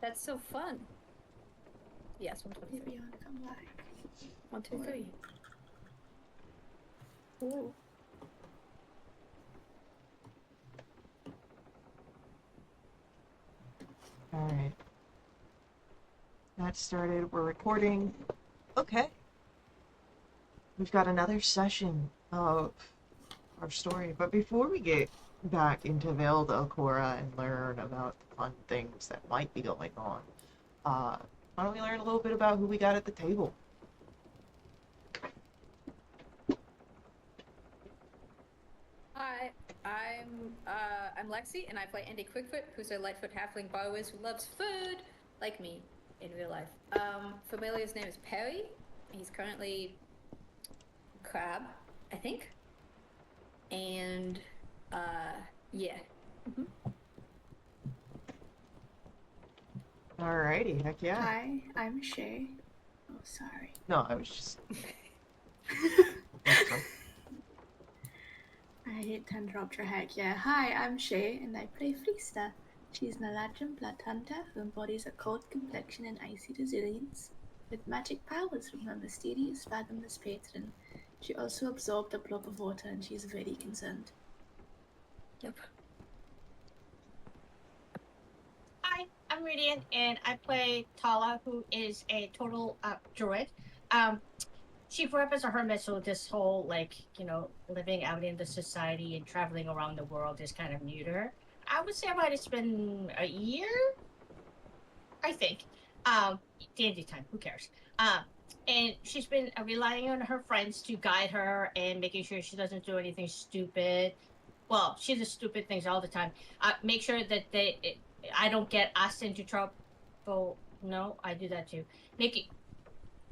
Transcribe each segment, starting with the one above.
That's so fun. Yes, If 123. you want to come back. 123. Ooh. Alright. That started. We're recording. Okay. We've got another session of our story. But before we get back into Vale de Alcora and learn about the fun things that might be going on, why don't we learn a little bit about who we got at the table? Hi, I'm Lexi, and I play Andy Quickfoot, who's a Lightfoot halfling biowiz who loves food, like me, in real life. Familiar's name is Perry. He's currently Crab, I think. And, yeah. Alrighty, heck yeah. Hi, I'm Shay. Oh, sorry. No, I was just... I hate to interrupt your heck. Yeah, hi, I'm Shay, and I play Freesta. She's an Eladrin blood hunter who embodies a cold complexion and icy resilience. With magic powers from her mysterious, fathomless patron, she also absorbed a blob of water, and she's very concerned. Yep. Hi, I'm Radiant, and I play Tala, who is a total druid. She grew up as a hermit, so this whole, living out in the society and traveling around the world is kind of new to her. I would say about it's been a year, I think. D&D time, who cares? And she's been relying on her friends to guide her and making sure she doesn't do anything stupid. Well, she does stupid things all the time. Make sure that I don't get asked into trouble. No, I do that too.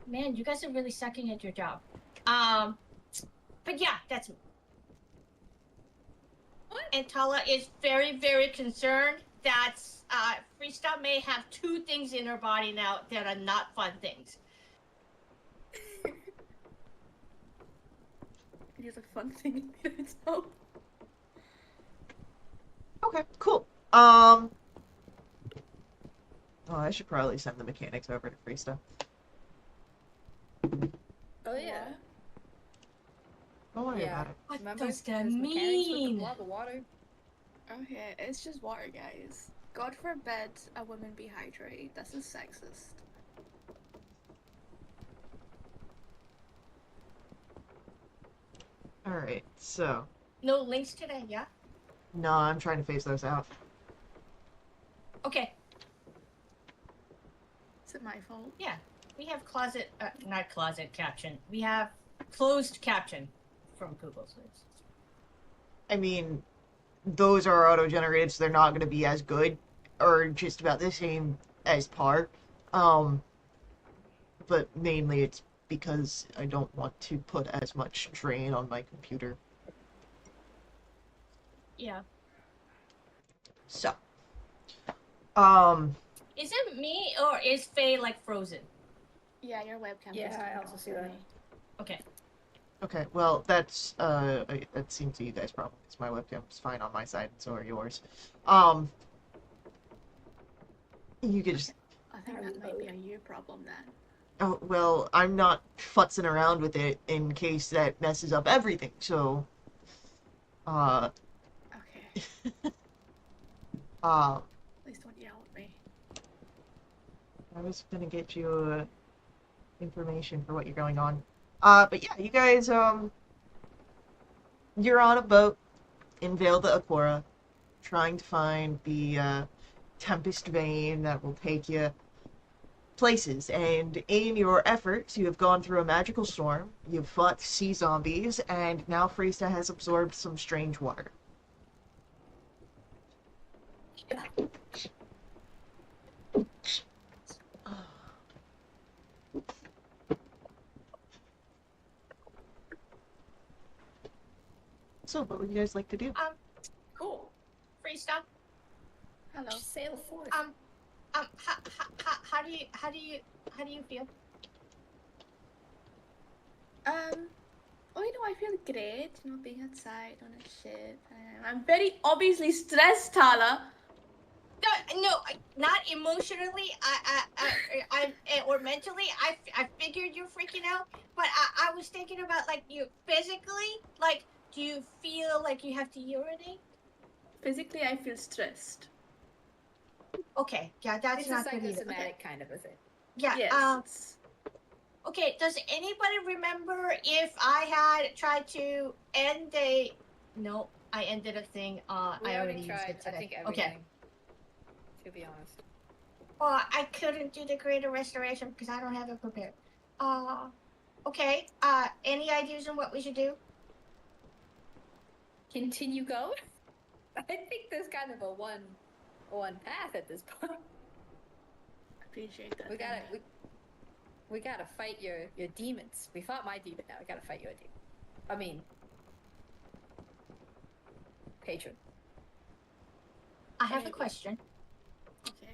Man, you guys are really sucking at your job. But yeah, that's me. What? And Tala is very, very concerned that Freesta may have 2 things in her body now that are not fun things. It is a fun thing in itself. Okay, cool. Oh, I should probably send the mechanics over to Freesta. Oh, yeah. Don't worry about it. What Remember does that those mechanics with the mean? blob of water? Okay, it's just water, guys. God forbid a woman be hydrated. This is sexist. Alright, so... No links today, yeah? No, I'm trying to phase those out. Okay. Is it my fault? Yeah. We have not closet caption. We have closed caption from Google. So I mean, those are auto-generated, so they're not going to be as good, or just about the same as par. But mainly it's because I don't want to put as much strain on my computer. yeah. So, Is it me or is Faye frozen? Yeah, your webcam. Yeah, just I turned also off see for that. me. Okay. okay, well, that's, that seems to you guys' problem, because my webcam's fine on my side, and so are yours. You could just... I think that might be a you problem then. Oh, well, I'm not futzing around with it in case that messes up everything, so... Okay. Please don't yell at me. I was gonna get you, information for what you're going on. But yeah, you guys, you're on a boat in Vale de Aquara, trying to find the, Tempest Vein that will take you places, and in your efforts, you have gone through a magical storm, you've fought sea zombies, and now Freesta has absorbed some strange water. So, what would you guys like to do? Cool. Freesta. Hello. Just sail forth. How do you feel? Oh, I feel great, being outside on a ship. I'm very obviously stressed, Tala. No, not emotionally. Or mentally. I figured you're freaking out, but I was thinking about like you physically. Like, do you feel like you have to urinate? Physically, I feel stressed. Okay, yeah, that's It's a not good either. psychosomatic Okay, kind of a thing. yeah. Yes. It's... Okay. Does anybody remember if I had tried to end a? No, I ended a thing. We I already already used tried, it I today. think, Okay. everything. To be honest. Well, I couldn't do the greater restoration because I don't have it prepared. Uh, okay. Any ideas on what we should do? Continue going? I think there's kind of a one path at this point. Appreciate that. We gotta fight your demons. We fought my demon, now we gotta fight your demon. I mean, patron. I have a question. Okay.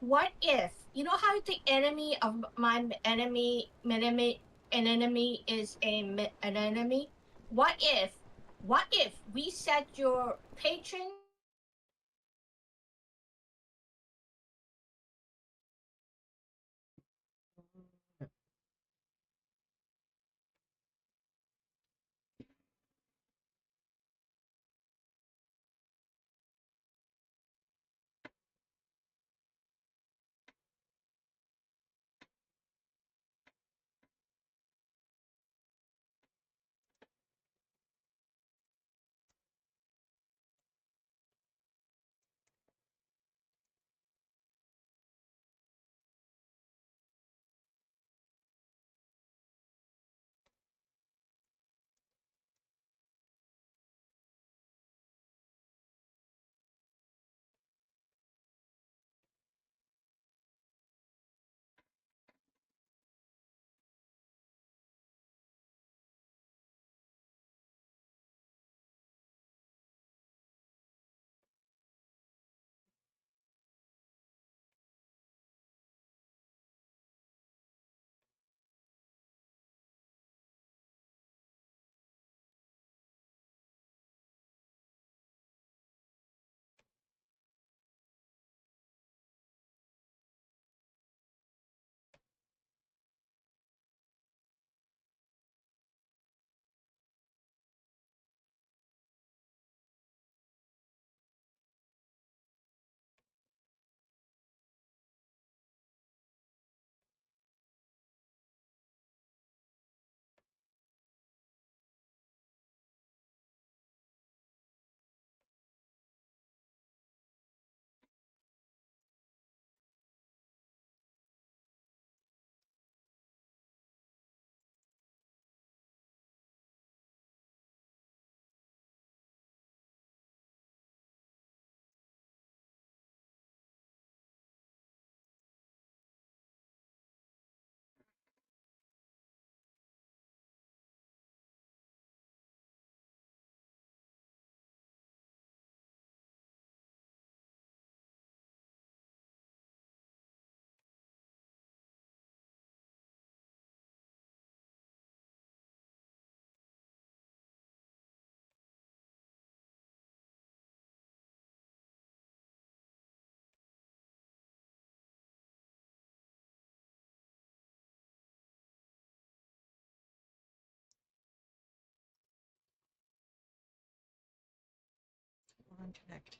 What if you know how the enemy of my enemy an enemy is an enemy? What if we set your patron Connect.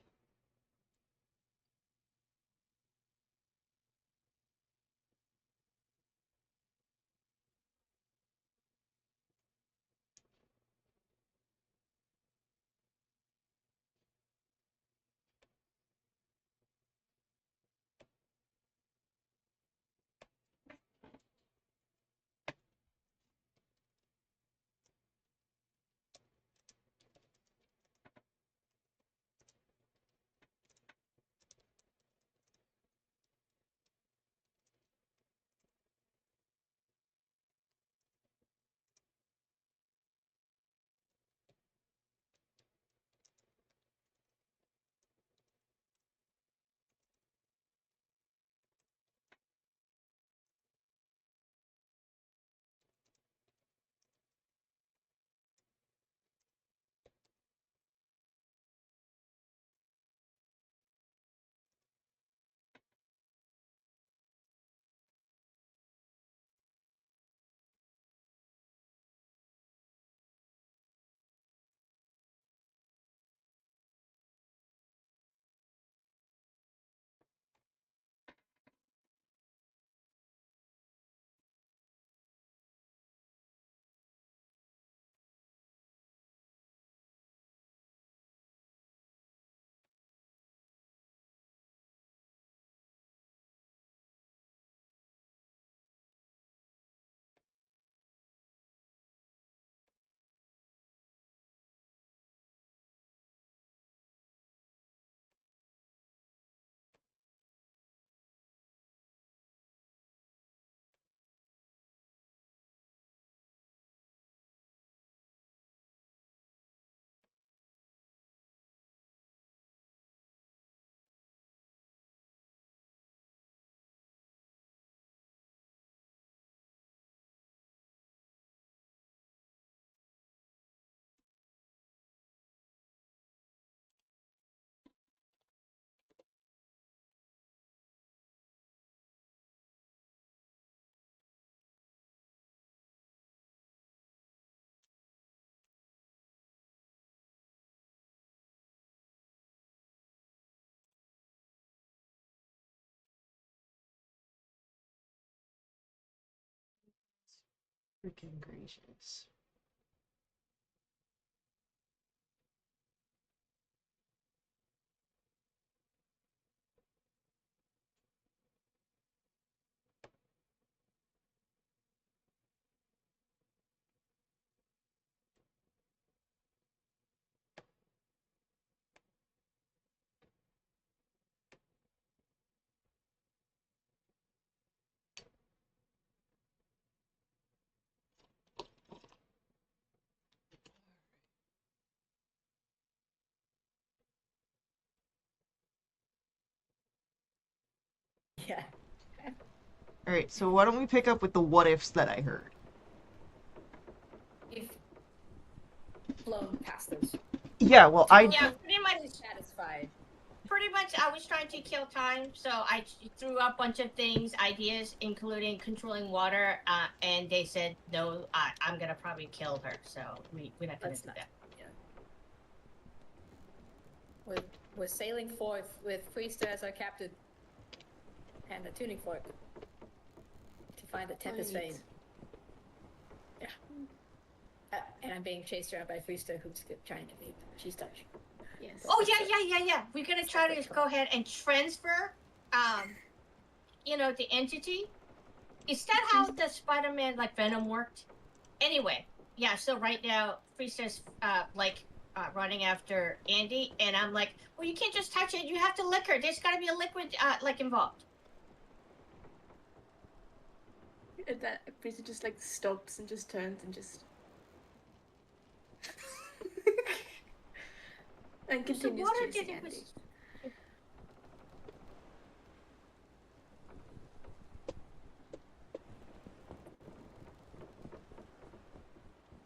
Freaking gracious. Yeah. Alright, so why don't we pick up with the what ifs that I heard? You've flown past those. Yeah, well, I. Yeah, pretty much. Satisfied. Pretty much, I was trying to kill time, so I threw out a bunch of things, ideas, including controlling water, and they said, no, I'm gonna probably kill her, so we're not gonna Let's do not. that. Yeah. We're sailing forth with Priester as our captain and the tuning fork to find the Tempest Right. Vein. Yeah. And I'm being chased around by Priester, who's trying to leave. She's Dutch. Yes. Oh, yeah. We're gonna try to go ahead and transfer, the entity. Is that how the Spider-Man, like, Venom worked? Anyway, yeah, so right now, Priestess, running after Andy, and I'm like, well, you can't just touch it, you have to lick her. There's gotta be a liquid, involved. And that Brisa just like stops and just turns and just and Because the continues water chasing did it Andy. was...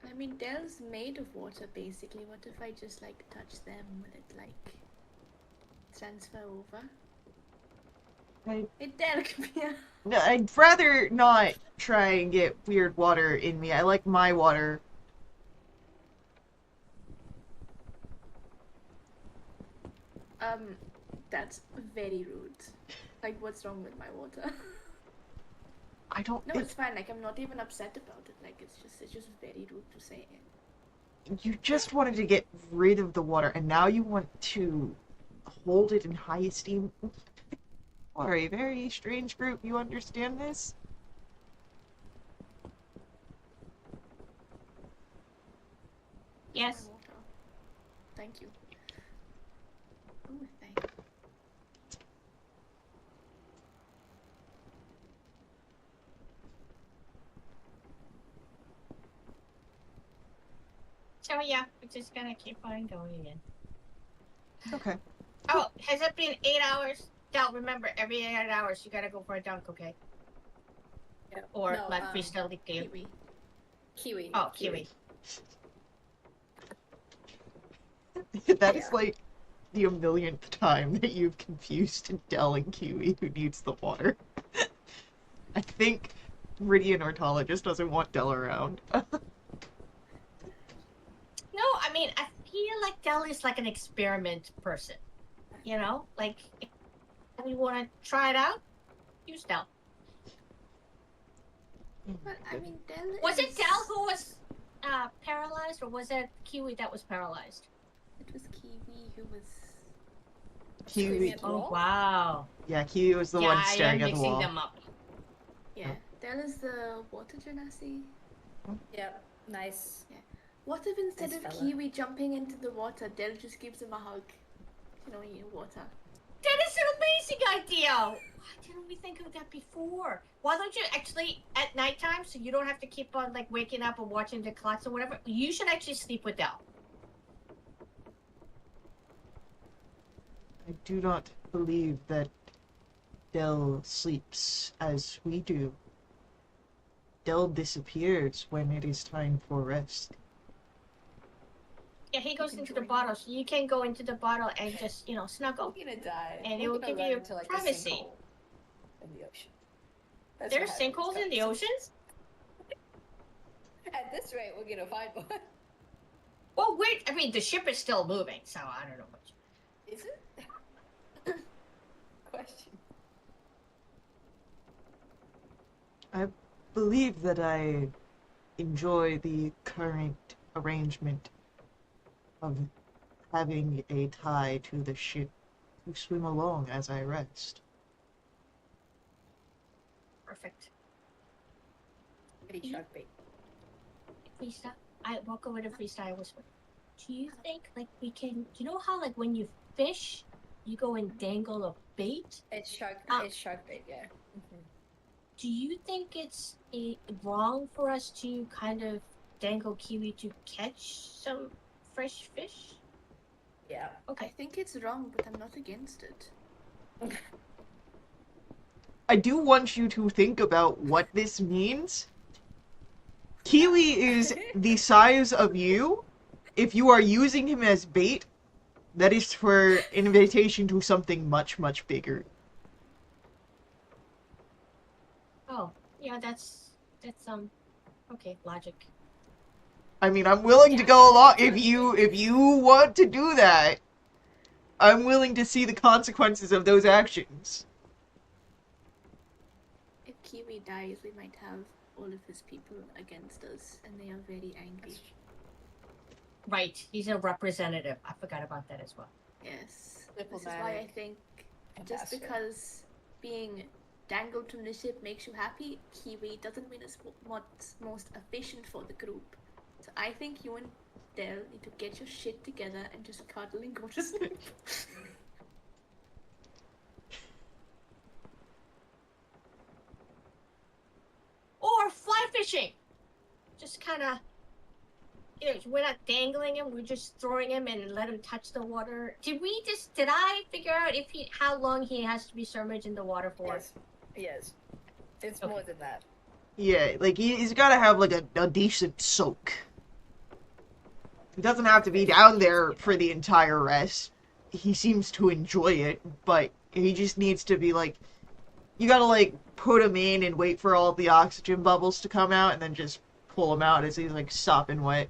I mean, Dell's made of water basically. What if I just like touch them? Will it like transfer over? Hey, Dell, come here. No, I'd rather not try and get weird water in me. I like my water. That's very rude. Like, what's wrong with my water? I don't. No, it's fine. Like, I'm not even upset about it. Like, it's just very rude to say it. You just wanted to get rid of the water, and now you want to hold it in high esteem. Are a very strange group. You understand this? Yes. My water. Thank you. Oh, thank you. So yeah, we're just gonna keep on going again. Okay. Oh, has it been 8 hours? Del, remember, every 8 hours you gotta go for a dunk, okay? Yeah. Or No, let Freestyle lick you. Kiwi. Kiwi. Oh, Kiwi. That is Yeah. like the millionth time that you've confused Dell and Kiwi who needs the water. I think Meridian Ortala just doesn't want Dell around. No, I mean, I feel like Del is like an experiment person. You know? Like, if we want to try it out, use Del. But I mean, Dell Was is... it Del who was paralyzed, or was it Kiwi that was paralyzed? It was Kiwi who was... Screaming Kiwi. at the Oh, wall? wow. Yeah, Kiwi was the Yeah, one I am staring at the mixing wall. them up. Yeah, Dell is the water genasi. Yep. Nice. What if instead Nice of fella. Kiwi jumping into the water, Dell just gives him a hug? You know, in water. That is an amazing idea! Why didn't we think of that before? Why don't you actually, at nighttime, so you don't have to keep on, like, waking up and watching the clocks or whatever, you should actually sleep with Del. I do not believe that Dell sleeps as we do. Dell disappears when it is time for rest. Yeah, he goes can into the join bottle, so you can go into the bottle and just, We're snuggle. gonna die. And We're it will gonna give run you into, like, privacy. a sinkhole in the ocean. That's There's what happens, sinkholes in the guys. oceans? At this rate, we're gonna find one. Well, wait, I mean, the ship is still moving, so I don't know what. Is it? Question. I believe that I enjoy the current arrangement of having a tie to the ship to swim along as I rest. Perfect. Pretty shark bait. Freestyle. I walk over to Freestyle and whisper. Do you think like we can? Do you know how like when you fish, you go and dangle a bait? It's shark bait, yeah. Mm-hmm. Do you think it's wrong for us to kind of dangle Kiwi to catch some fresh fish? Yeah. Okay. I think it's wrong, but I'm not against it. I do want you to think about what this means. Kiwi is the size of you. If you are using him as bait, that is for invitation to something much, much bigger. Oh, yeah, that's okay, logic. I mean, I'm willing to go along if you want to do that. I'm willing to see the consequences of those actions. If Kiwi dies, we might have all of his people against us, and they are very angry. Right, he's a representative. I forgot about that as well. Yes. This is why I think just because being dangled from the ship makes you happy, Kiwi doesn't mean it's what's most efficient for the group. So I think you and Del need to get your shit together and just cuddle and go to sleep. Or fly fishing. Just kind of, we're not dangling him. We're just throwing him and let him touch the water. Did I figure out how long he has to be submerged in the water for? Yes. It's Okay. more than that. Yeah, like, he's gotta have, like, a decent soak. He doesn't have to be down there for the entire rest. He seems to enjoy it, but he just needs to be, like... You gotta, like, put him in and wait for all the oxygen bubbles to come out, and then just pull him out as he's, like, sopping wet.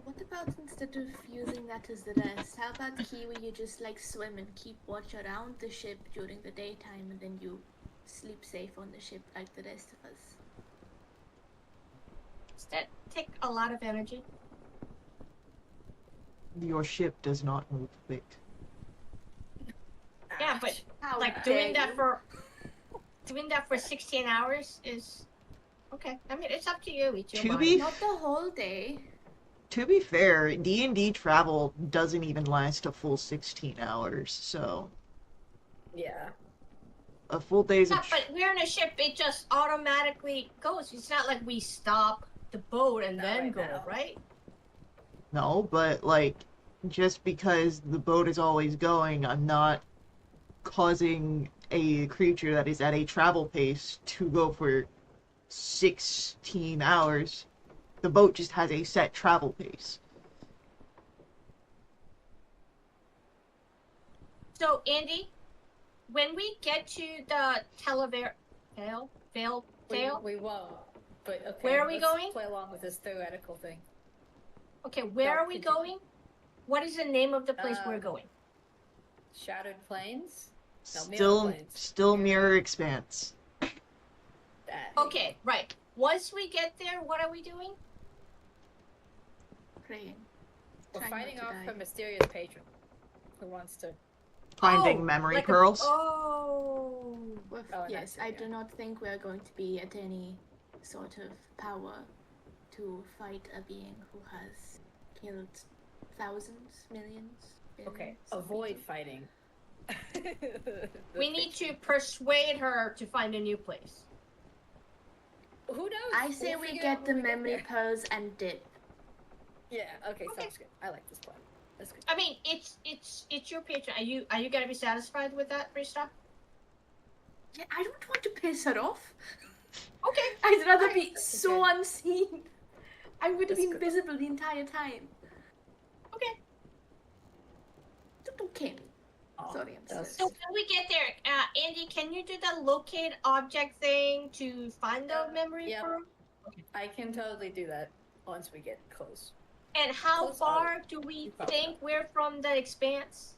What about instead of using that as the rest, how about Kiwi, you just, like, swim and keep watch around the ship during the daytime, and then you sleep safe on the ship like the rest of us? Does that take a lot of energy? Your ship does not move quick. Yeah, but How like dare doing that you. for 16 hours is okay. I mean, it's up to you. It's your To body. be Not the whole day. To be fair, D&D travel doesn't even last a full 16 hours, so... Yeah. A full day's Yeah, but we're in a ship. It just automatically goes. It's not like we stop the boat and then go, right? No, but, like, just because the boat is always going, I'm not causing a creature that is at a travel pace to go for 16 hours. The boat just has a set travel pace. So, Andy, when we get to the We won't. But okay. Where are we let's going? Play along with this theoretical thing. Okay, where are we continue. going? What is the name of the place we're going? Shattered Plains? No, Mirror Plains. Still Mirror Expanse. Okay, right. Once we get there, what are we doing? Praying. We're Trying fighting not to off die. a mysterious patron who wants to. Finding memory pearls. Well, Oh, yes, that's it, I yeah. do not think we're going to be at any sort of power to fight a being who has killed thousands, millions, Okay, billions of avoid people. fighting. We need to persuade her to find a new place. Who knows? I say We'll we figure get out the when we memory there. pearls and dip. Yeah. Okay. Okay. Sounds good. I like this plan. That's good. I mean, it's your patron. Are you gonna be satisfied with that, Brista? Yeah, I don't want to piss her off. Okay. I'd rather Alright, be that's so okay. unseen. I would have That's been good. visible the entire time. Okay. Don't kill me. Oh, Sorry, I'm that's- So when we get there, Andy, can you do the locate object thing to find the memory yep. pearl? I can totally do that once we get close. And how Close far do we think we're from the expanse?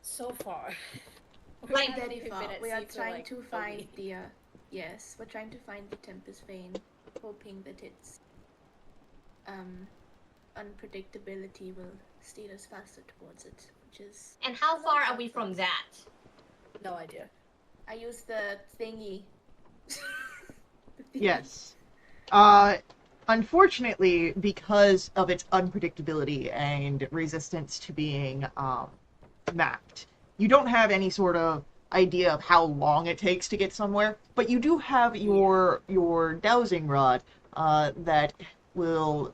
So far. Like, haven't Very even far. been at We are sea for, trying like, to a find week. the Yes, we're trying to find the Tempest Vein, hoping that its unpredictability will steer us faster towards it, which is... And how far are we from that? No idea. I use the thingy. The thingy. Yes. Unfortunately, because of its unpredictability and resistance to being mapped, you don't have any sort of idea of how long it takes to get somewhere, but you do have your dowsing rod that will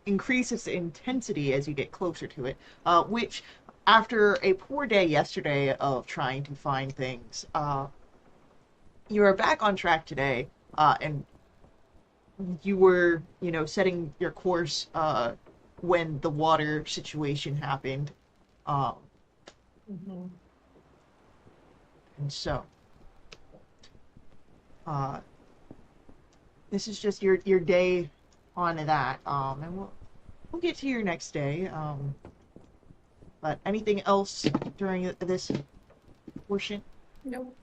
increase its intensity as you get closer to it, which, after a poor day yesterday of trying to find things, you are back on track today, and you were, setting your course when the water situation happened. Mm-hmm. And so, this is just your day on that. And we'll get to your next day. But anything else during this portion? Nope.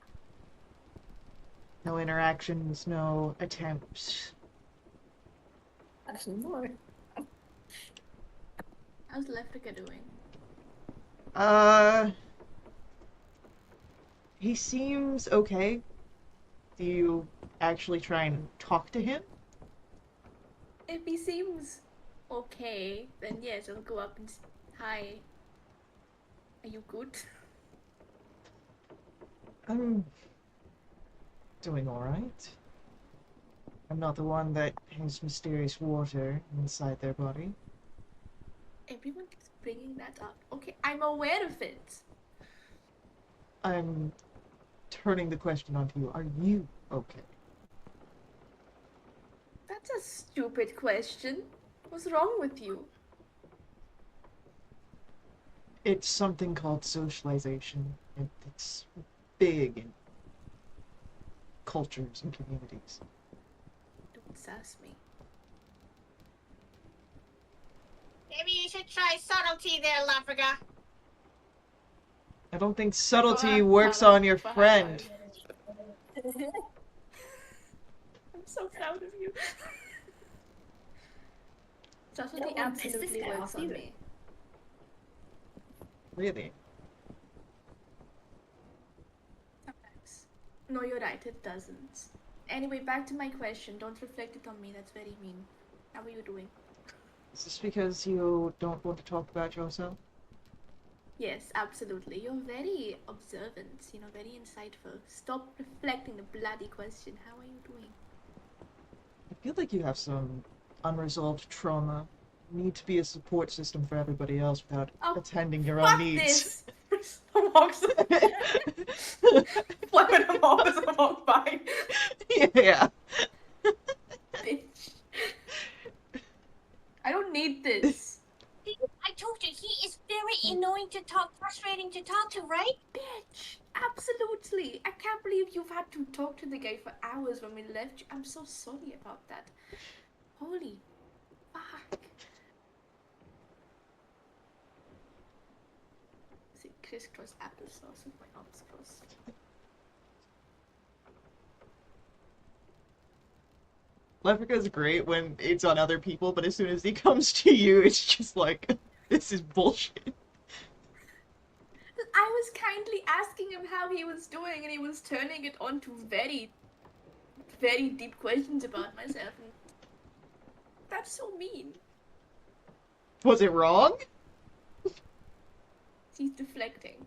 No interactions, no attempts. Actually, more. How's Lefrica doing? He seems okay. Do you actually try and talk to him? If he seems okay, then yes, I'll go up and hi. Are you good? I'm doing alright. I'm not the one that has mysterious water inside their body. Everyone keeps bringing that up. Okay, I'm aware of it. I'm turning the question onto you. Are you okay? That's a stupid question. What's wrong with you? It's something called socialization. It's big in cultures and communities. Don't sass me. Maybe you should try subtlety there, Lafrica. I don't think subtlety Fuck, works Tala, on your for high friend. five. I'm so proud of you. Subtlety Don't want to piss this absolutely guy works off on either. me. Really? Sometimes. No, you're right, it doesn't. Anyway, back to my question. Don't reflect it on me, that's very mean. How are you doing? Is this because you don't want to talk about yourself? Yes, absolutely. You're very observant, very insightful. Stop reflecting the bloody question. How are you doing? I feel like you have some unresolved trauma. You need to be a support system for everybody else without attending your own Fuck needs. this! Walks flipping him off as I walk by. Yeah. Bitch. I don't need this. I told you, he is very annoying to talk, frustrating to talk to, right? Bitch. Absolutely. I can't believe you've had to talk to the guy for hours when we left you. I'm so sorry about that. Holy fuck. See, crisscross applesauce with my arms crossed. Lefrica's great when it's on other people, but as soon as he comes to you, it's just like, this is bullshit. I was kindly asking him how he was doing, and he was turning it on to very, very deep questions about myself. And that's so mean. Was it wrong? She's deflecting.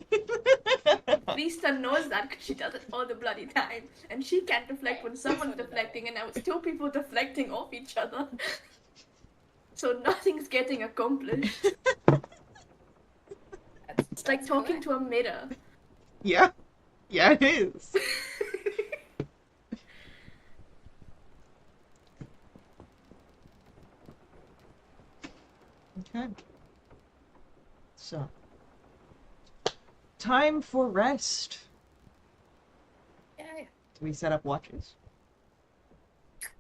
Lisa knows that because she does it all the bloody time. And she can't deflect when someone's deflecting, and now it's two people deflecting off each other. So nothing's getting accomplished. It's like talking to a mirror. Yeah. Yeah, it is. Okay. So. Time for rest. Yay. Do we set up watches?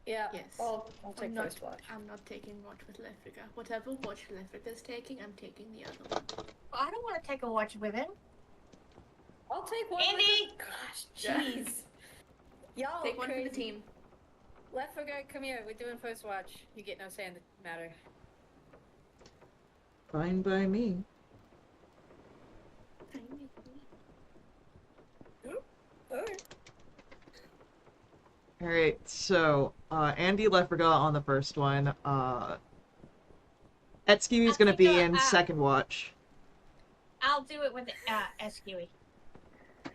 Yeah. Yes. I'll take I'm not, first watch. I'm not taking watch with Lefrica. Whatever watch Lefrica's taking, I'm taking the other one. Well, I don't want to take a watch with him. I'll take one. Andy! Gosh, Yeah. jeez. Y'all Take one for crazy. the team. Left for good, come here. We're doing first watch. You get no say in the matter. Fine by me. Alright. Alright, so, Andy left forgot on the first one. Etskiwi's I'll gonna take be a, in second watch. I'll do it with SQE. I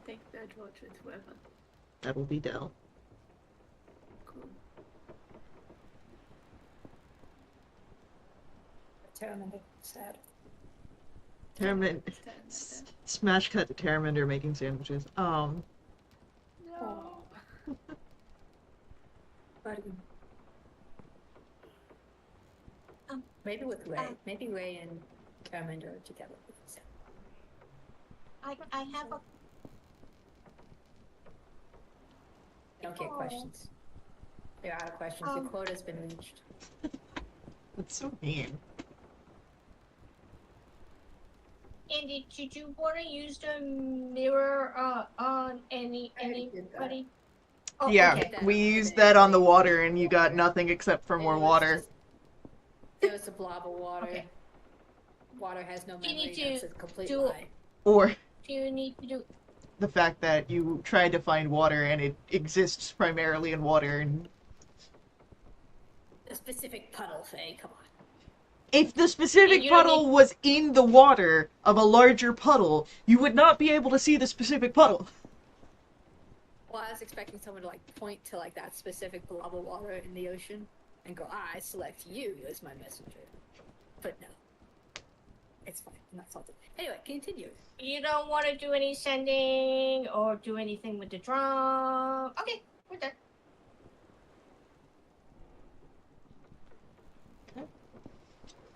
think third watch with whoever. That'll be Dell. Cool. Terminator. Sad. Termin smash cut to Terminator making sandwiches. No. Buddy. Maybe with Ray. Maybe Ray and Terminator are together. I have a. Don't get questions. They're out of questions. The quota's been reached. That's so mean. Andy, did you want to use the mirror on anybody? Oh, Yeah, okay. we used that on the water and you got nothing except for more It was water. just- It was a blob of water. Okay. Water has no You memory. need to That's a complete do- lie. Or Do you need to do? the fact that you tried to find water and it exists primarily in water. And A specific puddle, Faye. Come on. if the specific And you don't puddle was in the water of a larger puddle, you would not be able to see the specific puddle. Well, I was expecting someone to like point to like that specific blob of water in the ocean and go, I select you as my messenger. But no. It's fine. I'm not salted. Anyway, continue. You don't want to do any sending or do anything with the drum. Okay, we're done.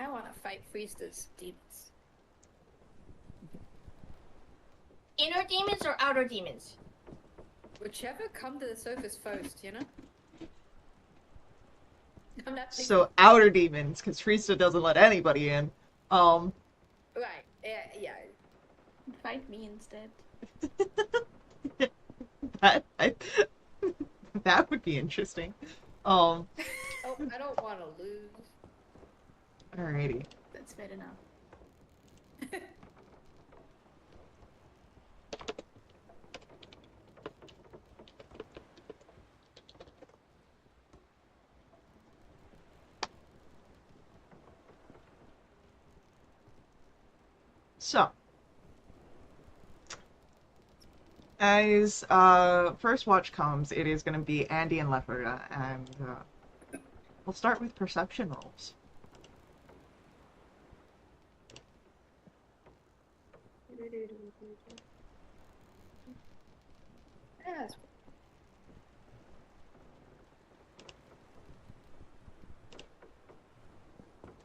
I want to fight Friester's demons. Inner demons or outer demons? Whichever come to the surface first, you know? I'm not thinking... So outer demons, because Friesta doesn't let anybody in. Right. Yeah. Fight me instead. That would be interesting. Oh, I don't want to lose. Alrighty. That's fair enough. So, as first watch comes, it is going to be Andy and Leferda, and we'll start with perception rolls. Yes.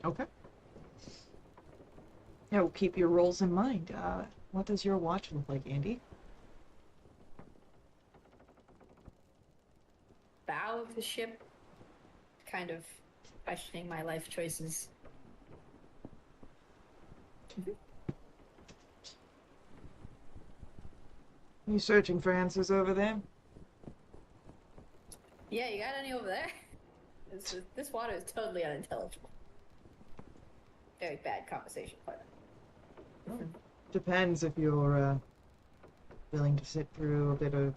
Okay. Yeah, we'll keep your rolls in mind. What does your watch look like, Andy? Bow of the ship, kind of questioning my life choices. You searching for answers over there? Yeah, you got any over there? This water is totally unintelligible. Very bad conversation partner. Depends if you're willing to sit through a bit of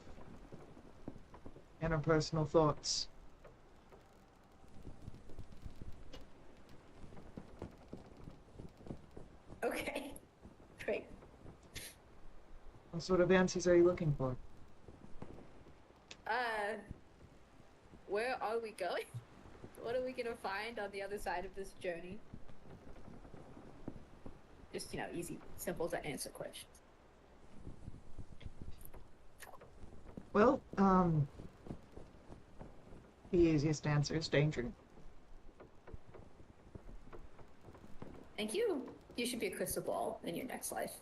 interpersonal thoughts. Okay. Great. What sort of answers are you looking for? Where are we going? What are we gonna find on the other side of this journey? Just, easy, simple to answer questions. Well, the easiest answer is danger. Thank you. You should be a crystal ball in your next life.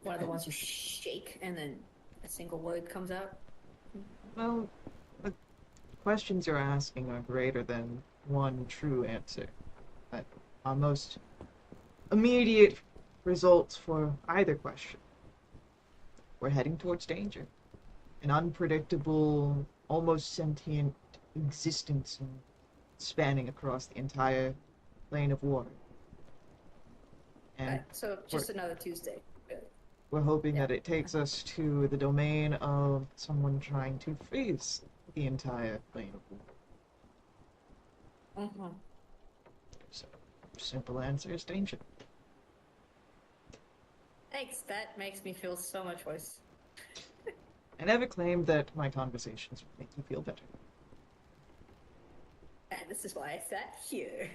One of the ones you shake and then a single word comes out. Well, the questions you're asking are greater than one true answer. But our most immediate results for either question. We're heading towards danger. an unpredictable, almost sentient existence spanning across the entire plane of water. And Right. So just another Tuesday. Really. we're hoping Yeah. that it takes us to the domain of someone trying to freeze the entire plane of water. Mm-hmm. So, simple answer is danger. Thanks. That makes me feel so much worse. I never claimed that my conversations would make you feel better. And this is why I sat here.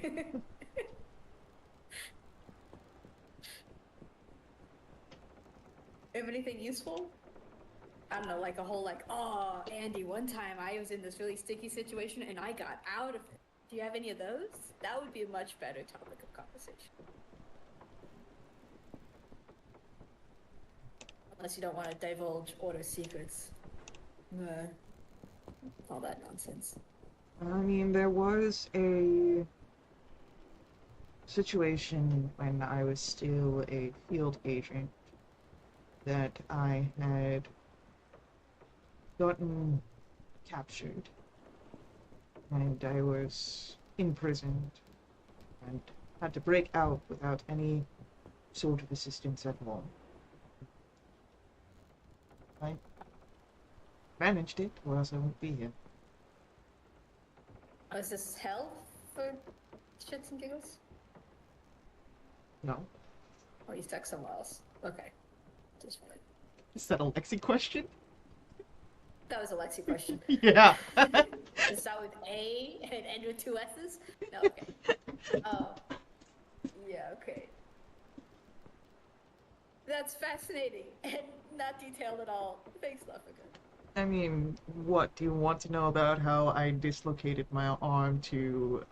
Have anything useful? I don't know, like a whole like, oh, Andy, one time I was in this really sticky situation and I got out of it. Do you have any of those? That would be a much better topic of conversation. Unless you don't want to divulge order secrets. All that nonsense. I mean, there was a situation when I was still a field agent that I had gotten captured, and I was imprisoned and had to break out without any sort of assistance at all. I managed it, or else I wouldn't be here. Oh, is this hell for shits and giggles? No. Or you stuck somewhere else? Okay. Just fine. Is that a Lexi question? That was a Lexi question. Yeah. To start with A and end with 2 S's? No, okay. Yeah, okay. That's fascinating and not detailed at all. Thanks, Luffica. I mean, what? Do you want to know about how I dislocated my arm to,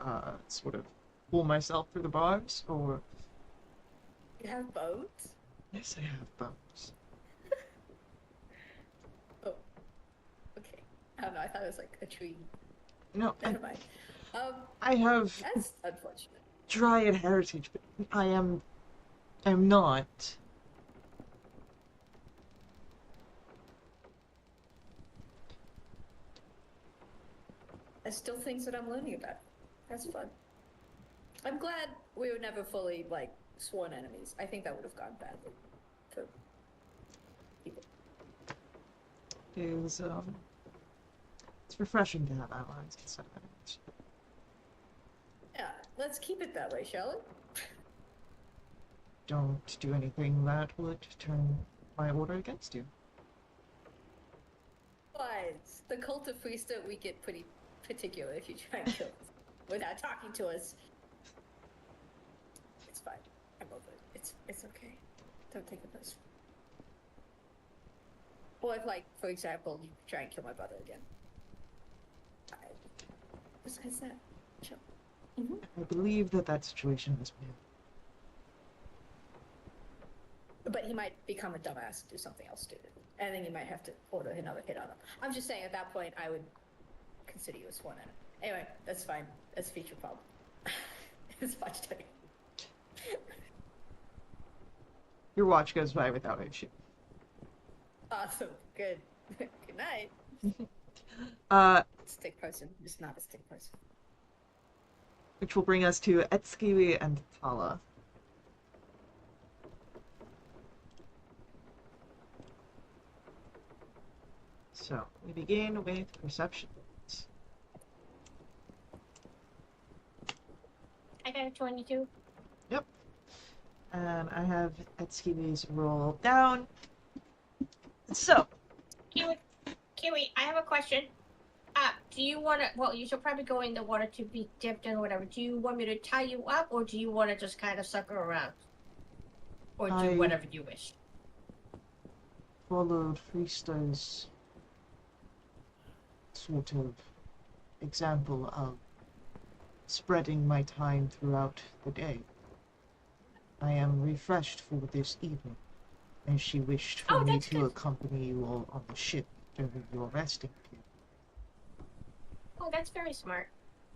sort of pull myself through the bars, or...? You have bones? Yes, I have bones. Oh, okay. I don't know, I thought it was like a tree. No, Never mind. I have That's unfortunate. Dryad heritage, but I'm not. There's still things that I'm learning about. That's fun. I'm glad we were never fully, like, sworn enemies. I think that would have gone badly for people. It's refreshing to have allies instead of enemies. Yeah, let's keep it that way, shall we? Don't do anything that would turn my order against you. Besides, the cult of Freesta, we get pretty particular if you try and kill us without talking to us. It's fine. I'm over it. It's okay. Don't take it personally. Or if, like, for example, you try and kill my brother again. Besides that, chill. Mm-hmm. I believe that situation has been. But he might become a dumbass and do something else stupid. And then you might have to order another hit on him. I'm just saying, at that point, I would consider you a sworn enemy. Anyway, that's fine. That's a feature problem. It's much better. Your watch goes by without issue. Awesome. Good. Good night. Stick person. Just not a stick person. Which will bring us to Etskiwi and Tala. So, we begin with perception. I got a 22. Yep. And I have Etskiwi's roll down. So. Kiwi, I have a question. Do you want to, well, you should probably go in the water to be dipped in or whatever. Do you want me to tie you up, or do you want to just kind of sucker around? Or do whatever you wish? Followed Freesta's sort of example of spreading my time throughout the day. I am refreshed for this evening, and she wished for me to accompany you all on the ship during your resting period. Oh, that's very smart.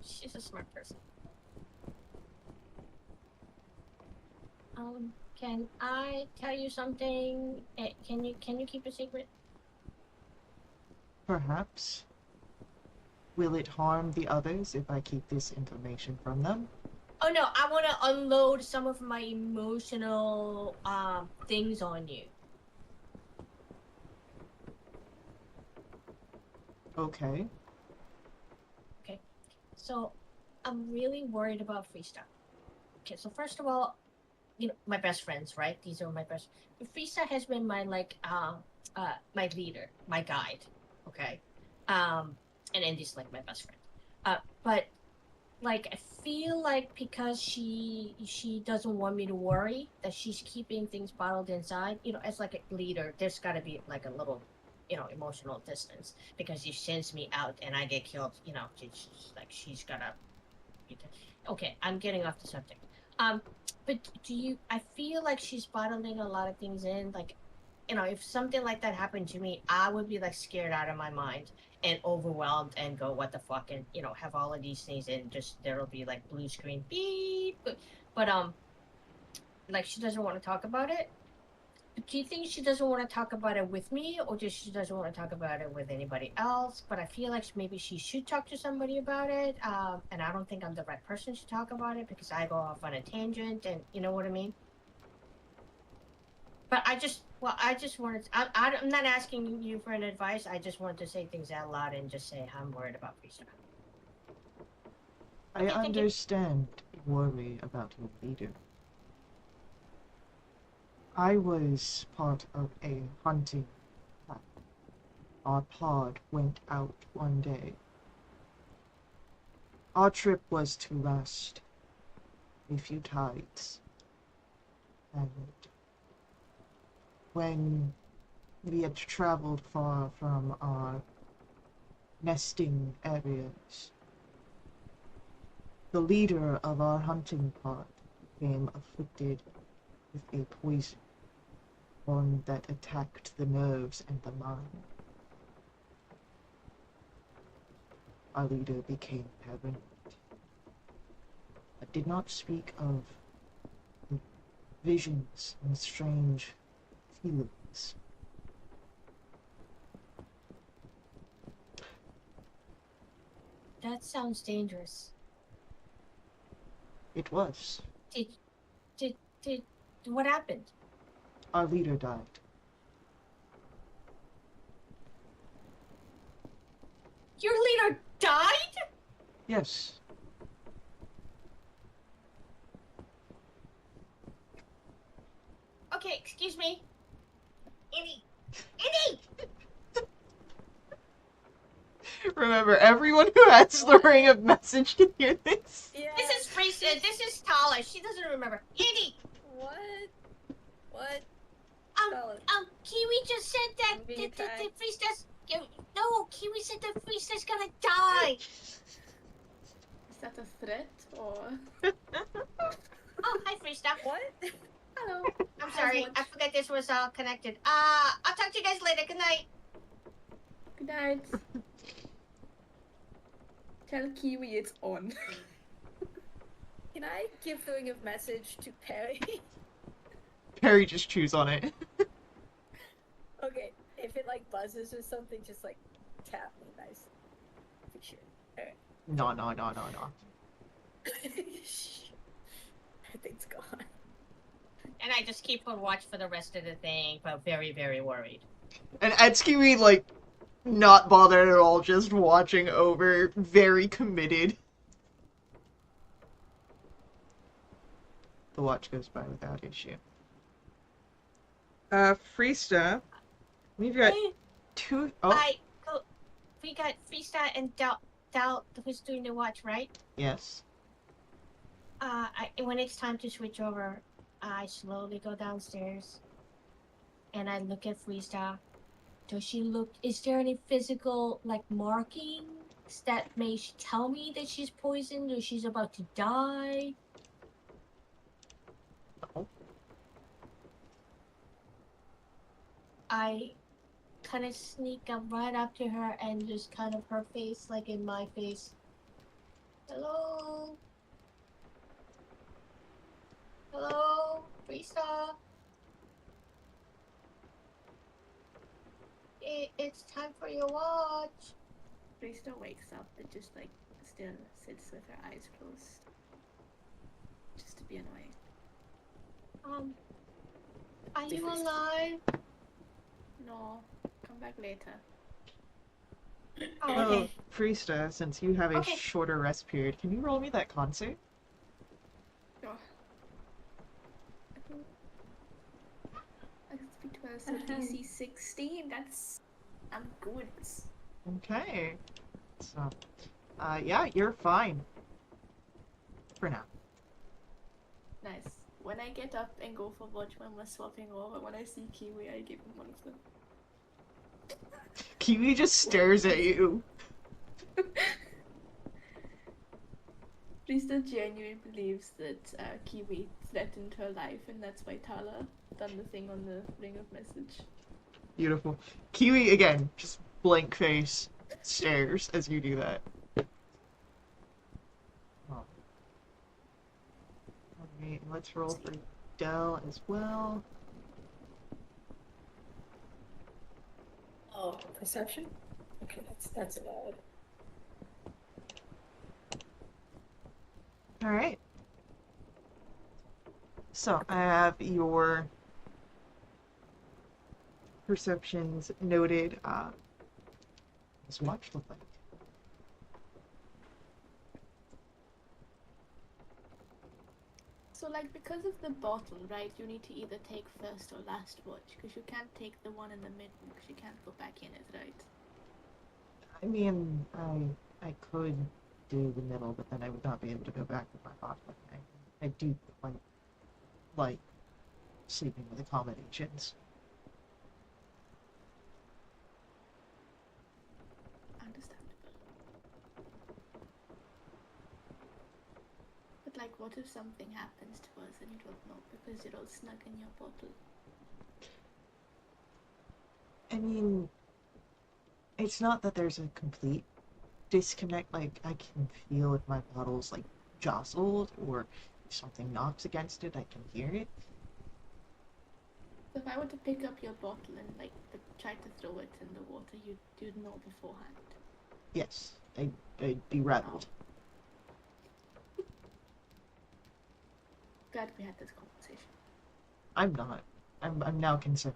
She's a smart person. Can I tell you something? Can you keep a secret? Perhaps. Will it harm the others if I keep this information from them? Oh no, I want to unload some of my emotional things on you. Okay. Okay, so I'm really worried about Freestyle. Okay, so first of all, my best friends, right? These are my best. Freestyle has been my my leader, my guide. Okay, and Andy's like my best friend. But like I feel like because she doesn't want me to worry that she's keeping things bottled inside. As like a leader, there's got to be like a little, emotional distance because she sends me out and I get killed. She's gotta. Okay, I'm getting off the subject. But I feel like she's bottling a lot of things in. Like, if something like that happened to me, I would be like scared out of my mind and overwhelmed and go, what the fuck? And, have all of these things and just there'll be like blue screen beep. But, like, she doesn't want to talk about it. Do you think she doesn't want to talk about it with me, or just she doesn't want to talk about it with anybody else? But I feel like maybe she should talk to somebody about it. And I don't think I'm the right person to talk about it because I go off on a tangent, and you know what I mean. But I just wanted. I'm not asking you for an advice. I just want to say things out loud and just say how I'm worried about freestyle. I Okay, thank you. understand worry about your leader. I was part of a hunting pack. Our pod went out one day. Our trip was to last a few tides. And when we had traveled far from our nesting areas, the leader of our hunting pod became afflicted with a poison, one that attacked the nerves and the mind. Our leader became paranoid, but did not speak of the visions and strange feelings. That sounds dangerous. It was. Did what happened? Our leader died. Your leader died? Yes. Okay, excuse me. Andy! Remember, everyone who has the ring of message can hear this. Yeah. This is Freesa. This is Tala. She doesn't remember. Andy! What? What? Kiwi just said that I'm being attacked. Freesta's... No, Kiwi said that Freesta's gonna die. Is that a threat or? Oh, hi, Freesta. What? Hello. I'm sorry. lunch. I forgot this was all connected. I'll talk to you guys later. Good night. Good night. Tell Kiwi it's on. Can I give the ring of message to Perry? Perry just chews on it. Okay, if it like buzzes or something, just like tap me nice. For sure. Alright. No. I think it's gone. And I just keep on watch for the rest of the thing, but very, very worried. And Atsuki, like, not bothered at all, just watching over, very committed. The watch goes by without issue. Freesta, we've got two... Oh, We got Freesta and Dal who's doing the watch, right? yes. When it's time to switch over, I slowly go downstairs and I look at Freesta. Does she look? Is there any physical like markings that may tell me that she's poisoned or she's about to die? No. I kind of sneak up right up to her and just kind of her face like in my face. Hello? Hello? Freesta? It's time for your watch. Priesta wakes up and just like still sits with her eyes closed. Just to be annoying. Are you Different. alive? No, come back later. Oh, okay. Priesta, since you have a Okay. shorter rest period, can you roll me that concert? Oh. I can 12, so DC 16. I'm good. Okay. So, yeah, you're fine. For now. Nice. When I get up and go for watch when we're swapping over, when I see Kiwi, I give him one of them. Kiwi just stares at you. Priesta genuinely believes that Kiwi threatened her life, and that's why Tala done the thing on the ring of message. Beautiful. Kiwi, again, just blank face, stares as you do that. Oh. Alright, let's roll for Dell as well. Oh, perception? Okay, that's allowed. Alright. So, I have your perceptions noted. What's watch look like? So, like, because of the bottle, right, you need to either take first or last watch, because you can't take the one in the middle, because you can't go back in it, right? I mean, I could do the middle, but then I would not be able to go back with my bottle. I do quite like sleeping with accommodations. Understandable. But, like, what if something happens to us and you don't know because you're all snug in your bottle? I mean, it's not that there's a complete disconnect. Like, I can feel if my bottle's, like, jostled, or if something knocks against it, I can hear it. So if I were to pick up your bottle and, like, try to throw it in the water, you'd know beforehand. Yes, I'd be rattled. Glad we had this conversation. I'm not. I'm now concerned.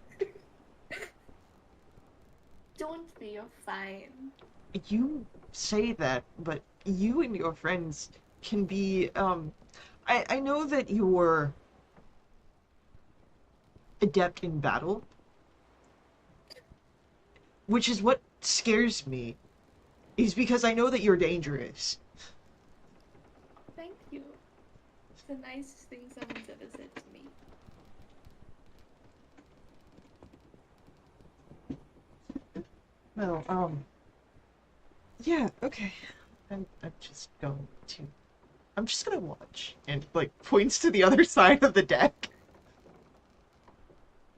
Don't be, you're fine. You say that, but you and your friends can be, I know that you're adept in battle, which is what scares me, is because I know that you're dangerous. Thank you. It's the nicest thing someone's ever said to me. Well, yeah, okay. I'm just going to, I'm just gonna watch, and, like, points to the other side of the deck.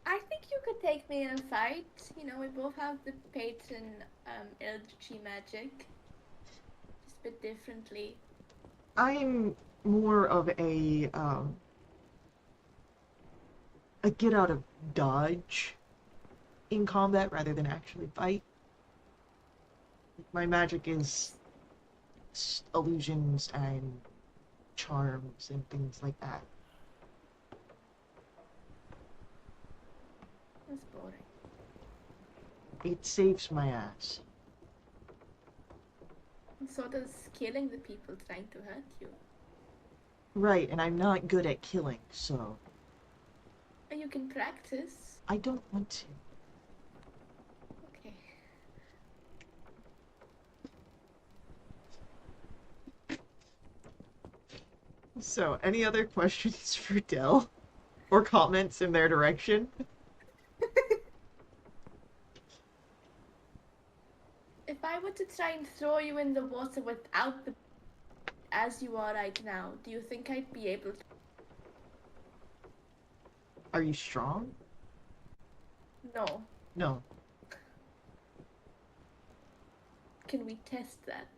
I think you could take me in a fight. You know, we both have the Peyton Eldritch magic. Just a bit differently. I'm more of a get out of dodge in combat rather than actually fight. My magic is illusions and charms and things like that. That's boring. It saves my ass. And so does killing the people trying to hurt you. Right, and I'm not good at killing, so And you can practice. I don't want to. Okay. So, any other questions for Dell? Or comments in their direction? If I were to try and throw you in the water without the... as you are right now, do you think I'd be able to? Are you strong? No. No. Can we test that?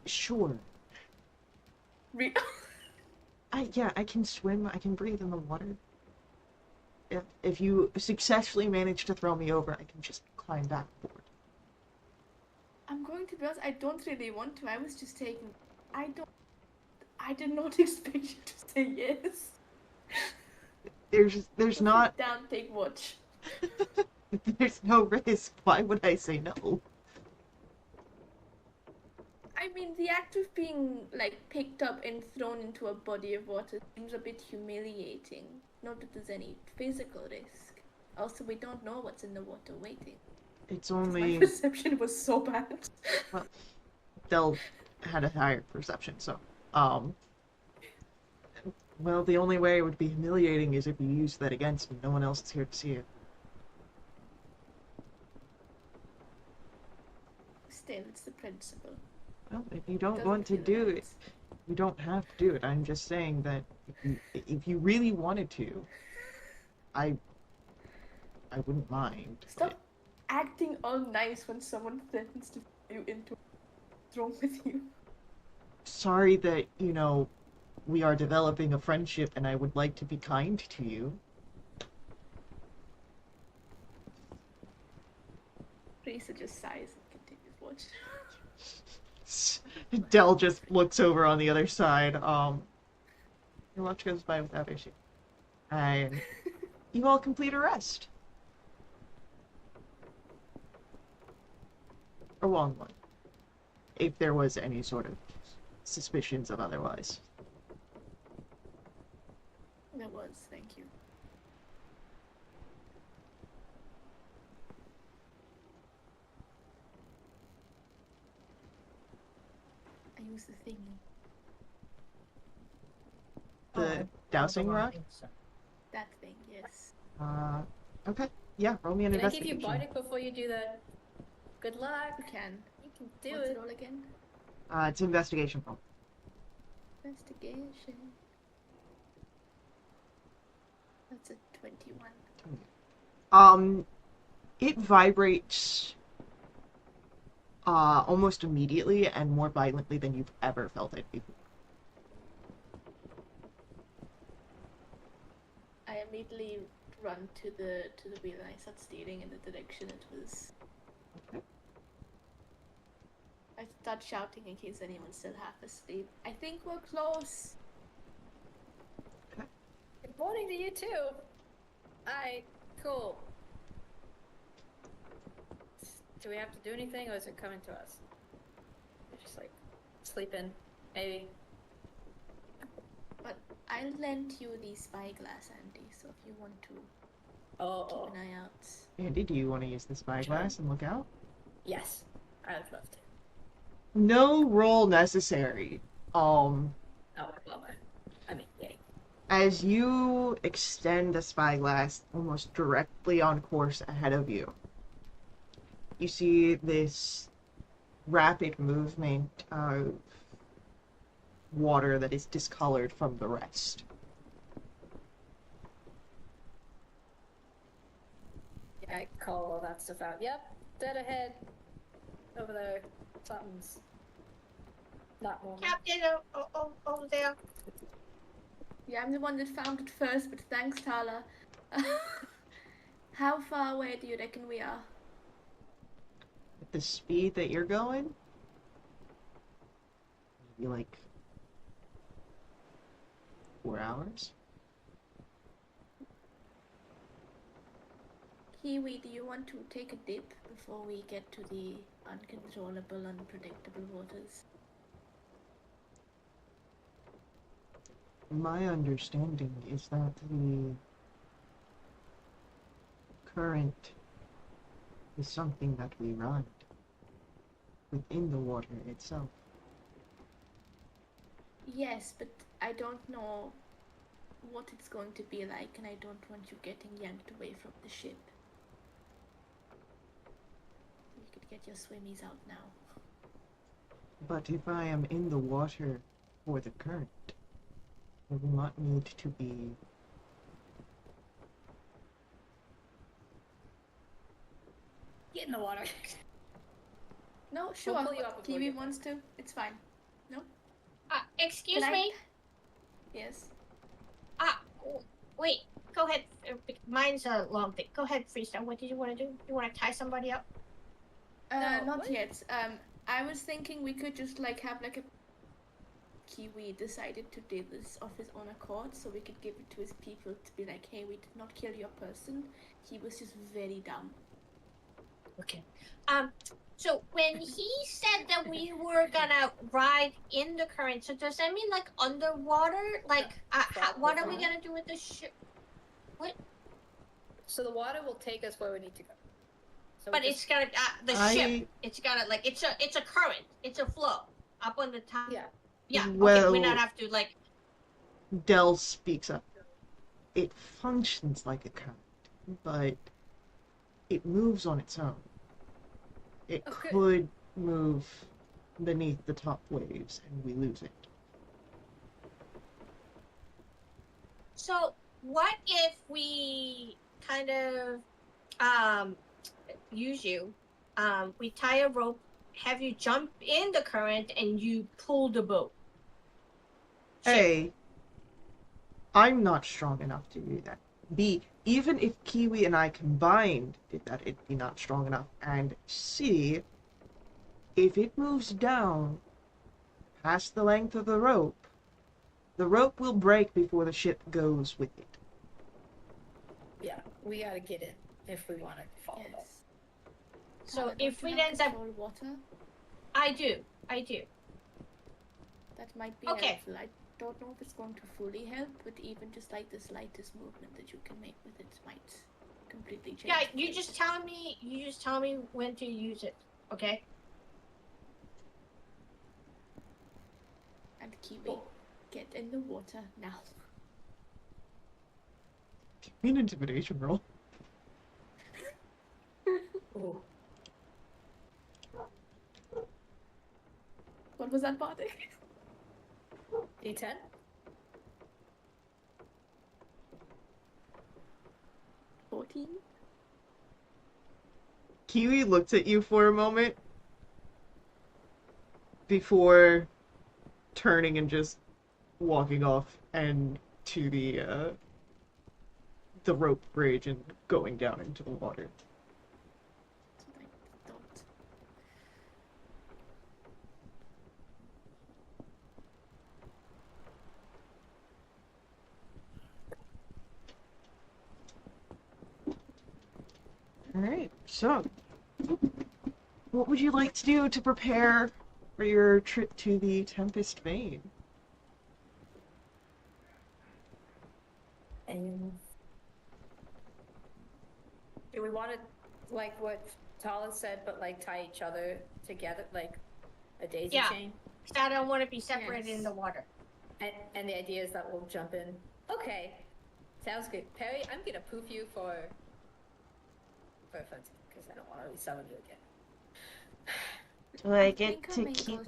Sure. Re- Yeah, I can swim, I can breathe in the water. if you successfully manage to throw me over, I can just climb back aboard. I'm going to be honest, I don't really want to. I was just taking. I did not expect you to say yes. There's So not sit down, take watch. there's no risk. Why would I say no? I mean, the act of being like picked up and thrown into a body of water seems a bit humiliating. Not that there's any physical risk. Also, we don't know what's in the water waiting. It's 'Cause my only perception was so bad. Del had a higher perception, so well, the only way it would be humiliating is if you use that against me. No one else is here to see it. Still, it's the principle. Well, if you don't Doesn't want to feel do right. it, you don't have to do it. I'm just saying that if you really wanted to, I wouldn't mind. Stop acting all nice when someone threatens to throw you into what's wrong with you. Sorry that, we are developing a friendship and I would like to be kind to you. Teresa just sighs and continues watching. Del just looks over on the other side. Your watch goes by without issue. And you all complete a rest. A long one. If there was any sort of suspicions of otherwise. There was, thank you. I use the thingy. The dowsing rod? That thing, yes. Okay. Yeah, roll me an Can I give investigation. you bardic before you do that? Good luck. You can. You can do What's it. it all again? It's investigation roll. Investigation. That's a 21. It vibrates almost immediately and more violently than you've ever felt it before. I immediately run to the wheel and I start steering in the direction it was. Okay. I start shouting in case anyone's still half asleep. I think we're close. Good morning to you too. Alright, cool. Do we have to do anything or is it coming to us? We're just like sleeping, maybe. But I'll lend you the spyglass, Andy, so if you want to Oh, keep an eye out. Andy, do you want to use the spyglass and look out? yes. I would love to. No roll necessary. Oh, well, I mean, yay. As you extend the spyglass almost directly on course ahead of you, you see this rapid movement of water that is discolored from the rest. Yeah, I call all that stuff out. Yep, dead ahead. Over there. Something's not moving. Captain, over there. Yeah, I'm the one that found it first, but thanks, Tala. How far away do you reckon we are? At the speed that you're going, maybe like 4 hours. Kiwi, do you want to take a dip before we get to the uncontrollable, unpredictable waters? My understanding is that the current is something that we ride within the water itself. Yes, but I don't know what it's going to be like, and I don't want you getting yanked away from the ship. You could get your swimmies out now. But if I am in the water for the current, I will not need to be Get in the water. No, sure. pull you up before we Kiwi get there. wants to. It's fine. Excuse Can I- me? Yes. Wait, go ahead. Mine's a long thing. Go ahead, Freestyle. What did you want to do? You want to tie somebody up? No, Not what? yet. I was thinking we could just like have like a Kiwi decided to do this of his own accord, so we could give it to his people to be like, hey, we did not kill your person. He was just very dumb. Okay. So when he said that we were gonna ride in the current, so does that mean like underwater? Like, what are we gonna do with the ship? What? So the water will take us where we need to go. So But it's gonna ship. It's gonna like it's a current. It's a flow up on the top. Yeah. Yeah. Well, okay. We not have to like. Dell speaks up. It functions like a current, but it moves on its own. It could move beneath the top waves and we lose it. So what if we kind of use you? We tie a rope, have you jump in the current, and you pull the boat. A, I'm not strong enough to do that. B, even if Kiwi and I combined did that, it'd be not strong enough. And C, if it moves down past the length of the rope will break before the ship goes with it. Yeah, we gotta get it if we want to follow that. So if we end end up water, I do. that might be Okay. helpful. I don't know if it's going to fully help, but even just like the slightest movement that you can make with it might completely change. Yeah, you just tell me when to use it, okay? And Kiwi, get in the water now. Give me an intimidation roll. Ooh. What was that body? D10? Kiwi looked at you for a moment before turning and just walking off and to the rope bridge and going down into the water. Alright, so what would you like to do to prepare for your trip to the Tempest Vein? And do we want to, like what Tala said, but like tie each other together, like a daisy chain? Because I don't want to be separated in the water. And the idea is that we'll jump in. Okay, sounds good. Perry, I'm gonna poof you for fun, because I don't want to resummon you again. Do I get to keep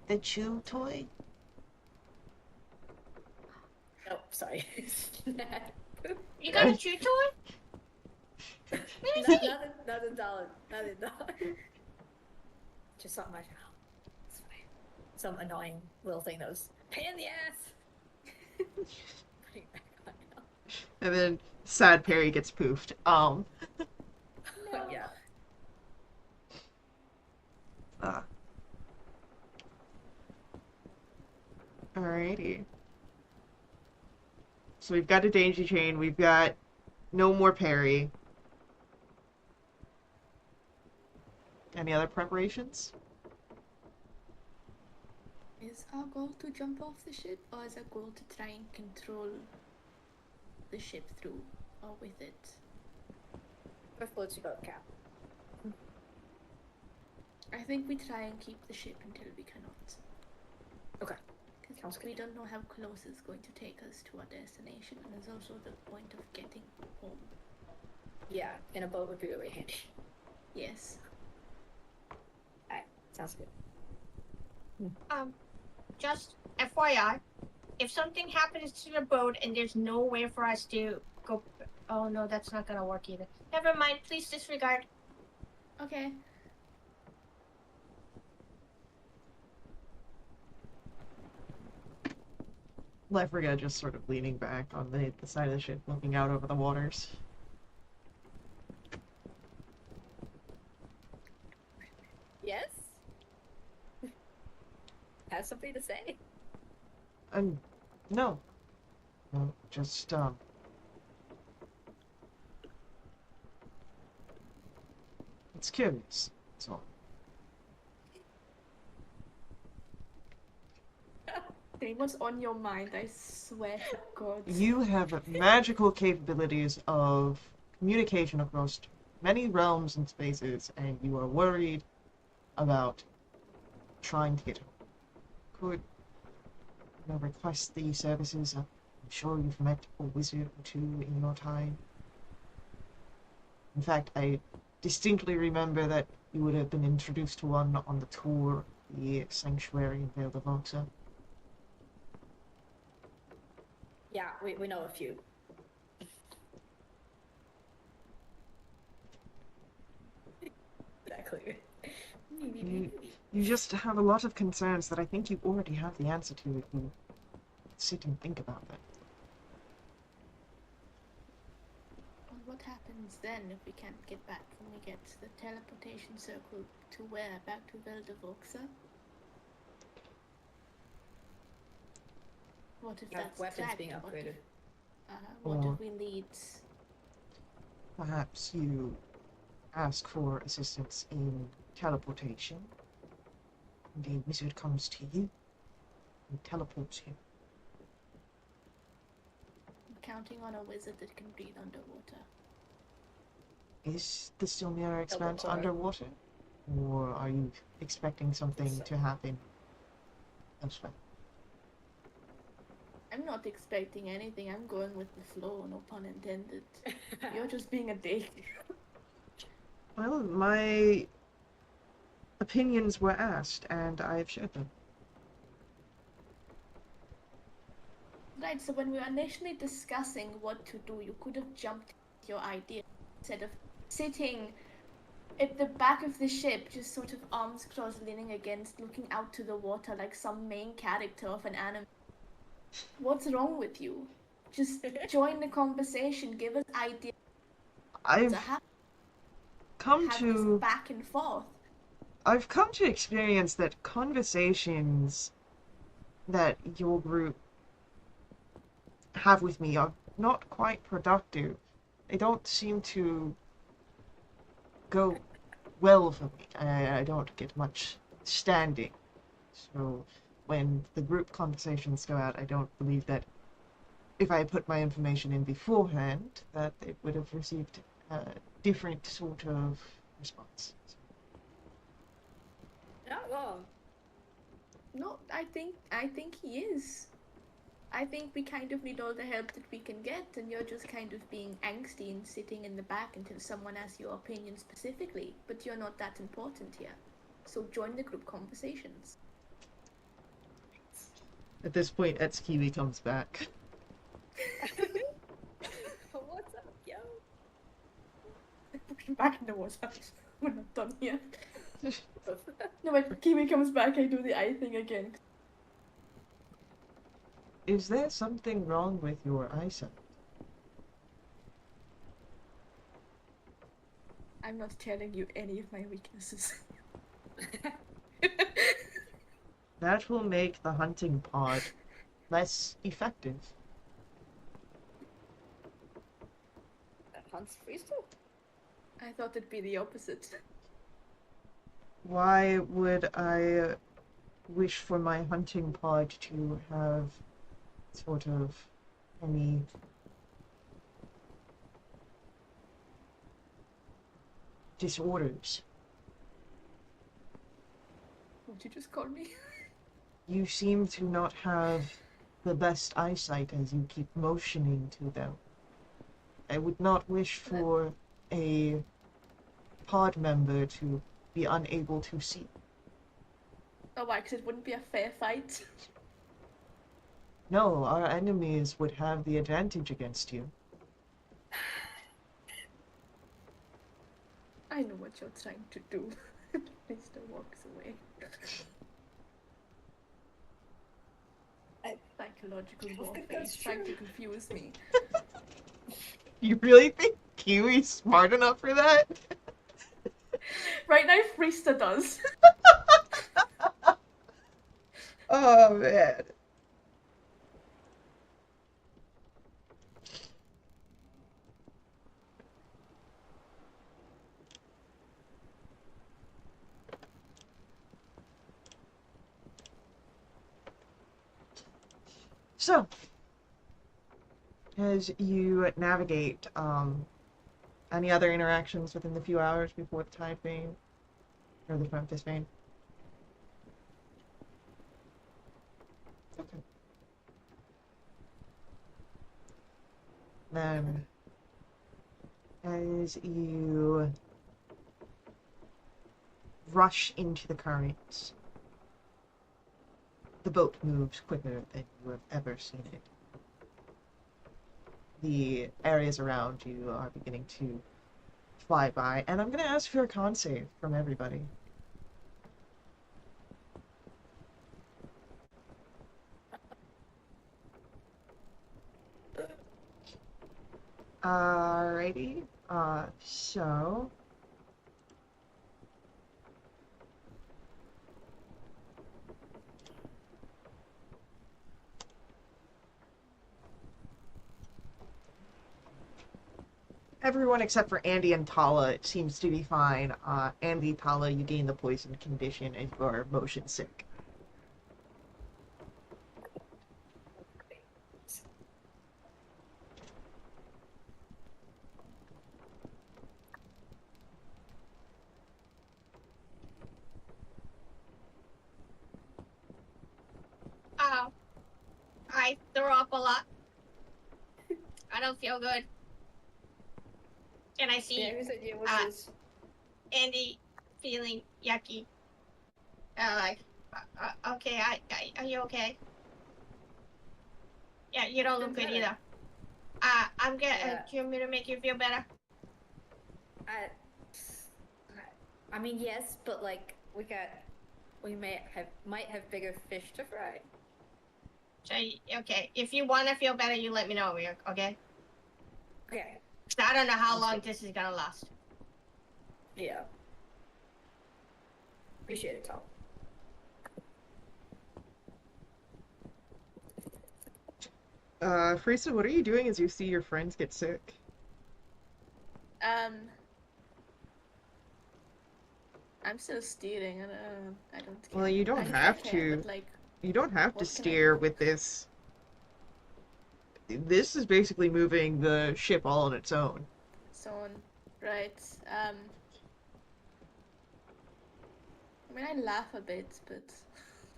the chew toy? Oh, sorry. You got a chew toy? Nothing dollar. Just something I know. It's fine. Some annoying little thing that was pain in the ass. Putting it back on now. And then sad Perry gets poofed. No. Yeah. Alrighty. So we've got a daisy chain, we've got no more Perry. Any other preparations? Is our goal to jump off the ship, or is our goal to try and control the ship through or with it? What floats your boat, Cap? I think we try and keep the ship until we cannot. Okay. Because we don't know how close it's going to take us to our destination, and there's also the point of getting home. Yeah, in a boat would be really handy. Yes. Alright, sounds good. Just FYI, if something happens to the boat and there's nowhere for us to go, oh no, that's not gonna work either. Never mind, please disregard. Okay. Lefria just sort of leaning back on the side of the ship, looking out over the waters. Yes? Have something to say? No. No, just, it's curious, that's all. Say what's on your mind, I swear to God. You have magical capabilities of communication across many realms and spaces, and you are worried about trying to get home. Could request the services? I'm sure you've met a wizard or two in your time. In fact, I distinctly remember that you would have been introduced to one on the tour, the sanctuary in Vale of Oxa. Yeah, we know a few. Exactly. You just have a lot of concerns that I think you already have the answer to if you sit and think about them. Well, what happens then if we can't get back when we get the teleportation circle to where? Back to Wildewitch? What if Have that's weapons tracked? being upgraded. What Or- if we need... Perhaps you ask for assistance in teleportation, and a wizard comes to you and teleports you. I'm counting on a wizard that can breathe underwater. Is the Stilmere Expanse Teleport. underwater? Or are you expecting something to happen elsewhere? I'm not expecting anything. I'm going with the flow, no pun intended. You're just being a dick. Well, my opinions were asked, and I have shared them. Right, so when we were initially discussing what to do, you could have jumped at your idea instead of sitting at the back of the ship, just sort of arms crossed, leaning against, looking out to the water like some main character of an anime. What's wrong with you? Just join the conversation, give us ideas I've to have come this to back and forth. experience that conversations that your group have with me are not quite productive. They don't seem to go well for me. I don't get much standing. So when the group conversations go out, I don't believe that if I had put my information in beforehand, that it would have received a different sort of response. Not wrong. No, I think he is. I think we kind of need all the help that we can get, and you're just kind of being angsty and sitting in the back until someone asks your opinion specifically. But you're not that important here. So join the group conversations. At this point, Etsukiwi comes back. What's up, yo? Push him back in the water. We're not done yet. No, wait, Kiwi comes back, I do the eye thing again. Is there something wrong with your eyesight? I'm not telling you any of my weaknesses. That will make the hunting pod less effective. That hunts freestyle? I thought it'd be the opposite. Why would I wish for my hunting pod to have sort of any disorders? What'd you just call me? You seem to not have the best eyesight as you keep motioning to them. I would not wish for a pod member to be unable to see. Oh, why? Because it wouldn't be a fair fight. No, our enemies would have the advantage against you. I know what you're trying to do. Mister walks away. Like, psychological think warfare. that's He's trying to true. confuse me. You really think Kiwi's smart enough for that? Right now, Friesta does. Oh man. So, as you navigate, any other interactions within the few hours before the Tide Vein? Or the Memphis Vein? Okay. Then, as you rush into the currents, the boat moves quicker than you have ever seen it. The areas around you are beginning to fly by, and I'm going to ask for a con save from everybody. Alrighty, so... Everyone except for Andy and Tala seems to be fine. Andy, Tala, you gain the poison condition and you are motion sick. I threw up a lot. I don't feel good. And I see Yeah, whose idea was this? Andy feeling yucky. Okay, are you okay? Yeah, you don't look good better. either. I'm gonna. Yeah. Do you want me to make you feel better? I mean, yes, but like we might have bigger fish to fry. So, okay, if you want to feel better, you let me know, okay? Okay. I don't know how Sounds long good. this is gonna last. Yeah. Appreciate it, Tom. Friesa, what are you doing as you see your friends get sick? I'm still steering. I don't care. Well, you don't I mean, have I care, to. but like, You don't have to what can I steer do? with this. This is basically moving the ship all on its own. So on, right? I mean, I laugh a bit, but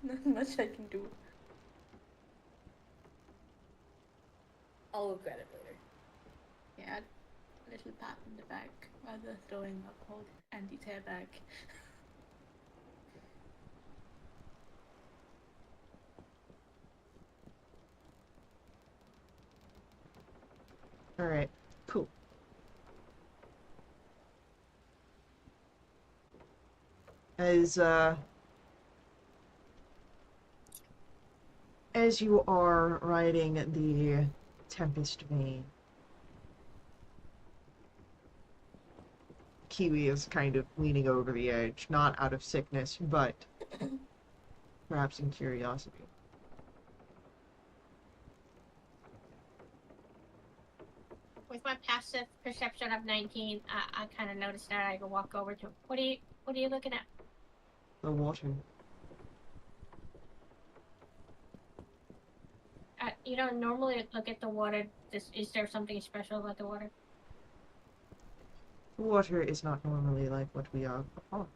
not much I can do. I'll look at it later. Yeah, a little pat in the back while they're throwing up, hold Andy's hair back. Alright, cool. As you are riding the Tempest Vein, Kiwi is kind of leaning over the edge, not out of sickness, but perhaps in curiosity. With my passive perception of 19, I kind of noticed that. I go walk over to him. What are you looking at? The water. You don't normally look at the water. Is there something special about the water? The water is not normally like what we are upon.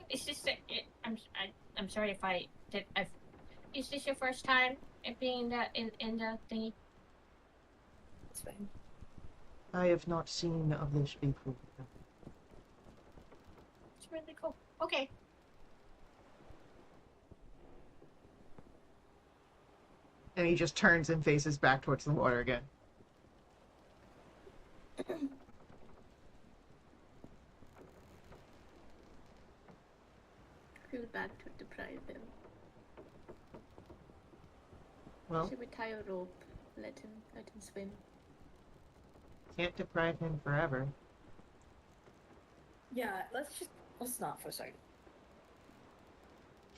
It's just that I'm sorry if I did. Is this your first time being in the thingy? It's fine. I have not seen of this before. It's really cool. Okay. And he just turns and faces back towards the water again. Feel bad to deprive him. Well, Should we tie a rope? Let him swim. can't deprive him forever. Yeah, let's not for a second.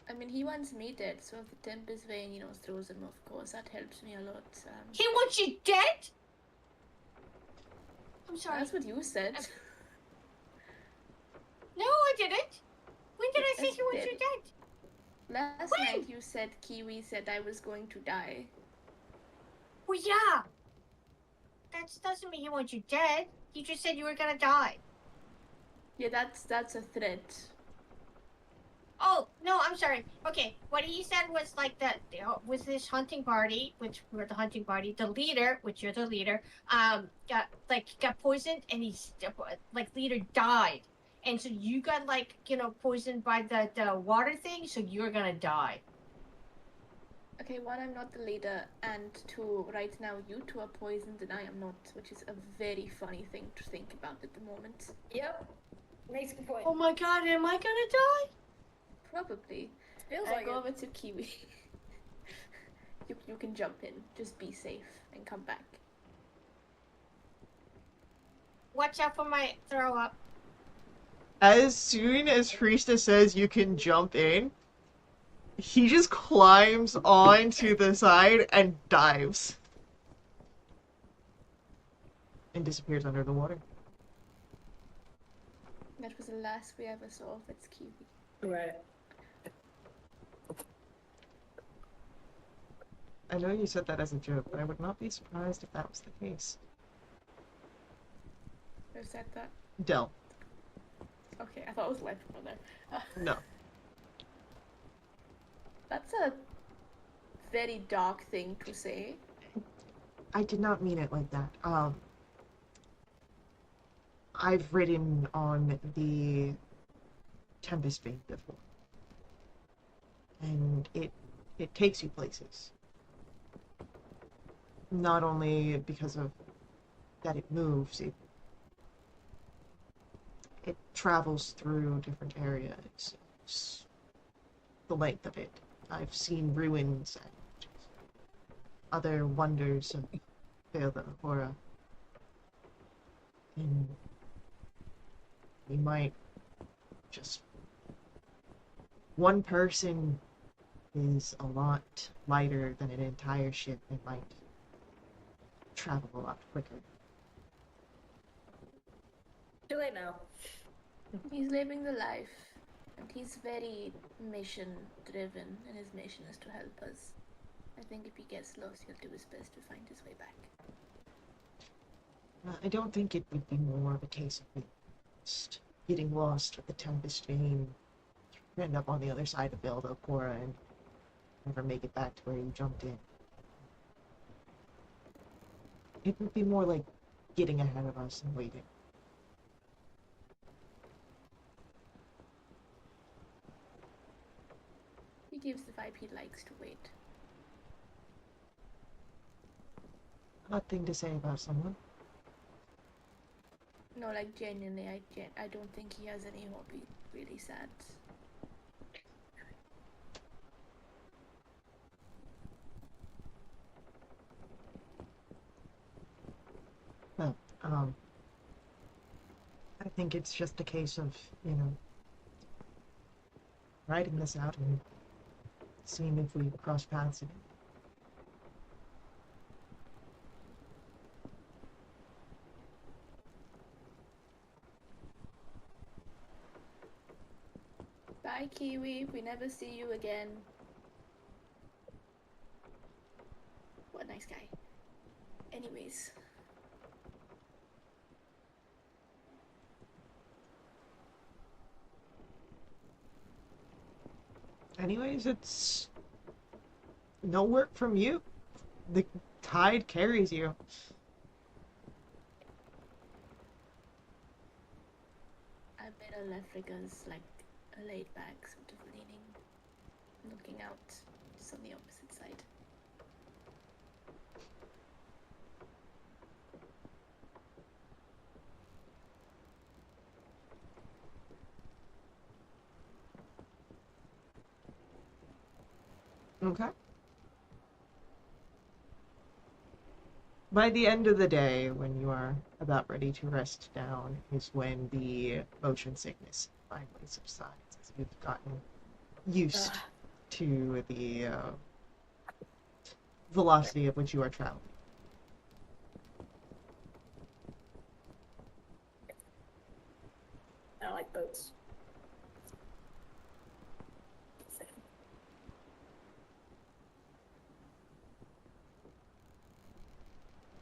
I mean, he wants me dead, so if the Tempest Vein, throws him, of course, that helps me a lot. He wants you dead? I'm sorry. That's what you said. No, I didn't. When did I say Yes, he you wants you did. dead? Last When? night you said Kiwi said I was going to die. Well, yeah. That doesn't mean he wants you dead. He just said you were gonna die. Yeah, that's a threat. Oh, no, I'm sorry. Okay, what he said was like that was this hunting party, which we're the hunting party, the leader, which you're the leader, got poisoned and he's leader died. And so you got poisoned by the water thing, so you're gonna die. Okay, one, I'm not the leader, and two, right now you two are poisoned and I am not, which is a very funny thing to think about at the moment. Yep. Makes a good point. Oh my god, am I gonna die? Probably. Feels I like go it. over to Kiwi. You can jump in. Just be safe and come back. Watch out for my throw up. As soon as Priestess says you can jump in, he just climbs onto the side and dives. And disappears under the water. That was the last we ever saw of its Kiwi. Right. I know you said that as a joke, but I would not be surprised if that was the case. Who said that? Del. Okay, I thought it was Life Brother. No. That's a very dark thing to say. I did not mean it like that. I've ridden on the Tempest Vein before. And it takes you places. Not only because of that it moves, it travels through different areas. It's the length of it. I've seen ruins and other wonders of Aura. And we might just... One person is a lot lighter than an entire ship and might travel a lot quicker. Too late now. He's living the life, and he's very mission driven, and his mission is to help us. I think if he gets lost, he'll do his best to find his way back. I don't think it would be more of a case of me just getting lost with the Tempest Vein, end up on the other side of Wildewitch and never make it back to where you jumped in. It would be more like getting ahead of us and waiting. He gives the vibe he likes to wait. Odd thing to say about someone. No, like genuinely, I don't think he has any hobby. Really sad. Well, I think it's just a case of, writing this out and seeing if we cross paths again. Bye, Kiwi. We never see you again. What a nice guy. Anyways. Anyways, it's no work from you. The tide carries you. I bet Alefrica's like a laid back, sort of leaning, looking out just on the opposite side. Okay. By the end of the day, when you are about ready to rest down, is when the motion sickness finally subsides, as you've gotten used to the velocity at which you are traveling. I don't like boats.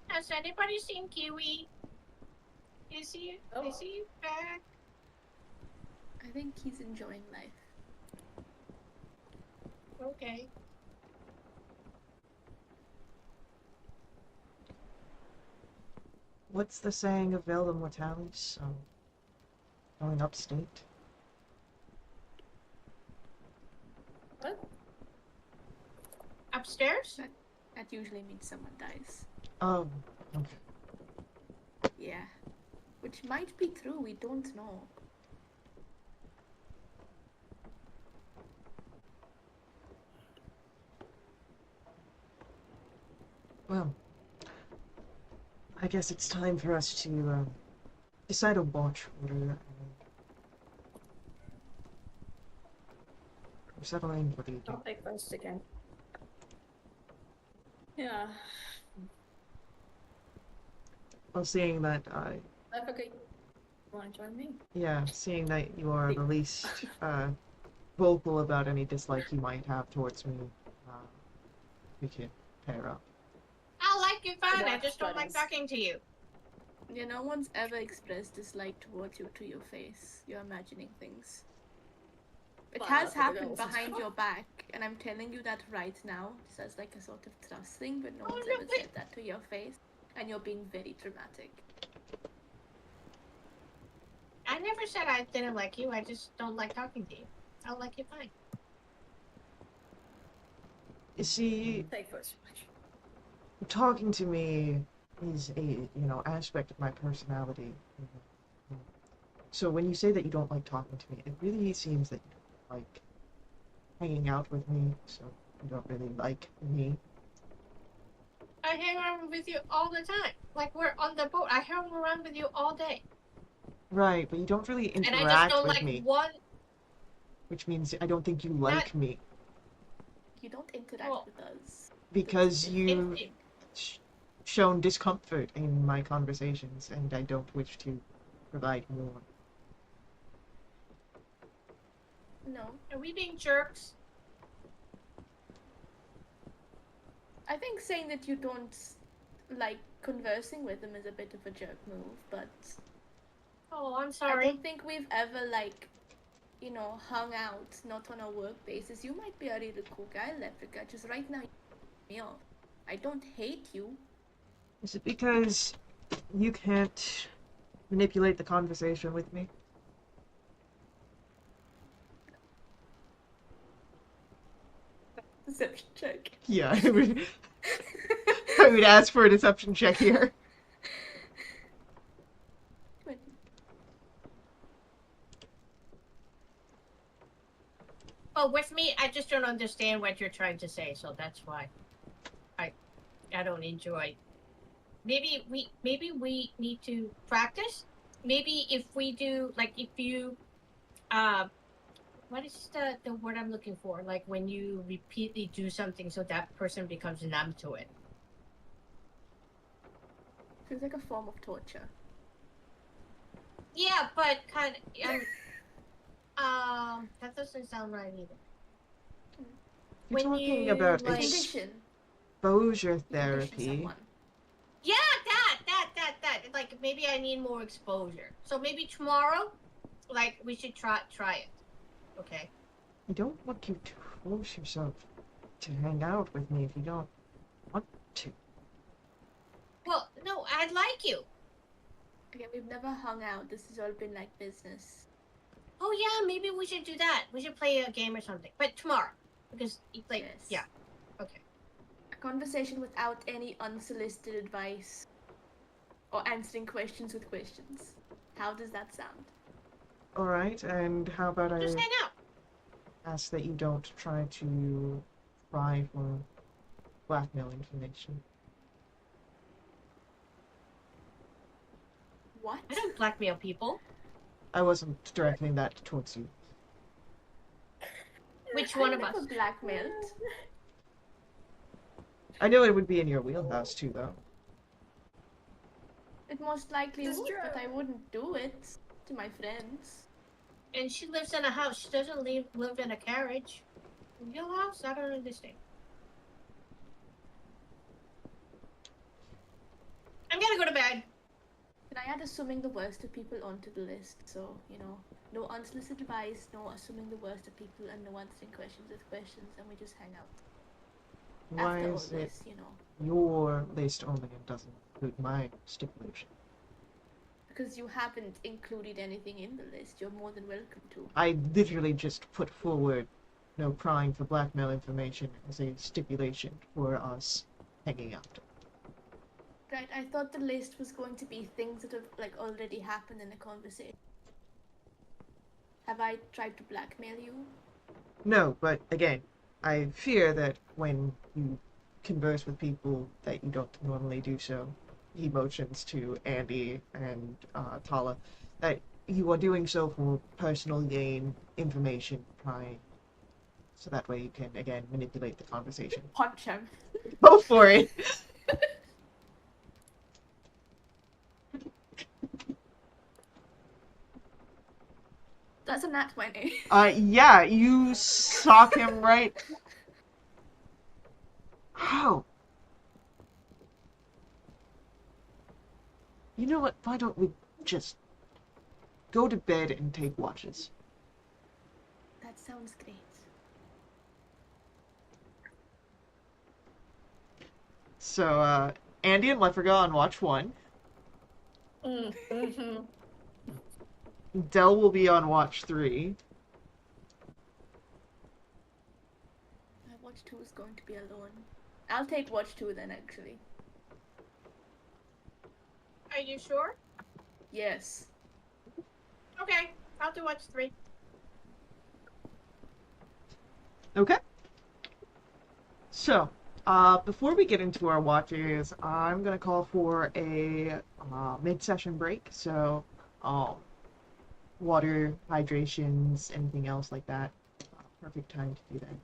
Has anybody seen Kiwi? Is he back? I think he's enjoying life. Okay. What's the saying of Velda Mortalis? Going upstate? What? Upstairs? That usually means someone dies. Oh, okay. Yeah. Which might be true, we don't know. Well, I guess it's time for us to decide a watch order and settle in for the evening. I'll take first again. Yeah. Well, seeing that I forgot. You want to join me? yeah, seeing that you are the least vocal about any dislike you might have towards me, we can pair up. I like you fine. I Watch just don't like studies. talking to you. Yeah, no one's ever expressed dislike towards you to your face. You're imagining things. It Well, has I happened forgot. behind your back, and I'm telling you that right now, just as like a sort of trust thing, but no Oh, one's no, ever but- said that to your face, and you're being very dramatic. I never said I didn't like you. I just don't like talking to you. I like you fine. You see, Take first. talking to me is a aspect of my personality. So when you say that you don't like talking to me, it really seems that you don't like hanging out with me. So you don't really like me. I hang around with you all the time. Like we're on the boat. I hang around with you all day. Right, but you don't really And I just interact don't with like me, one. which means I don't think you like me You don't interact Well, with us. because you It, shown discomfort in my conversations, and I don't wish to provide more. No. are we being jerks? I think saying that you don't like conversing with them is a bit of a jerk move, but Oh, I'm I sorry. don't think we've ever hung out, not on a work basis. You might be a really cool guy, Leprica, just right now me off. I don't hate you. Is it because you can't manipulate the conversation with me? Deception check. Yeah, I would ask for a deception check here. Well, with me, I just don't understand what you're trying to say, so that's why I don't enjoy. Maybe we need to practice. Maybe if we do, like, if you, what is the word I'm looking for? Like when you repeatedly do something, so that person becomes numb to it. Feels like a form of torture. Yeah, but kind of, that doesn't sound right either. You're When talking you, about like- Condition. exposure You condition therapy. someone. Yeah, that. Like maybe I need more exposure. So maybe tomorrow, like we should try it. Okay. I don't want you to force yourself to hang out with me if you don't want to. Well, no, I'd like you. Okay, we've never hung out. This has all been like business. Oh yeah, maybe we should do that. We should play a game or something. But tomorrow, because like Yes. yeah. Okay. A conversation without any unsolicited advice or answering questions with questions. How does that sound? Alright, and how about I Just hang out. ask that you don't try to pry for blackmail information? What? I don't blackmail people. I wasn't directing that towards you. Which I one of never us? blackmailed. I know it would be in your wheelhouse too, though. It most likely This is would, true. but I wouldn't do it to my friends. And she lives in a house. She doesn't live in a carriage. Your house? I don't understand. I'm gonna go to bed. Can I add assuming the worst of people onto the list? So, no unsolicited advice, no assuming the worst of people, and no answering questions with questions, and we just hang out. Why After all is it this, your list only and doesn't include my stipulation? Because you haven't included anything in the list, you're more than welcome to. I literally just put forward no prying for blackmail information as a stipulation for us hanging out. Right, I thought the list was going to be things that have already happened in a conversation. Have I tried to blackmail you? No, but again, I fear that when you converse with people that you don't normally do so, he motions to Andy and Tala, that you are doing so for personal gain, information, prying, so that way you can, again, manipulate the conversation. Punch him. Go for it! That's a nat 20. Yeah, you sock him right. How? You know what? Why don't we just go to bed and take watches? That sounds great. So, Andy and Lefferga on watch 1. Mm-hmm. Dell will be on watch 3. Watch 2 is going to be alone. I'll take watch 2 then, actually. Are you sure? Yes. Okay, I'll do watch 3. Okay. So, before we get into our watches, I'm gonna call for a mid-session break. So, water, hydrations, anything else like that. Perfect time to do that.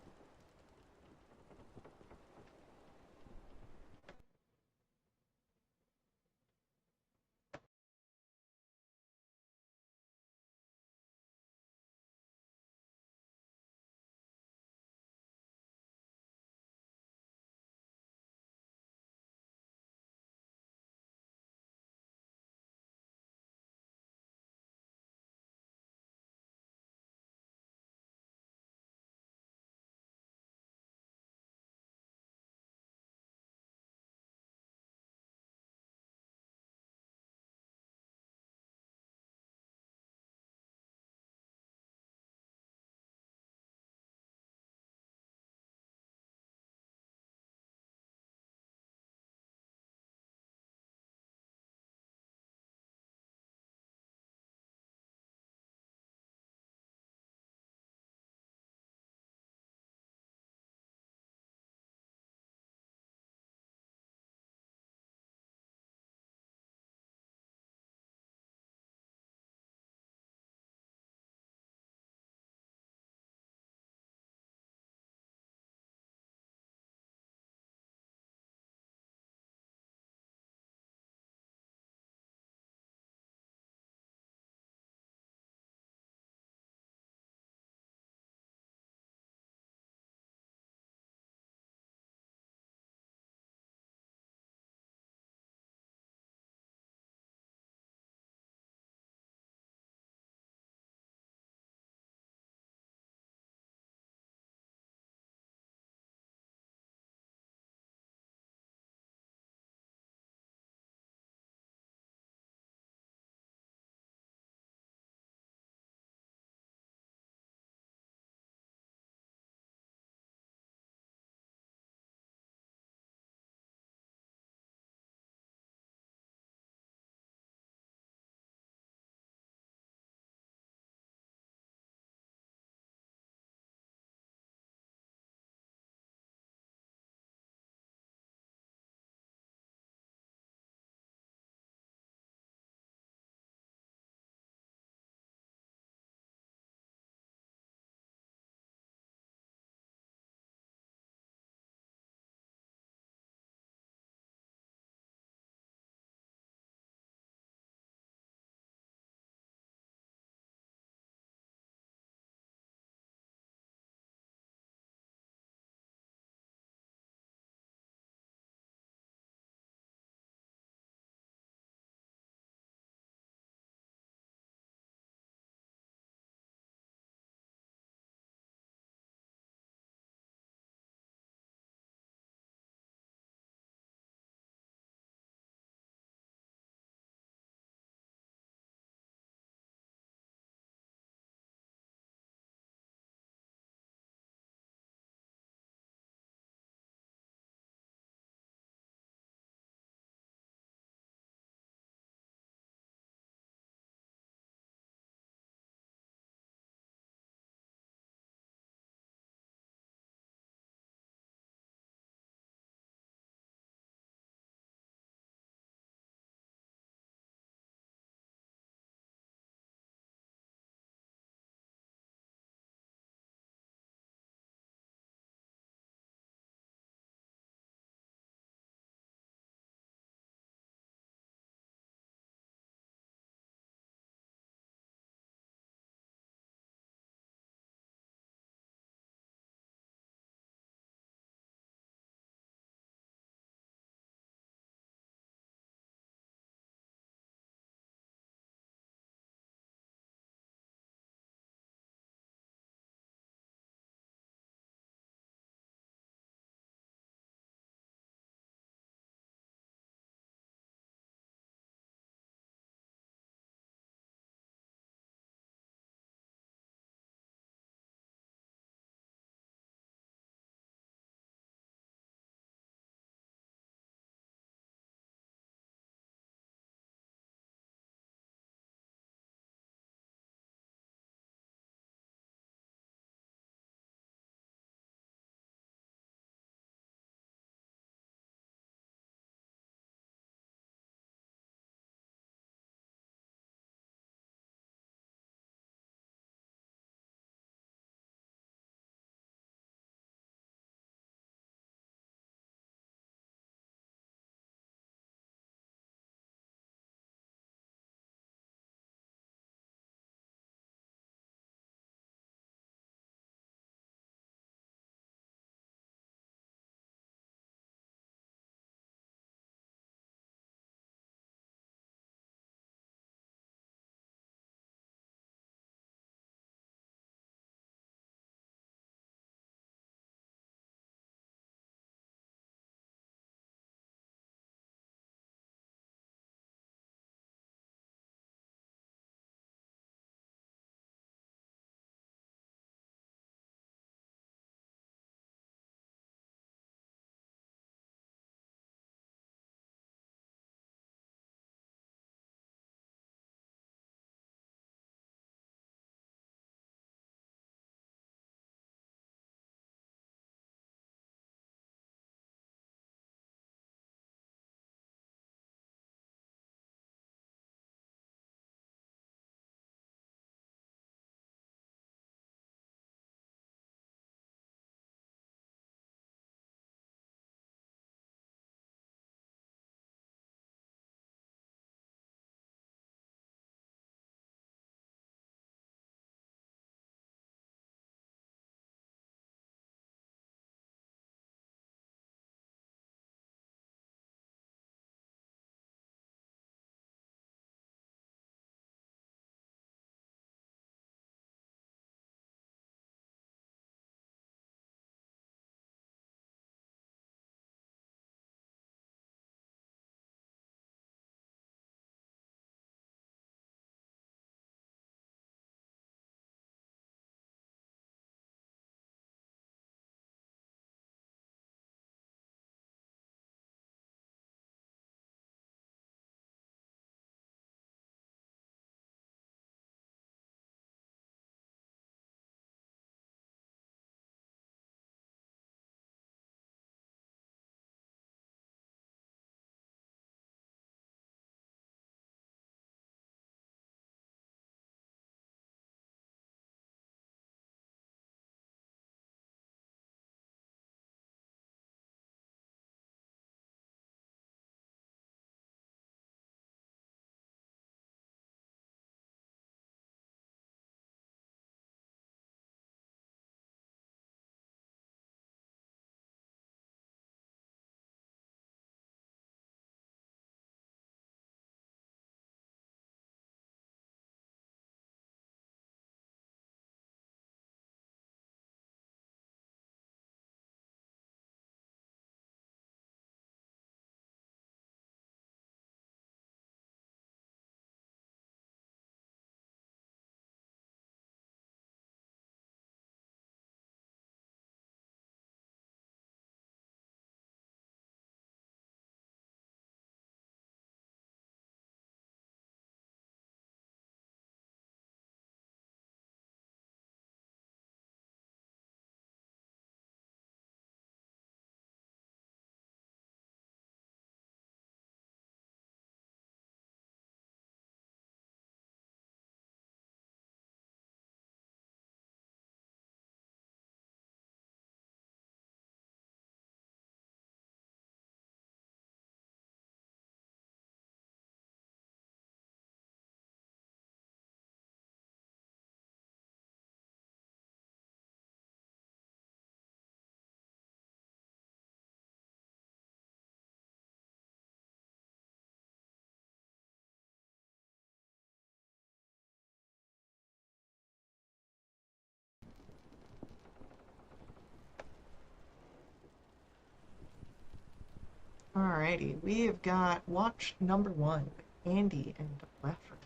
Alrighty, we have got watch number 1, Andy and Leffler.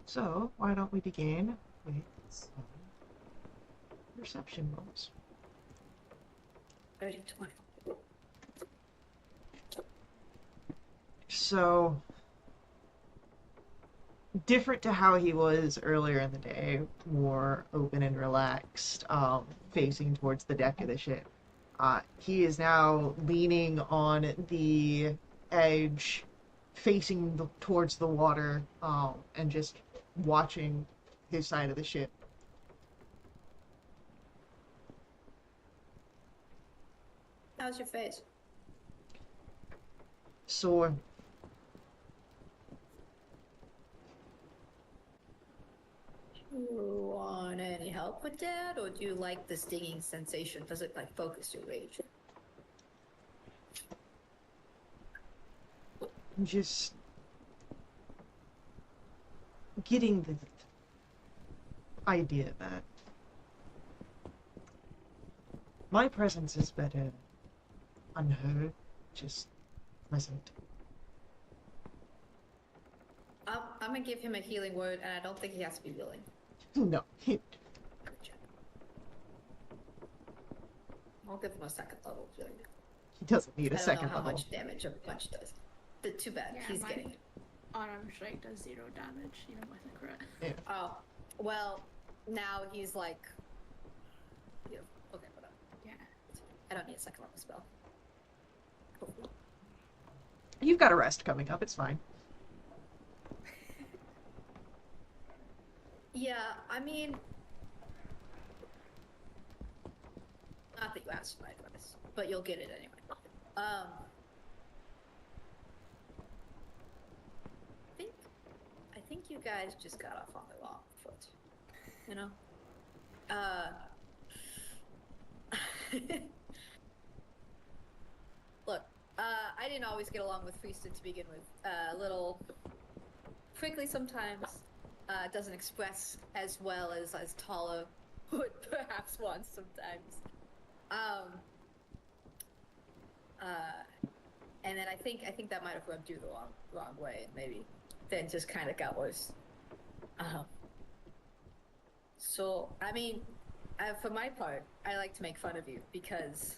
So, why don't we begin with some perception rolls? 30, 20. So, different to how he was earlier in the day, more open and relaxed, facing towards the deck of the ship. He is now leaning on the edge, facing towards the water, and just watching his side of the ship. How's your face? Sore. You want any help with that, or do you like the stinging sensation? Does it like focus your rage? Just getting the idea that my presence is better unheard, just pleasant. I'm gonna give him a healing word, and I don't think he has to be willing. No, Good job. I'll give him a second level healing. he doesn't need a I don't second know how level. much damage a punch does. But too bad, Yeah, he's mine- getting it. Unarmed strike does 0 damage, even with a crit. Oh, well, now he's like... Yeah, okay, whatever. Yeah. I don't need a second level spell. Hopefully. You've got a rest coming up, it's fine. Yeah, I mean... Not that you asked for my advice, but you'll get it anyway. I think you guys just got off on the wrong foot. You know? Look, I didn't always get along with Priesthood to begin with. A little prickly sometimes. Doesn't express as well as Tala would perhaps want sometimes. And then I think that might have rubbed you the wrong way, and maybe then just kind of got worse. So I mean, for my part, I like to make fun of you because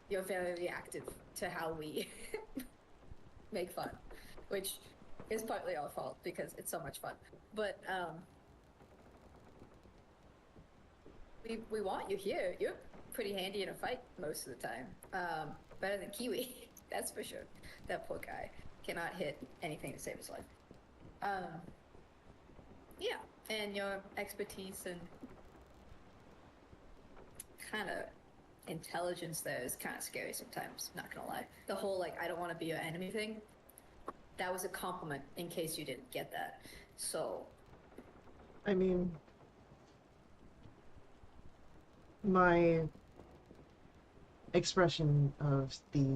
you're very reactive to how we make fun, which is partly our fault because it's so much fun. But we want you here. You're pretty handy in a fight most of the time. Better than Kiwi, that's for sure. That poor guy cannot hit anything to save his life. Yeah, and your expertise and kind of intelligence there is kind of scary sometimes, not gonna lie. The whole like I don't want to be your enemy thing, that was a compliment in case you didn't get that. So I mean, my expression of the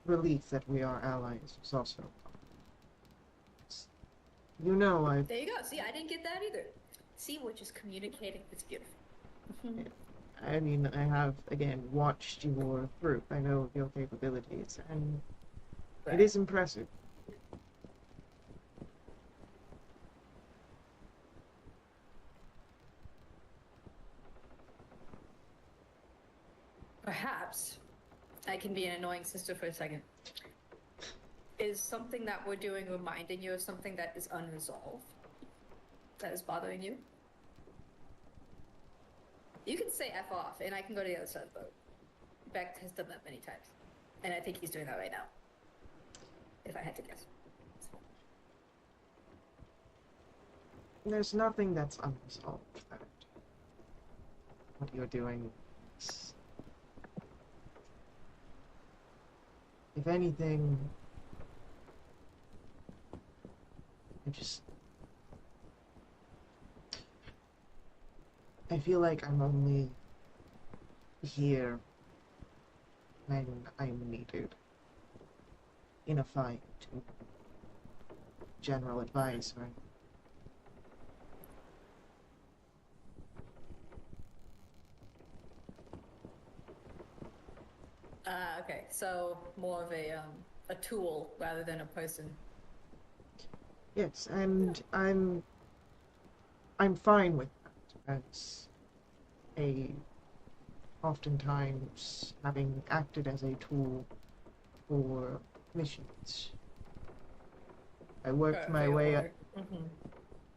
relief that we are allies is also, you know, there you go. See, I didn't get that either. See, we're just communicating. It's beautiful. I mean, I have, again, watched your group. I know of your capabilities, and Right. it is impressive. Perhaps I can be an annoying sister for a second. Is something that we're doing reminding you of something that is unresolved? That is bothering you? You can say F off, and I can go to the other side of the boat. Beck has done that many times. And I think he's doing that right now. If I had to guess. There's nothing that's unresolved about what you're doing. If anything, I feel like I'm only here when I'm needed in a fight. General advice, right? okay. So more of a tool rather than a person. Yes, and I'm fine with that, as a oftentimes having acted as a tool for missions. I worked my way up. Mm-hmm.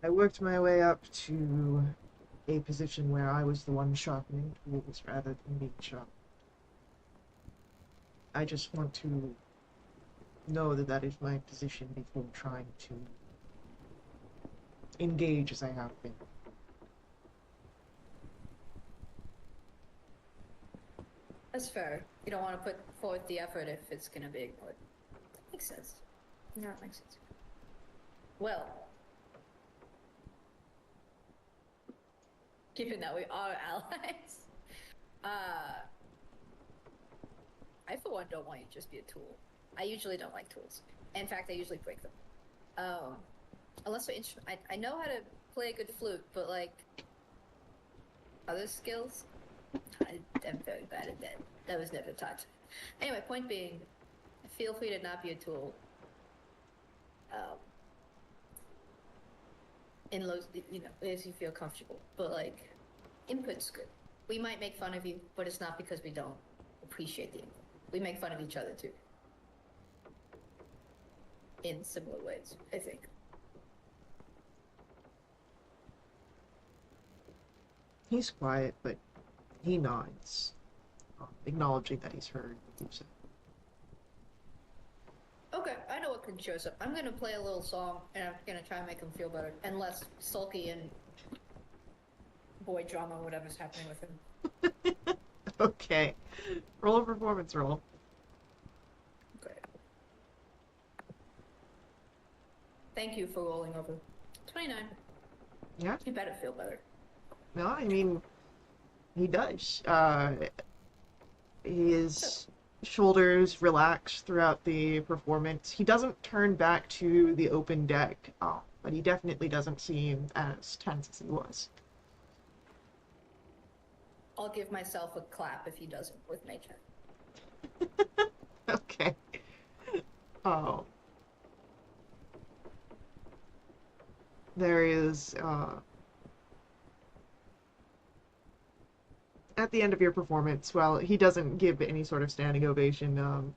I worked my way up to a position where I was the one sharpening tools rather than being sharpened. I just want to know that that is my position before trying to engage as I have been. That's fair. You don't want to put forth the effort if it's gonna be ignored. Makes sense. No, it makes sense. Well, given that we are allies, I for one don't want you to just be a tool. I usually don't like tools. In fact, I usually break them. Unless they're I know how to play a good flute, but like other skills, I'm very bad at that. That was never taught. Anyway, point being, feel free to not be a tool. In those, as you feel comfortable. But like, input's good. We might make fun of you, but it's not because we don't appreciate the input. We make fun of each other too. In similar ways, I think. He's quiet, but he nods, acknowledging that he's heard what you've said. Okay, I know what can show us up. I'm gonna play a little song, and I'm gonna try and make him feel better, and less sulky and boy drama, whatever's happening with him. Okay. Roll a performance roll. Okay. Thank you for rolling over. 29. Yeah? You better feel better. No, I mean, he does. His shoulders relax throughout the performance. He doesn't turn back to the open deck, but he definitely doesn't seem as tense as he was. I'll give myself a clap if he doesn't with nature. Okay. Oh. There is, at the end of your performance, well, he doesn't give any sort of standing ovation.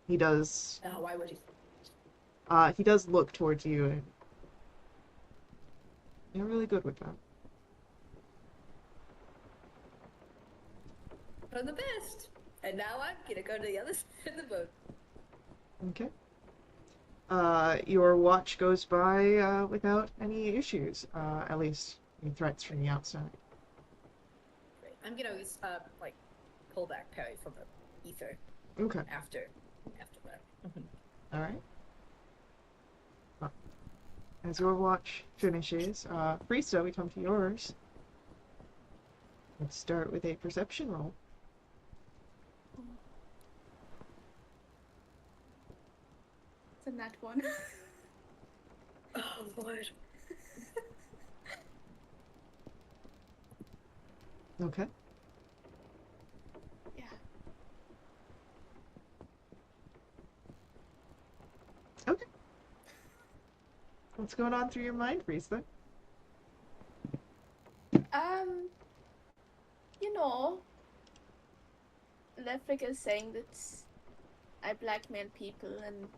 He does. Oh, why would he? He does look towards you, and you're really good with that. I'm the best. And now I'm gonna go to the other side of the boat. Okay. Your watch goes by without any issues, at least any threats from the outside. Great. I'm gonna like pull back Perry from the ether. Okay. After that. All right. As your watch finishes, Friesta, we come to yours. Let's start with a perception roll. It's a nat one. Oh Lord. Okay. Yeah. Okay. What's going on through your mind, Friesta? You know, Lefric is saying that I blackmail people and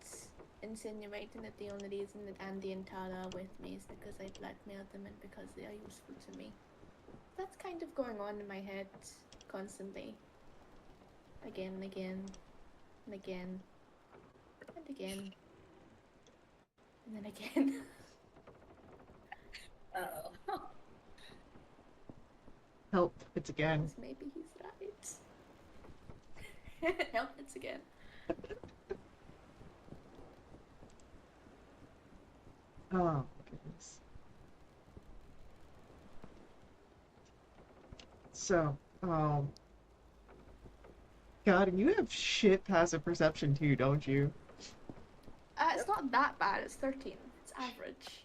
insinuating that the only reason that Andy and Tara are with me is because I blackmailed them and because they are useful to me. That's kind of going on in my head constantly. Again and again and again and again and then again. Uh-oh. Help, it's again. Maybe he's right. Help, it's again. Oh, goodness. So, God, and you have shit passive perception too, don't you? It's not that bad, it's 13. It's average.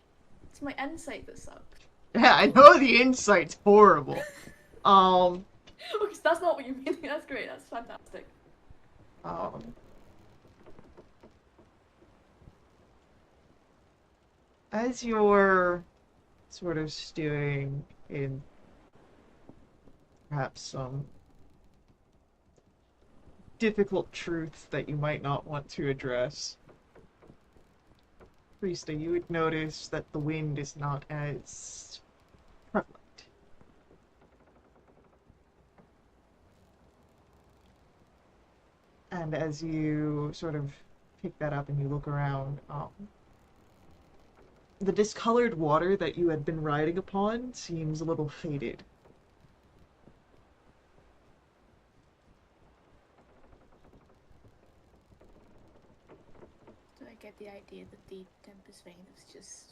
It's my insight that sucked. Yeah, I know the insight's horrible. Okay, so that's not what you mean. That's great, that's fantastic. Um, as you're sort of stewing in perhaps some difficult truths that you might not want to address, Priesta, you would notice that the wind is not as prevalent. And as you sort of pick that up and you look around, the discolored water that you had been riding upon seems a little faded. Do I get the idea that the Tempest Vein is just,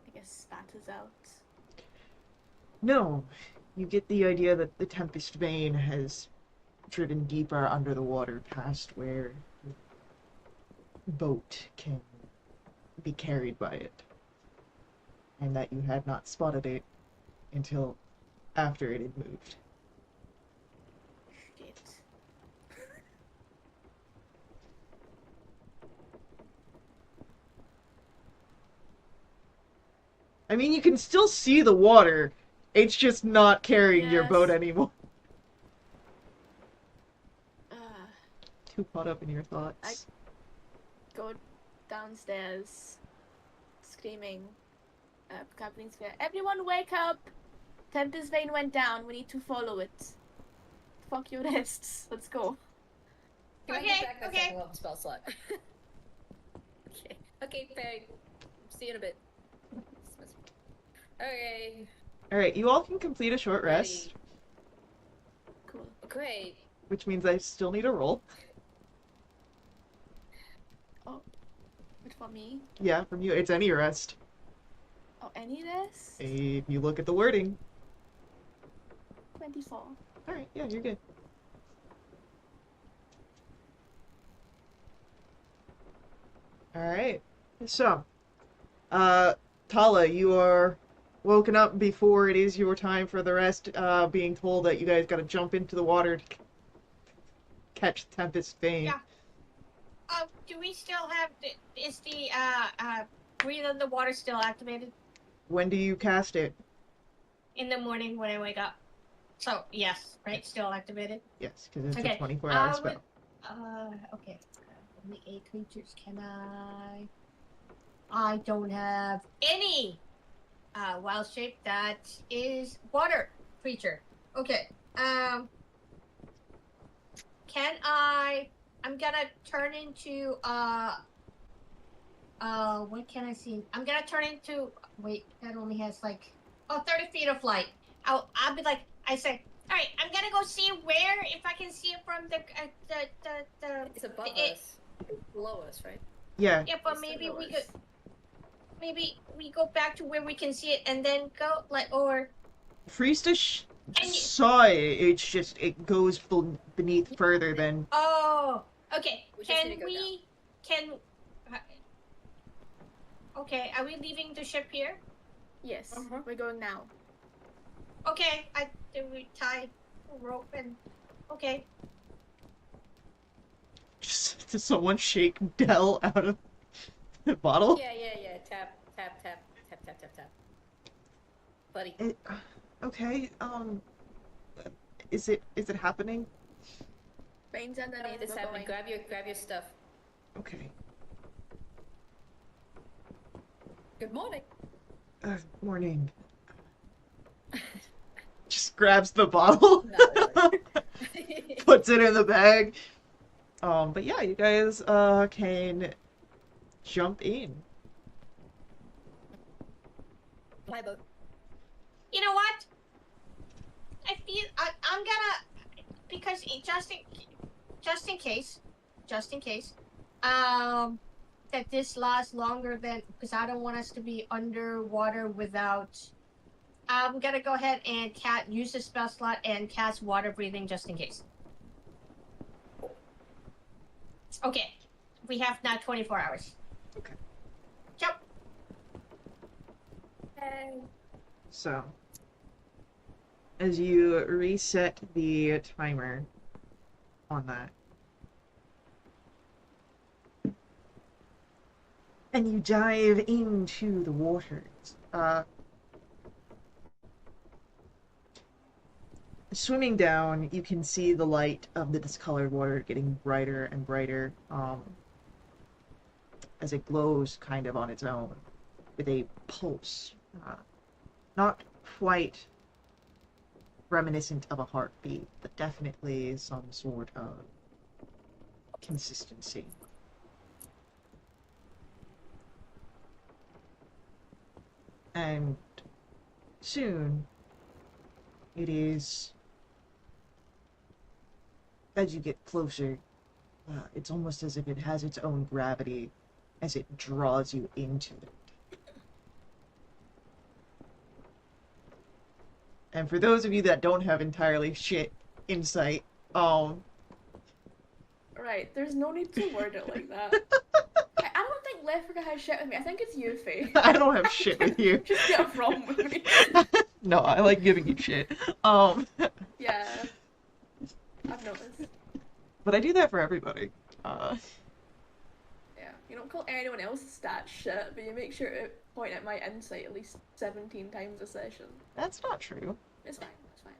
I guess, spatters out? No, you get the idea that the Tempest Vein has driven deeper under the water past where the boat can be carried by it. And that you had not spotted it until after it had moved. Shit. I mean, you can still see the water. It's just not carrying your boat Yes. anymore. Uh, Too caught up in your thoughts. go downstairs, screaming. Captain's fair. Everyone wake up! Tempest Vein went down. We need to follow it. Fuck your rests. Let's go. Can I Okay, get back my okay. second level spell slot? Okay, Perry. See you in a bit. Okay. Alright, you all can complete a short rest, Ready. Cool. Great. which means I still need a roll. But for me, Yeah, from you, it's any rest. oh, any rest? If you look at the wording. 24. Alright, yeah, you're good. Alright, so, Tala, you are woken up before it is your time for the rest, being told that you guys gotta jump into the water to catch the Tempest Vein. Yeah. Do we still have is the breathe on the water still activated When do you cast it? in the morning when I wake up? So yes, right, still activated. Yes, because it's Okay, a 24-hour with- spell. Okay. Only 8 creatures. Can I? I don't have any wild shape that is water creature. Okay. Can I? I'm gonna turn into what can I see? I'm gonna turn into wait, that only has like 30 feet of light. I'll be like I say, all right, I'm gonna go see where if I can see it from the It's above It- us. Below us, right? Yeah, yeah, but It's maybe below we us. could maybe we go back to where we can see it and then go like or Friesta and you, saw it, it's just, it goes beneath further than... oh okay. We just need Can to go we can okay, are we leaving the ship here? Yes, Uh-huh. we're going now. Okay, did we tie a rope and okay. Just, does someone shake Dell out of the bottle? Yeah. Tap, tap, tap, tap, tap, tap, tap. Buddy. Okay, is it happening? Veins underneath. This We're happening. going. Grab your stuff. Okay. Good morning. Morning. Just grabs the bottle. Not really. Puts it in the bag. But yeah, you guys, can jump in. My boat. You know what? I feel I'm gonna because just in case, that this lasts longer than because I don't want us to be underwater without. I'm gonna go ahead and use the spell slot and cast water breathing just in case. Okay, we have now 24 hours. Okay. Jump. So, as you reset the timer on that, and you dive into the waters. Swimming down, you can see the light of the discolored water getting brighter and brighter as it glows kind of on its own with a pulse. Not quite reminiscent of a heartbeat, but definitely some sort of consistency. And soon, it is, as you get closer, it's almost as if it has its own gravity as it draws you into it. And for those of you that don't have entirely shit insight, Right, there's no need to word it like that. I don't think Lefrica has shit with me. I think it's you, Faye. I don't have shit with you. Just get a wrong with me. No, I like giving you shit. Yeah. I've noticed. But I do that for everybody. Yeah. You don't call anyone else's stats shit, but you make sure to point at my insight at least 17 times a session. That's not true. It's fine, it's fine.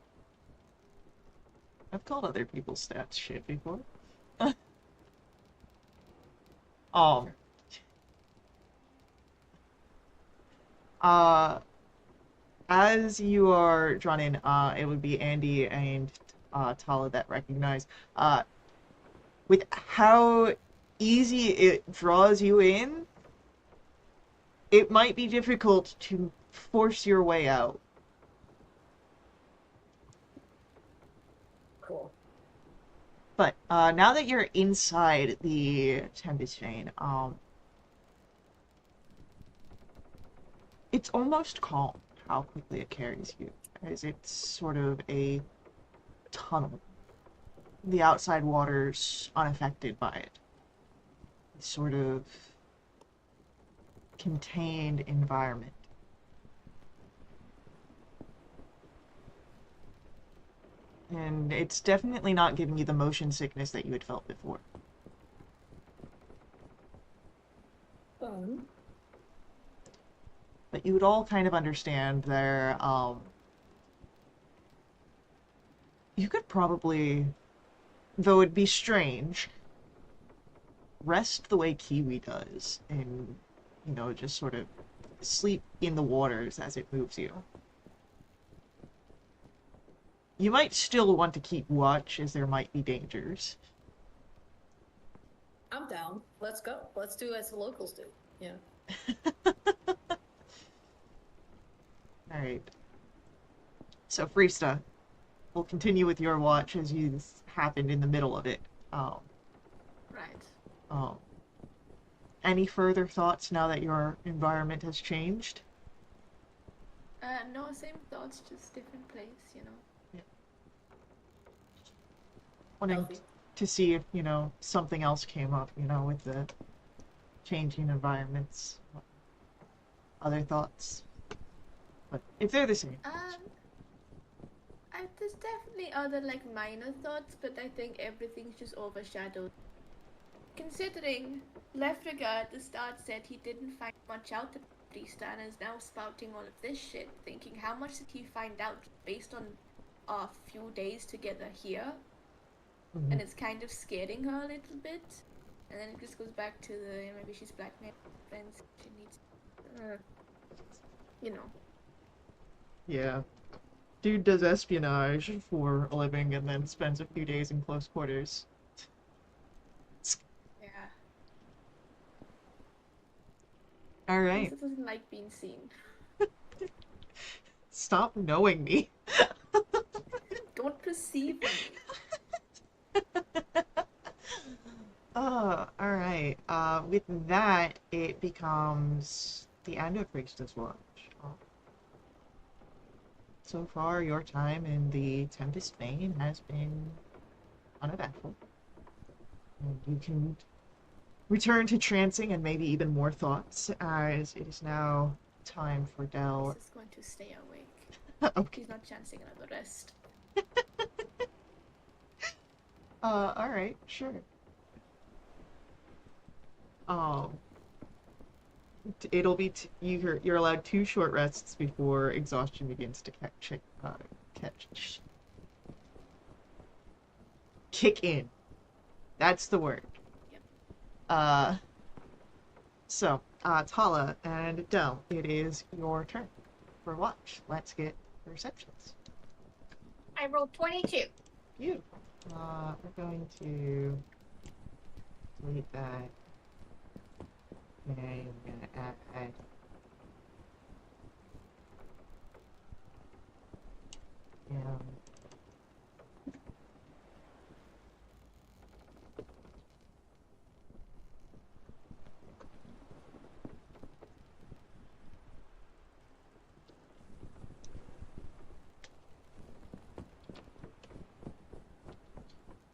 I've called other people's stats shit before. Um. As you are drawn in, it would be Andy and Tala that recognize. With how easy it draws you in, it might be difficult to force your way out. Cool. But now that you're inside the Tempest Vein, it's almost calm how quickly it carries you, as it's sort of a tunnel. The outside water's unaffected by it. It's sort of contained environment. And it's definitely not giving you the motion sickness that you had felt before. But you would all kind of understand there, you could probably, though it'd be strange, rest the way Kiwi does and, just sort of sleep in the waters as it moves you. You might still want to keep watch, as there might be dangers. I'm down. Let's go. Let's do as the locals do. Yeah. Alright. So, Freesta, we'll continue with your watch as you happened in the middle of it. Right. Any further thoughts now that your environment has changed? No, same thoughts, just different place, Wanting Healthy. to see if, something else came up, with the changing environments. Other thoughts? But if they're the same. There's definitely other, minor thoughts, but I think everything's just overshadowed. Considering Lefriga at the start said he didn't find much out about Freesta and is now spouting all of this shit, thinking how much did he find out based on a few days together here? Mhm. And it's kind of scaring her a little bit. And then it just goes back to the maybe she's blackmailing friends. She needs, Yeah. Dude does espionage for a living and then spends a few days in close quarters. Yeah. Alright. Lisa doesn't like being seen. Stop knowing me. Don't perceive me. Alright. With that, it becomes the end of Freesta's watch. So far, your time in the Tempest Vein has been uneventful. And you can return to trancing and maybe even more thoughts, as it is now time for Dell. Lisa's going to stay awake. Okay. She's not chancing another rest. Alright, sure. It'll be you're allowed 2 short rests before exhaustion begins to kick in. That's the word. Yep. Tala and Del, it is your turn for watch. Let's get perceptions. I rolled 22. You. We're going to delete that. And I'm gonna add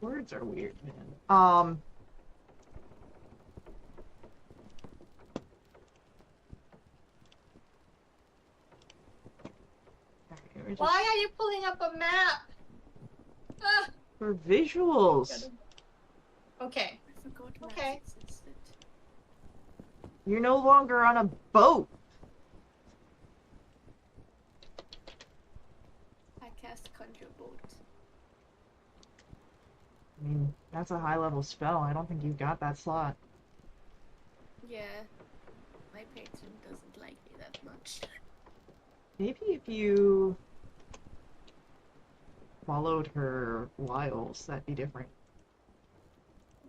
words are weird, man. Why are you pulling up a map? Ah, For visuals. okay. I forgot Okay. maps existed. You're no longer on a boat. I cast Conjure Bolt. I mean, that's a high-level spell. I don't think you've got that slot. Yeah. My patron doesn't like me that much. Maybe if you followed her wiles, that'd be different.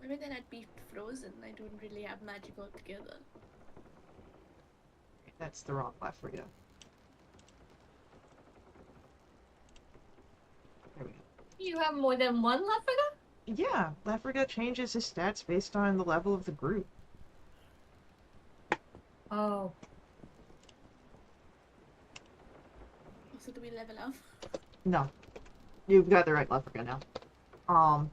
Maybe then I'd be frozen. I don't really have magic altogether. That's the wrong left for you. There we go. You have more than one Lefriga? Yeah, Lefriga changes his stats based on the level of the group. Oh. So do we level up? No. You've got the right Lefriga now. No.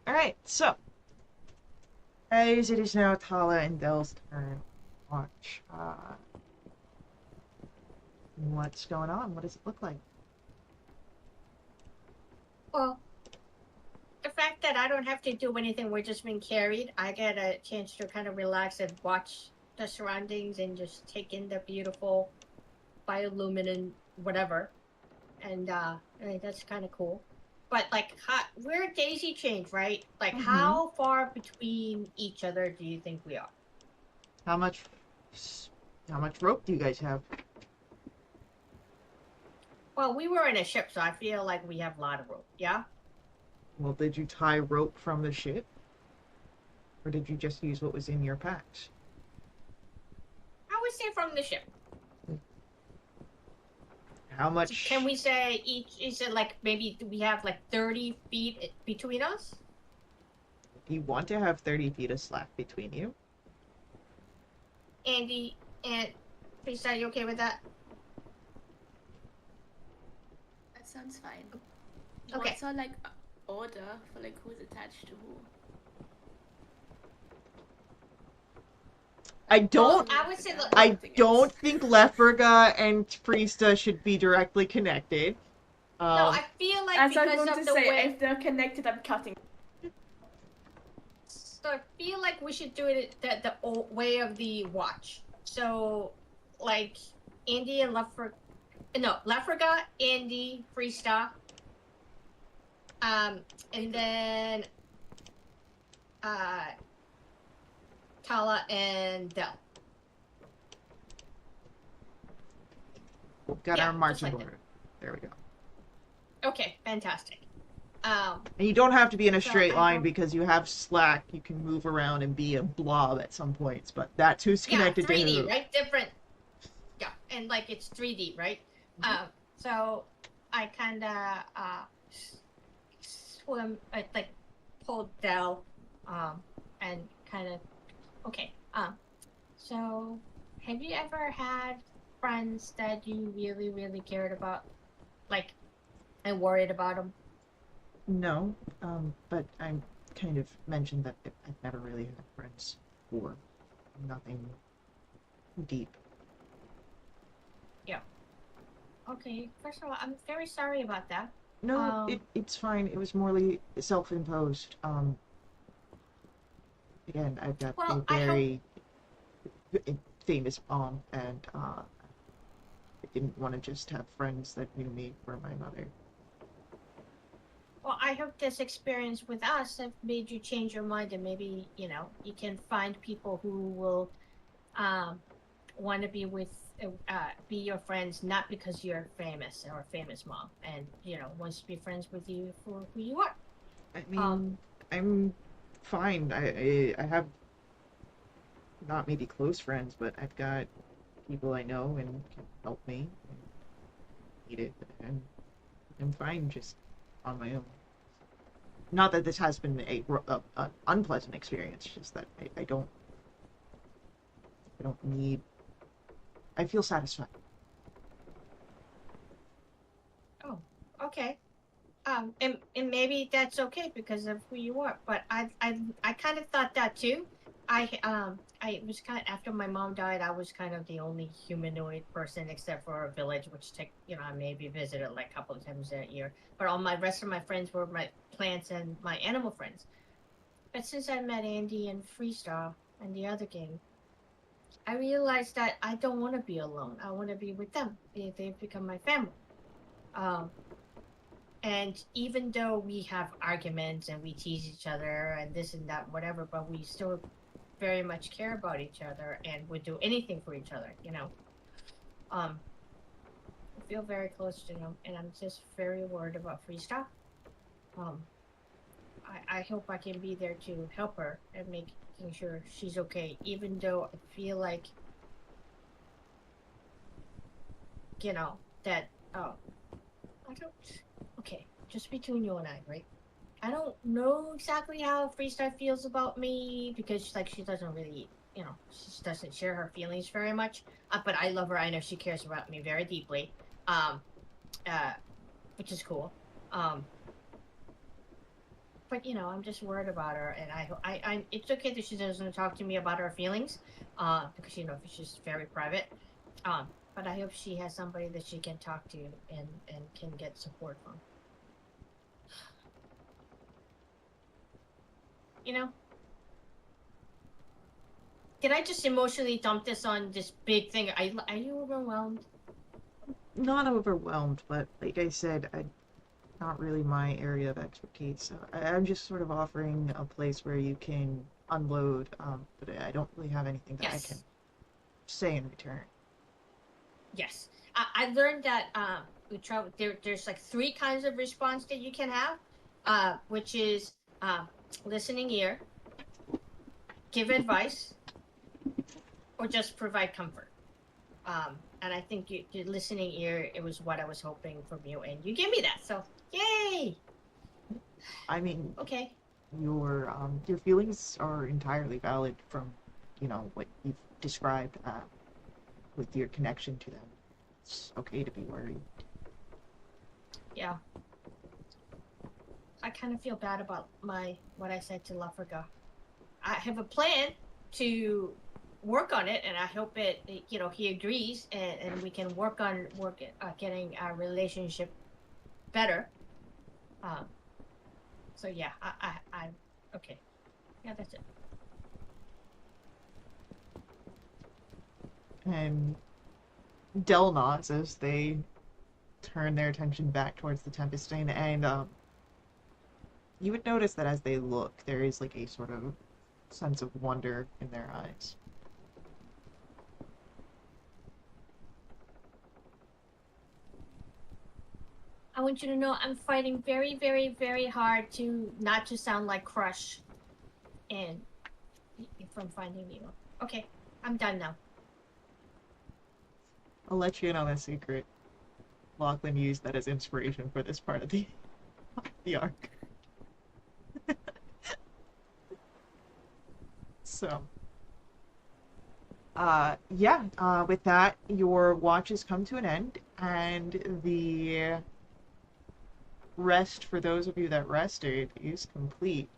Alright, so. As it is now Tala and Del's turn. Watch. What's going on? What does it look like? Well, the fact that I don't have to do anything, we're just being carried, I get a chance to kind of relax and watch the surroundings and just take in the beautiful bioluminescent whatever. And I think that's kind of cool. But like, we're daisy chained, right? Like, how far between each other do you think we are? How much rope do you guys have? Well, we were in a ship, so I feel like we have a lot of rope. Yeah. Well, did you tie rope from the ship? Or did you just use what was in your packs? I would say from the ship. How much? Can we say each? Is it like maybe we have like 30 feet between us? If you want to have 30 feet of slack between you. Andy and Lisa, are you okay with that? That sounds fine. Okay. What's our like order for like who's attached to who? I don't. I would say I don't think Lefriga and Priesta should be directly connected. No, I feel like As I'm because going of to the say, way. if they're connected, I'm cutting. So I feel like we should do it the old way of the watch. So, like, Andy and Lefriga, Andy, Priesta. And then Tala and Del. We've got Yeah, our marching just like order. There we go. Okay, fantastic. And you don't have to be in a So straight I line don't- because you have slack. You can move around and be a blob at some points, but that's who's connected to 3D, who. right? Different. Yeah, and like it's 3D, right? So I kind of swim, like pulled Del, and kind of okay. So have you ever had friends that you really, really cared about, like, and worried about them? No, but I kind of mentioned that I've never really had friends or nothing deep. Okay. First of all, I'm very sorry about that. No, it's fine. It was morely self-imposed. Again, I've got a Well, I hope. very famous mom, and I didn't want to just have friends that knew me for my mother. Well, I hope this experience with us have made you change your mind, and maybe you can find people who will um, want to be be your friends, not because you're famous or a famous mom, and wants to be friends with you for who you are. I Um, mean, I'm fine. I have not maybe close friends, but I've got people I know and can help me and need it, and I'm fine just on my own. Not that this has been a unpleasant experience, just that I don't need. I feel satisfied. oh, okay. And maybe that's okay because of who you are. But I kind of thought that too. I was kind of, after my mom died, I was kind of the only humanoid person except for a village, which I maybe visited like a couple of times a year. But all my rest of my friends were my plants and my animal friends. But since I met Andy and Freestar and the other gang, I realized that I don't want to be alone. I want to be with them. They've become my family. Um, And even though we have arguments and we tease each other and this and that, whatever, but we still very much care about each other and would do anything for each other. I feel very close to them, and I'm just very worried about Freestyle. Um, I hope I can be there to help her and making sure she's okay, even though I feel like, that, oh, I don't, okay, just between you and I, right? I don't know exactly how Freestyle feels about me because like she doesn't really, she just doesn't share her feelings very much. But I love her. I know she cares about me very deeply. Um, uh, which is cool. Um, but I'm just worried about her, and it's okay that she doesn't talk to me about her feelings, because she's very private. But I hope she has somebody that she can talk to and can get support from. You know, Can I just emotionally dump this on this big thing? Are you overwhelmed? Not overwhelmed, but like I said, not really my area of expertise. So I'm just sort of offering a place where you can unload, but I don't really have anything that I can Yes. say in return. Yes. I learned that there's like three kinds of response that you can have, which is listening ear, give advice, or just provide comfort. And I think your listening ear, it was what I was hoping from you, and you gave me that. So yay! I mean, Okay. your feelings are entirely valid from, what you've described with your connection to them. It's okay to be worried. Yeah. I kind of feel bad about what I said to Lafriga. I have a plan to work on it, and I hope he agrees, and we can work getting our relationship better. Um. So yeah, I okay. Yeah, that's it. And Dell nods as they turn their attention back towards the Tempesting, and you would notice that as they look, there is like a sort of sense of wonder in their eyes. I want you to know I'm fighting very, very, very hard to not to sound like Crush, and from Finding Nemo. Okay, I'm done now. I'll let you in on a secret. Lachlan used that as inspiration for this part of the arc. So, yeah, with that, your watch has come to an end, and the rest for those of you that rested is complete.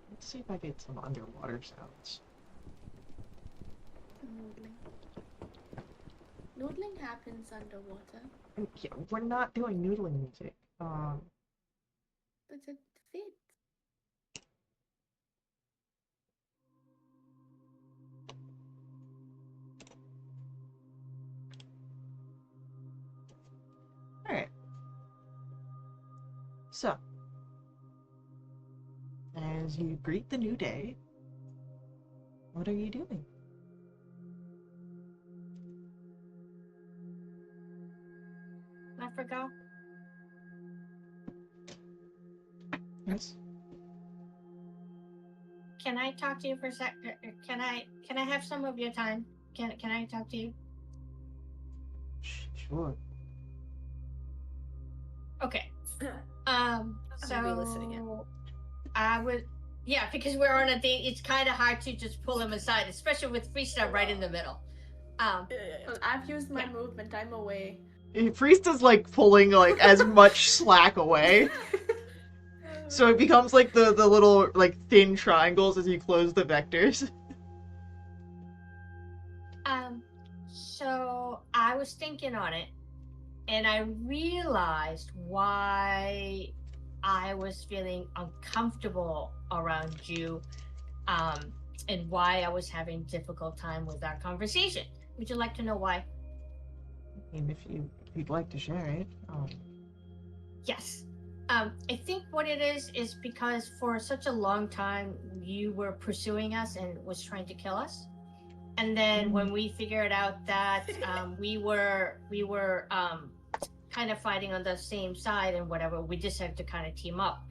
Let's see if I get some underwater sounds. Noodling. Noodling happens underwater, Yeah, we're not doing noodling music. but it fits. Alright. So, as you greet the new day, what are you doing? I forgot. Yes. Can I talk to you for a sec? Can I have some of your time? Can I talk to you? Sure. Okay. I'm gonna be listening in. I would, yeah, because we're on a date. It's kind of hard to just pull him aside, especially with Freestyle right in the middle. Well, I've used my Yeah. movement. I'm away. Priest is like pulling like as much slack away. So it becomes like the little like thin triangles as you close the vectors. So I was thinking on it, and I realized why I was feeling uncomfortable around you, and why I was having difficult time with our conversation. Would you like to know why? I mean, if you'd like to share it. Yes. I think what it is because for such a long time you were pursuing us and was trying to kill us. And then when we figured out that we were kind of fighting on the same side and whatever, we decided to kind of team up.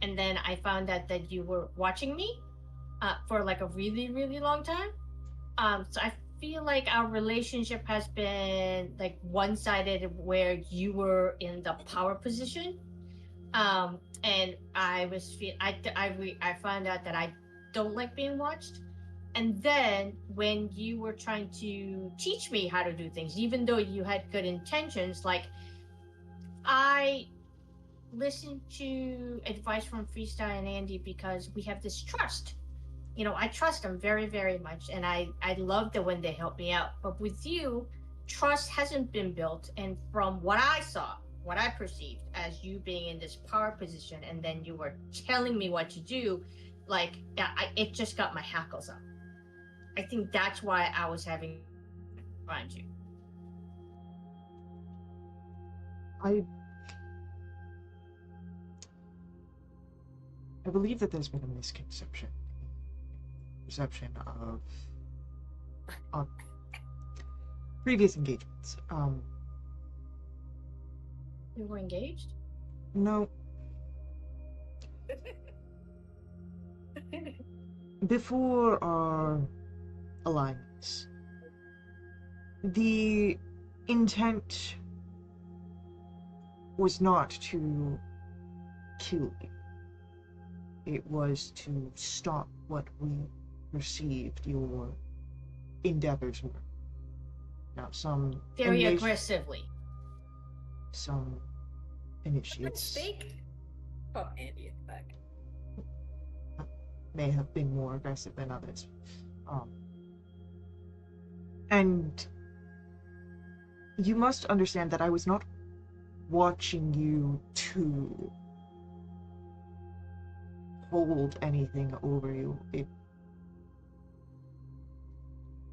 And then I found out that you were watching me for like a really, really long time. So I feel like our relationship has been like one-sided, where you were in the power position, and I found out that I don't like being watched. And then when you were trying to teach me how to do things, even though you had good intentions, like I listened to advice from Freestyle and Andy because we have this trust. I trust them very, very much, and I love that when they help me out. But with you, trust hasn't been built, and from what I saw, what I perceived as you being in this power position, and then you were telling me what to do, like it just got my hackles up. I think that's why I was having find you. I believe that there's been a perception of previous engagements. We were engaged? No. Before our alliance, the intent was not to kill you. It was to stop what we perceived your endeavors were. Now, some Very aggressively. Some initiates Speak. Oh, Andy, back. may have been more aggressive than others. And you must understand that I was not watching you to hold anything over you.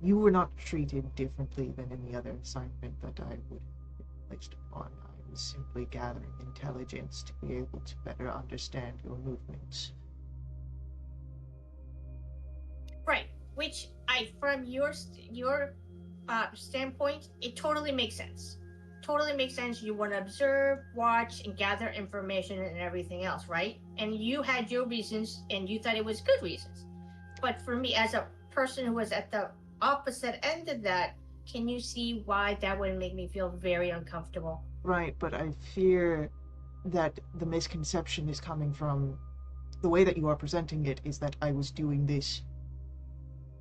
You were not treated differently than any other assignment that I would have placed upon. I was simply gathering intelligence to be able to better understand your movements. Right, which from your standpoint, it totally makes sense. Totally makes sense. You want to observe, watch, and gather information and everything else, right? And you had your reasons, and you thought it was good reasons. But for me, as a person who was at the opposite end of that, can you see why that would make me feel very uncomfortable? Right, but I fear that the misconception is coming from the way that you are presenting it, is that I was doing this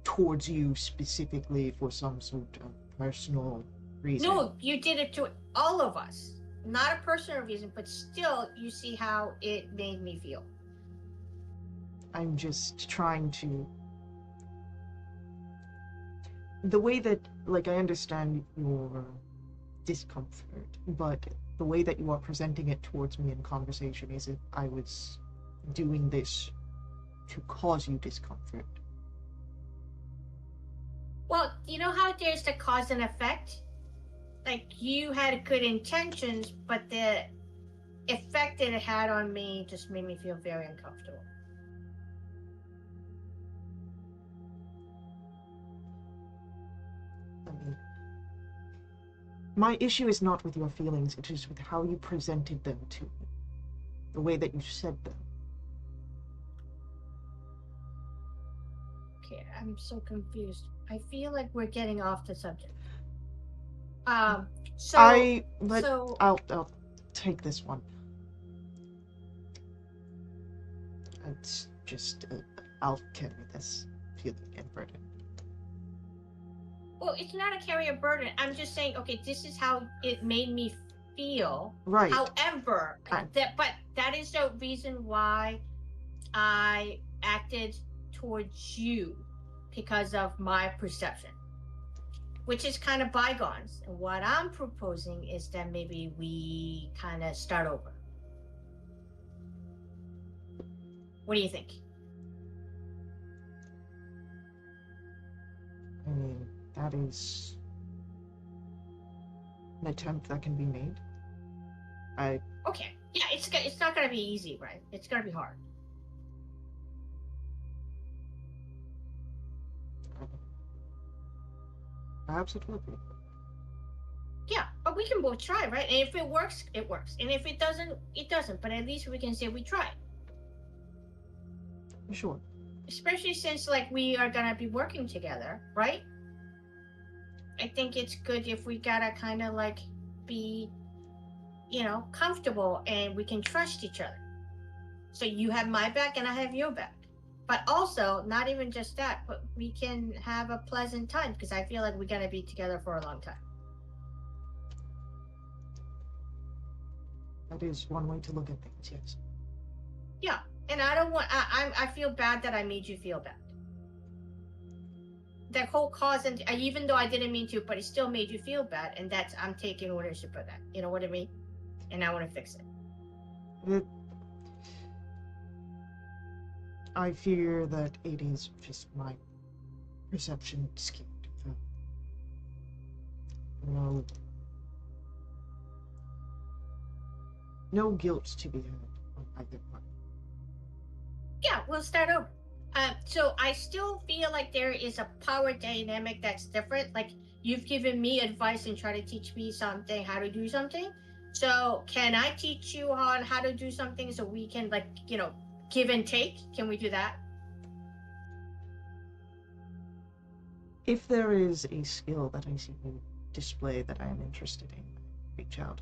towards you specifically for some sort of personal reason. No, you did it to all of us. Not a personal reason, but still, you see how it made me feel. I'm just trying to... the way that, like, I understand your discomfort, but the way that you are presenting it towards me in conversation is if I was doing this to cause you discomfort. Well, you know how there's the cause and effect? Like, you had good intentions, but the effect that it had on me just made me feel very uncomfortable. I mean, my issue is not with your feelings, it is with how you presented them to me. The way that you said them. Okay, I'm so confused. I feel like we're getting off the subject. So I'll take this one. It's just, I'll carry this feeling and burden. well, it's not a carrier burden. I'm just saying, okay, this is how it made me feel. Right. However, that is the reason why I acted towards you, because of my perception, which is kind of bygones. And what I'm proposing is that maybe we kind of start over. What do you think? I mean, that is an attempt that can be made. Okay, yeah, it's not gonna be easy, right? It's gonna be hard. Perhaps it will be. Yeah, but we can both try, right? And if it works, it works. And if it doesn't, it doesn't. But at least we can say we tried. Sure. Especially since, like, we are gonna be working together, right? I think it's good if we gotta kind of, like, be, comfortable, and we can trust each other. So you have my back and I have your back. But also, not even just that, but we can have a pleasant time, because I feel like we're gonna be together for a long time. That is one way to look at things, yes. Yeah, and I don't want. I feel bad that I made you feel bad. That whole cause, and even though I didn't mean to, but it still made you feel bad, and I'm taking ownership of that. You know what I mean? And I want to fix it. I fear that it is just my perception skewed. No guilt to be had on either part. Yeah, we'll start over. So I still feel like there is a power dynamic that's different. Like, you've given me advice and try to teach me something, how to do something. So can I teach you on how to do something so we can, like, give and take? Can we do that? If there is a skill that I see you display that I am interested in, reach out.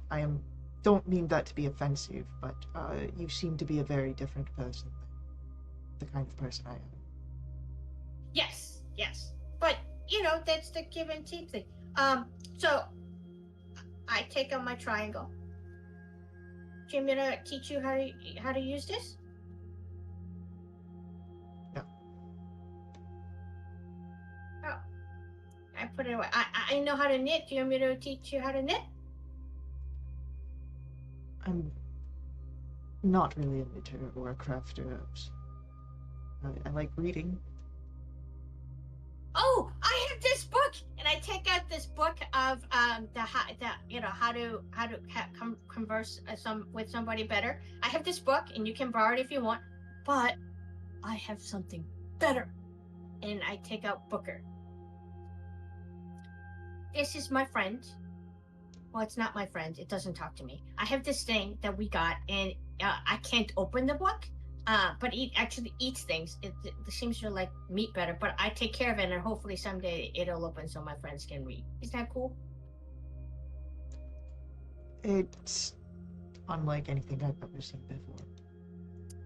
Don't mean that to be offensive, but you seem to be a very different person than the kind of person I am. Yes. But, that's the give and take thing. So I take out my triangle. Do you want me to teach you how to use this? No. Oh. I put it away. I know how to knit. Do you want me to teach you how to knit? I'm not really a knitter or a crafter. I like reading. Oh, I have this book, and I take out this book of how to converse with somebody better. I have this book, and you can borrow it if you want. But I have something better, and I take out Booker. This is my friend. Well, it's not my friend. It doesn't talk to me. I have this thing that we got, and I can't open the book. But it actually eats things. It seems to like meat better, but I take care of it, and hopefully someday it'll open so my friends can read. Isn't that cool? It's unlike anything I've ever seen before.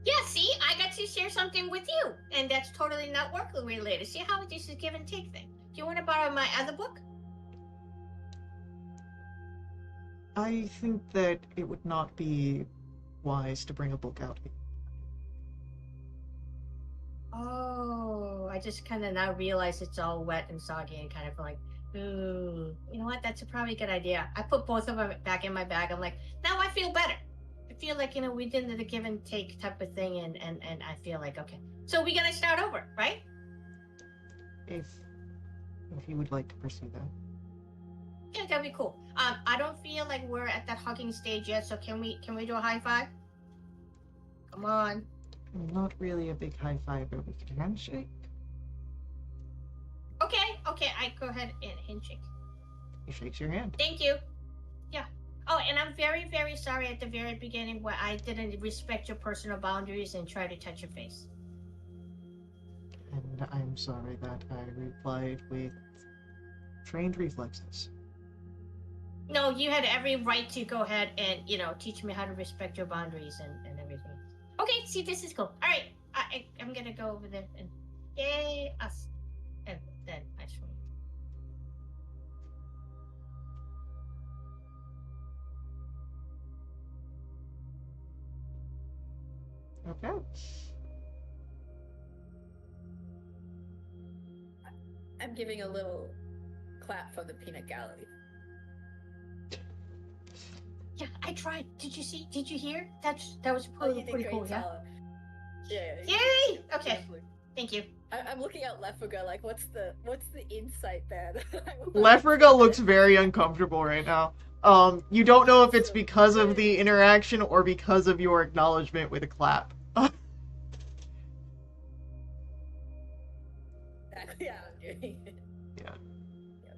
Yeah, see? I got to share something with you, and that's totally not work related. See how this is a give and take thing? Do you want to borrow my other book? I think that it would not be wise to bring a book out. Oh, I just kind of now realize it's all wet and soggy and kind of like, ooh, you know what? That's probably a good idea. I put both of them back in my bag. I'm like, now I feel better. I feel like, we did the give and take type of thing, and I feel like, okay. So we're going to start over, right? If you would like to pursue that. Yeah, that'd be cool. I don't feel like we're at that hugging stage yet, so can we do a high five? Come on. I'm not really a big high five, but we can handshake. Okay, I go ahead and handshake. He shakes your hand. Thank you. Yeah. Oh, and I'm very, very sorry at the very beginning where I didn't respect your personal boundaries and try to touch your face. And I'm sorry that I replied with trained reflexes. No, you had every right to go ahead and, teach me how to respect your boundaries and everything. Okay, see, this is cool. All right, I'm gonna go over there and yay, us. And then I swim. Okay. I'm giving a little clap for the peanut gallery. Yeah, I tried. Did you see? Did you hear? That was Oh, pretty, you did pretty great, cool, yeah? Tala. Yeah. Yay! Okay. Thank you. I'm looking at Lefriga like, what's the insight there? Lefriga looks very uncomfortable right now. You don't know if it's because of the interaction or because of your acknowledgement with a clap. Yeah, I'm doing it. Yeah. Yep.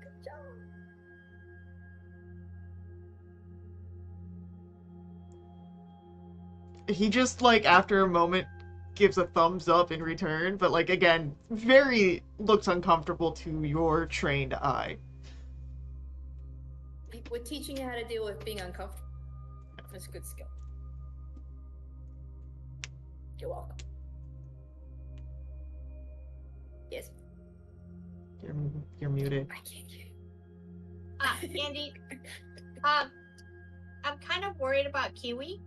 Good job. He just, after a moment, gives a thumbs up in return, but, again, very looks uncomfortable to your trained eye. We're teaching you how to deal with being uncomfortable. That's a good skill. You're welcome. Yes. You're muted. I can't hear you. Andy, I'm kind of worried about Kiwi.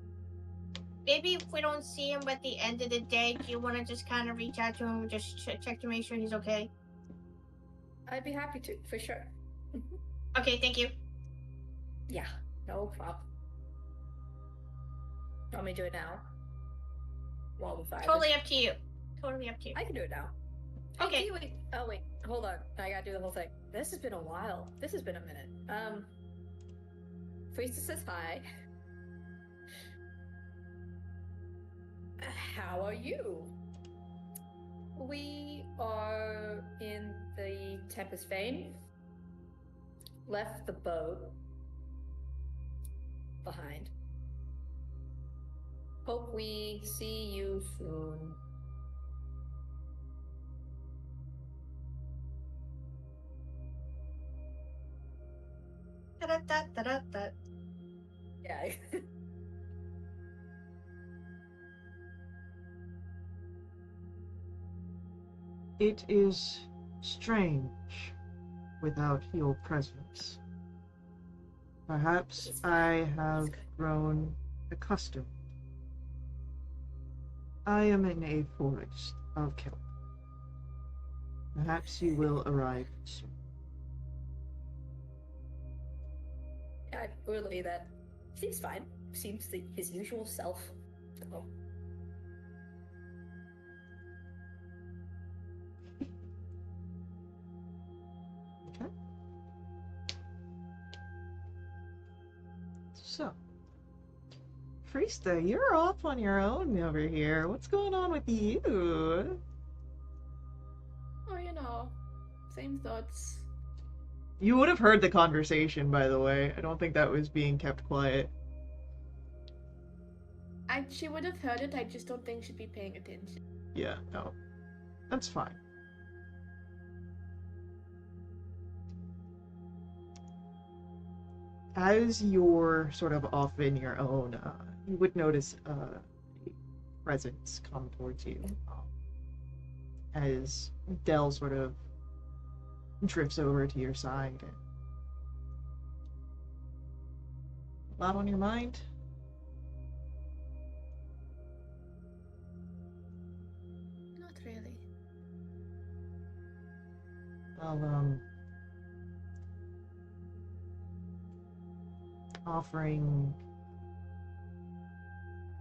Maybe if we don't see him at the end of the day, do you want to just kind of reach out to him and just check to make sure he's okay? I'd be happy to, for sure. Okay, thank you. Yeah, no problem. Want me to do it now? While the fire. Totally up to you. Totally up to you. I can do it now. Okay. Hey, wait. Oh, wait. Hold on. I gotta do the whole thing. This has been a while. This has been a minute. Priestess says hi. How are you? We are in the Tempest Vein. Left the boat behind. Hope we see you soon. Da-da-da-da-da-da. Yeah. It is strange without your presence. Perhaps I have grown accustomed. I am in a forest of kelp. Perhaps you will arrive soon. Yeah, really, that seems fine. Seems his usual self. So. Okay. So, Friesta, you're off on your own over here. What's going on with you? Oh, same thoughts. You would have heard the conversation, by the way. I don't think that was being kept quiet. She would have heard it, I just don't think she'd be paying attention. Yeah, no. That's fine. As you're sort of off in your own, you would notice a presence come towards you. As Dell sort of drifts over to your side. A lot on your mind? I'll offering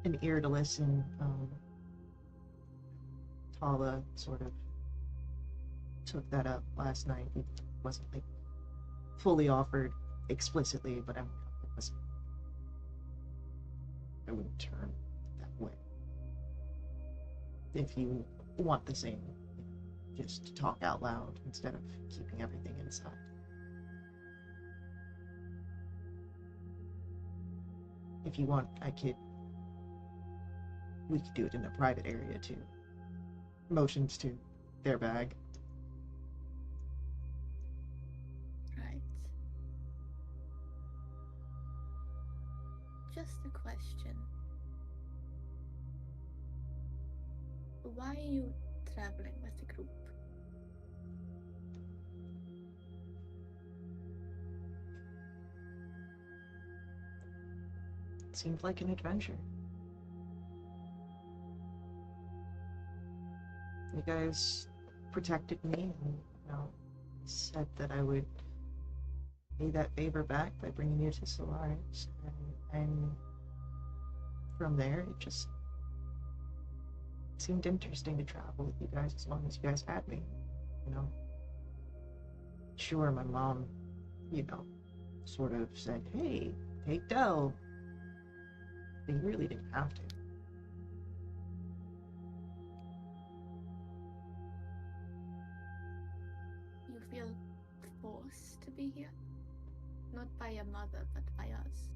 an ear to listen. Tala sort of took that up last night. It wasn't like fully offered explicitly, but I wouldn't turn that way. If you want the same, just talk out loud instead of keeping everything inside. If you want, we could do it in a private area too. Motions to their bag. Right. Just a question. Why are you traveling with the group? It seemed like an adventure. You guys protected me and, said that I would pay that favor back by bringing you to Solaris. And from there, it just seemed interesting to travel with you guys as long as you guys had me, Sure, my mom, sort of said, hey, take Del. But you really didn't have to. You feel forced to be here? Not by your mother, but by us.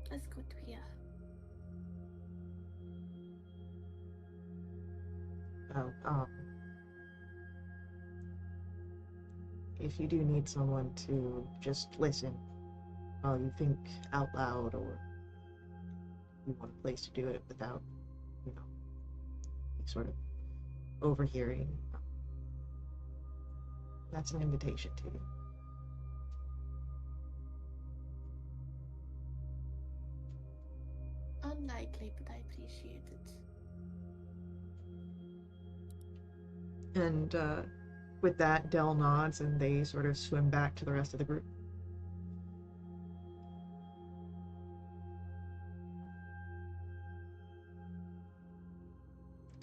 That's good to hear. If you do need someone to just listen while you think out loud, or you want a place to do it without, sort of overhearing, that's an invitation to you. Unlikely, but I appreciate it. And with that, Del nods and they sort of swim back to the rest of the group.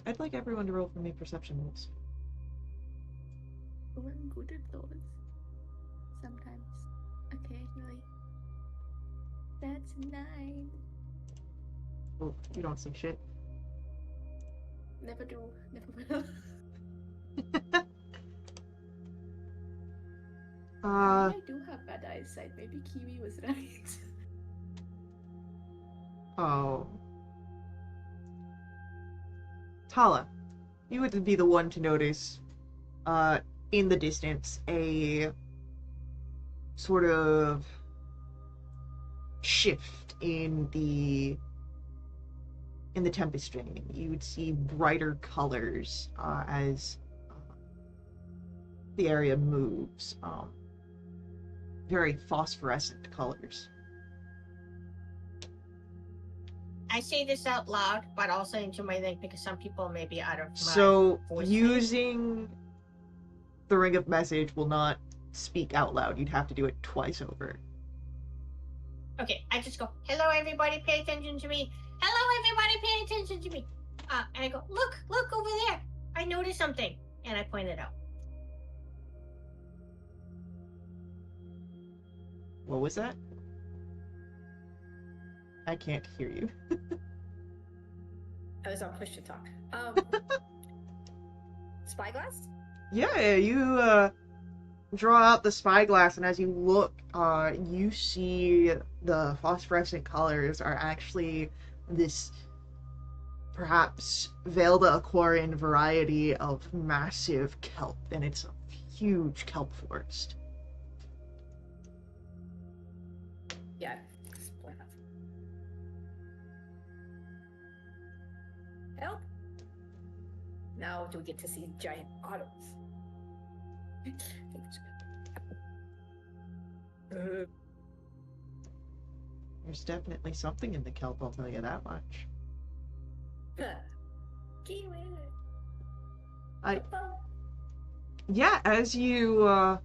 I'd like everyone to roll for me perception rolls. Oh, I'm good at those. Sometimes. Occasionally. That's 9. Oh, you don't see shit. Never do. Never will. Maybe I do have bad eyesight. Maybe Kiwi was right. Oh. Tala, you would be the one to notice, in the distance, a sort of shift in the tempest stream. You would see brighter colors as the area moves. Very phosphorescent colors. I say this out loud, but also into my thing because some people may be out of my So voice using the ring of message will not speak out loud. You'd have to do it twice over. Okay, I just go, hello everybody, pay attention to me. Hello everybody, pay attention to me. And I go, look over there. I noticed something. And I point it out. What was that? I can't hear you. I was on push to talk. Spyglass? Yeah, you draw out the spyglass, and as you look, you see the phosphorescent colors are actually this perhaps Velda Aquarian variety of massive kelp, and it's a huge kelp forest. Yeah, explain that. Help? Now do we get to see giant otters? There's definitely something in the kelp, I'll tell you that much. Kiwi. I- Oh. Yeah, as you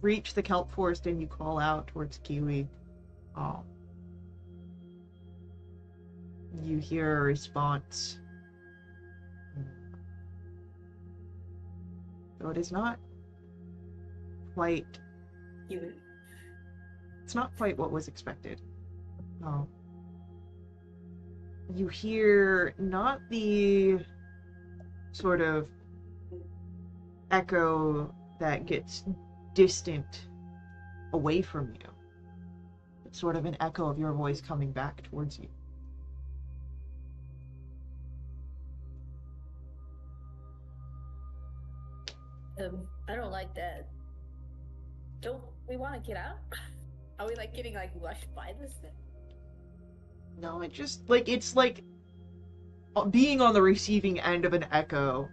reach the kelp forest and you call out towards Kiwi, you hear a response. Though it is not quite. Kiwi. It's not quite what was expected. You hear not the sort of echo that gets distant away from you. It's sort of an echo of your voice coming back towards you. I don't like that. Don't we want to get out? Are we like getting like rushed by this thing? No, it's like being on the receiving end of an echo,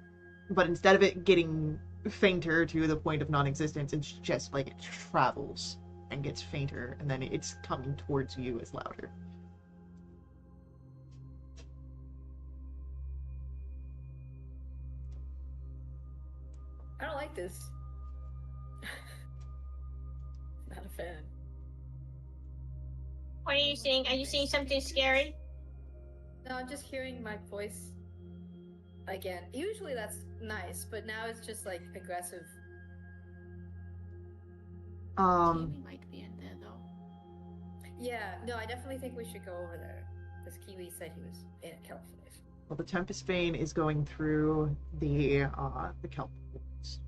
but instead of it getting fainter to the point of non-existence, it's just like it travels and gets fainter, and then it's coming towards you as louder. I don't like this. Not a fan. What are you seeing? Are you seeing something scary? No, I'm just hearing my voice again. Usually that's nice, but now it's just like aggressive. Kiwi might be in there though. Yeah, no, I definitely think we should go over there. Because Kiwi said he was in a kelp forest. Well, the Tempest Vein is going through the kelp forest.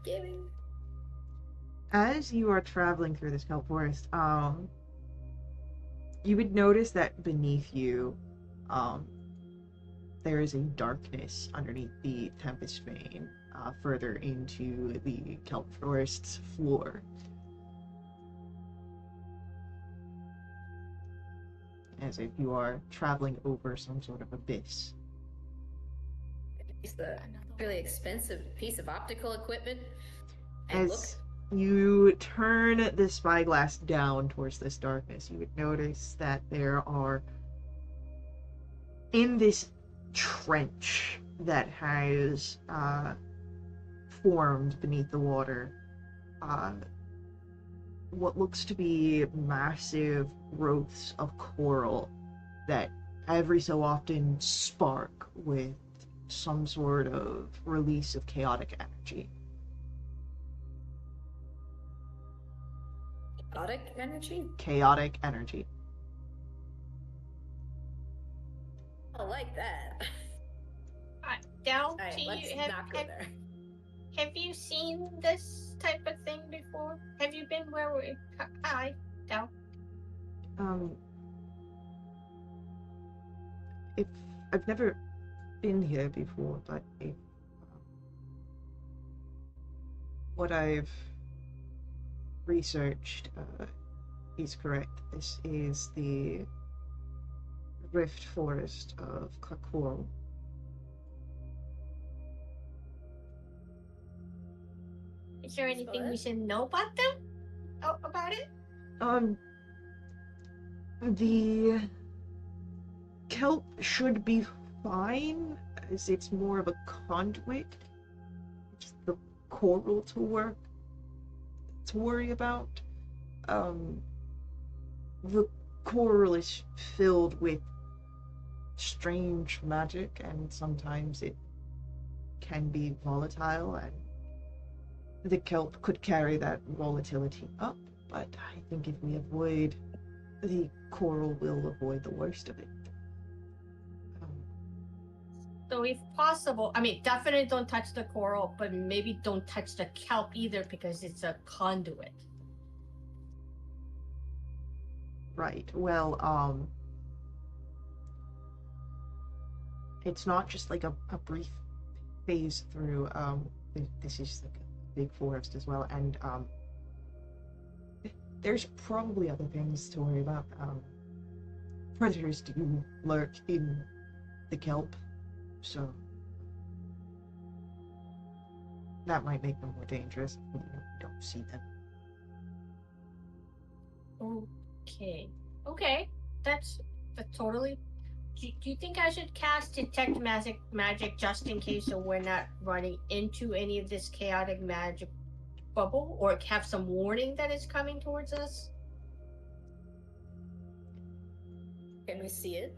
Kiwi. As you are traveling through this kelp forest, you would notice that beneath you, there is a darkness underneath the Tempest Vein, further into the kelp forest's floor. As if you are traveling over some sort of abyss. It's the Another really one. expensive piece of optical equipment. And look, As you turn the spyglass down towards this darkness, you would notice that there are, in this trench that has formed beneath the water, what looks to be massive growths of coral that every so often spark with some sort of release of chaotic energy. chaotic energy. Chaotic energy. I like that. Del, Alright, let's not go there. have you seen this type of thing before? Have you been where we... Hi, Del. If I've never been here before, but what I've researched is correct. This is the Rift Forest of Kakoro. Is there anything we What? should know about them? Oh, about it? The kelp should be fine, as it's more of a conduit. It's the coral to worry about. The coral is filled with strange magic, and sometimes it can be volatile, and the kelp could carry that volatility up, but I think if we avoid the coral, we'll avoid the worst of it. So if possible, I mean, definitely don't touch the coral, but maybe don't touch the kelp either because it's a conduit. Right. Well, it's not just like a brief phase through. This is like a big forest as well, and there's probably other things to worry about. Predators do lurk in the kelp, so that might make them more dangerous if we don't see them. Okay. Okay. That's totally. Do you think I should cast detect magic just in case, so we're not running into any of this chaotic magic bubble, or have some warning that it's coming towards us? Can we see it?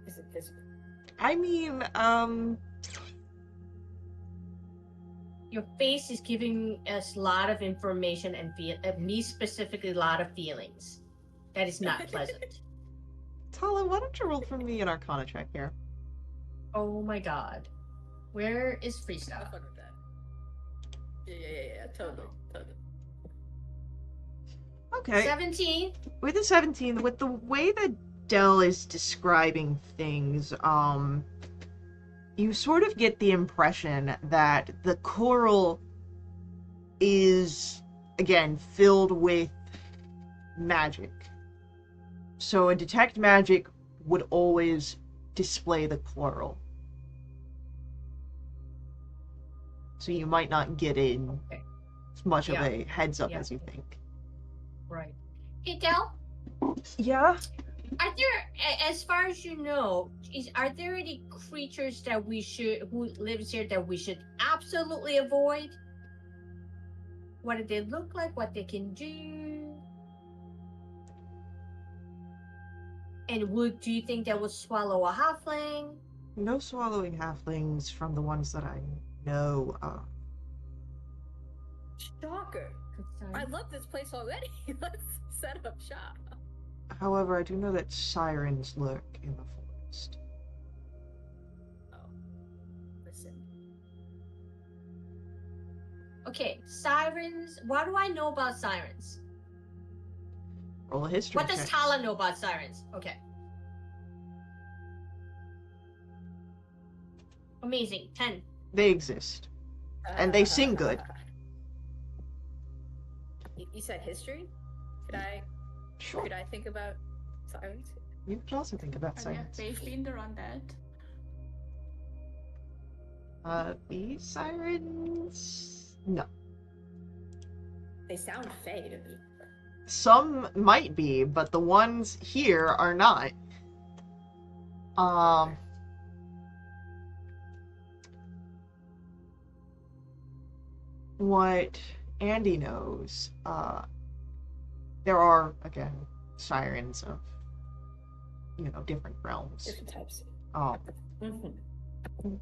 Is it visible? I mean, Your face is giving us a lot of information and me specifically a lot of feelings. That is not pleasant. Tala, why don't you roll for me an Arcana check here? Oh my god. Where is Have Freestyle? fun with that. Yeah. Totally. Okay. 17. With the 17, with the way that Dell is describing things, you sort of get the impression that the coral is, again, filled with magic. So a detect magic would always display the coral. So you might not get in Okay. as much Yeah. of a heads up Yeah. as you think. Right. Hey, Del, Yeah? are there, as far as you know, are there any creatures that who lives here that we should absolutely avoid? What do they look like? What they can do? And do you think they would swallow a halfling? No swallowing halflings from the ones that I know of. Shocker. I love this place already. Let's set up shop. However, I do know that sirens lurk in the forest. Oh. Listen. Okay, sirens. What do I know about sirens? Roll a history What does check. Tala know about sirens? Okay. Amazing. 10. They exist. And they sing good. You said history? Sure. Could I think about sirens? You could also think about Have you sirens. faced been around that? These sirens? No. They sound fey to me. Some might be, but the ones here are not. What Andy knows, there are, again, sirens of, different realms. Different types. Mm-hmm.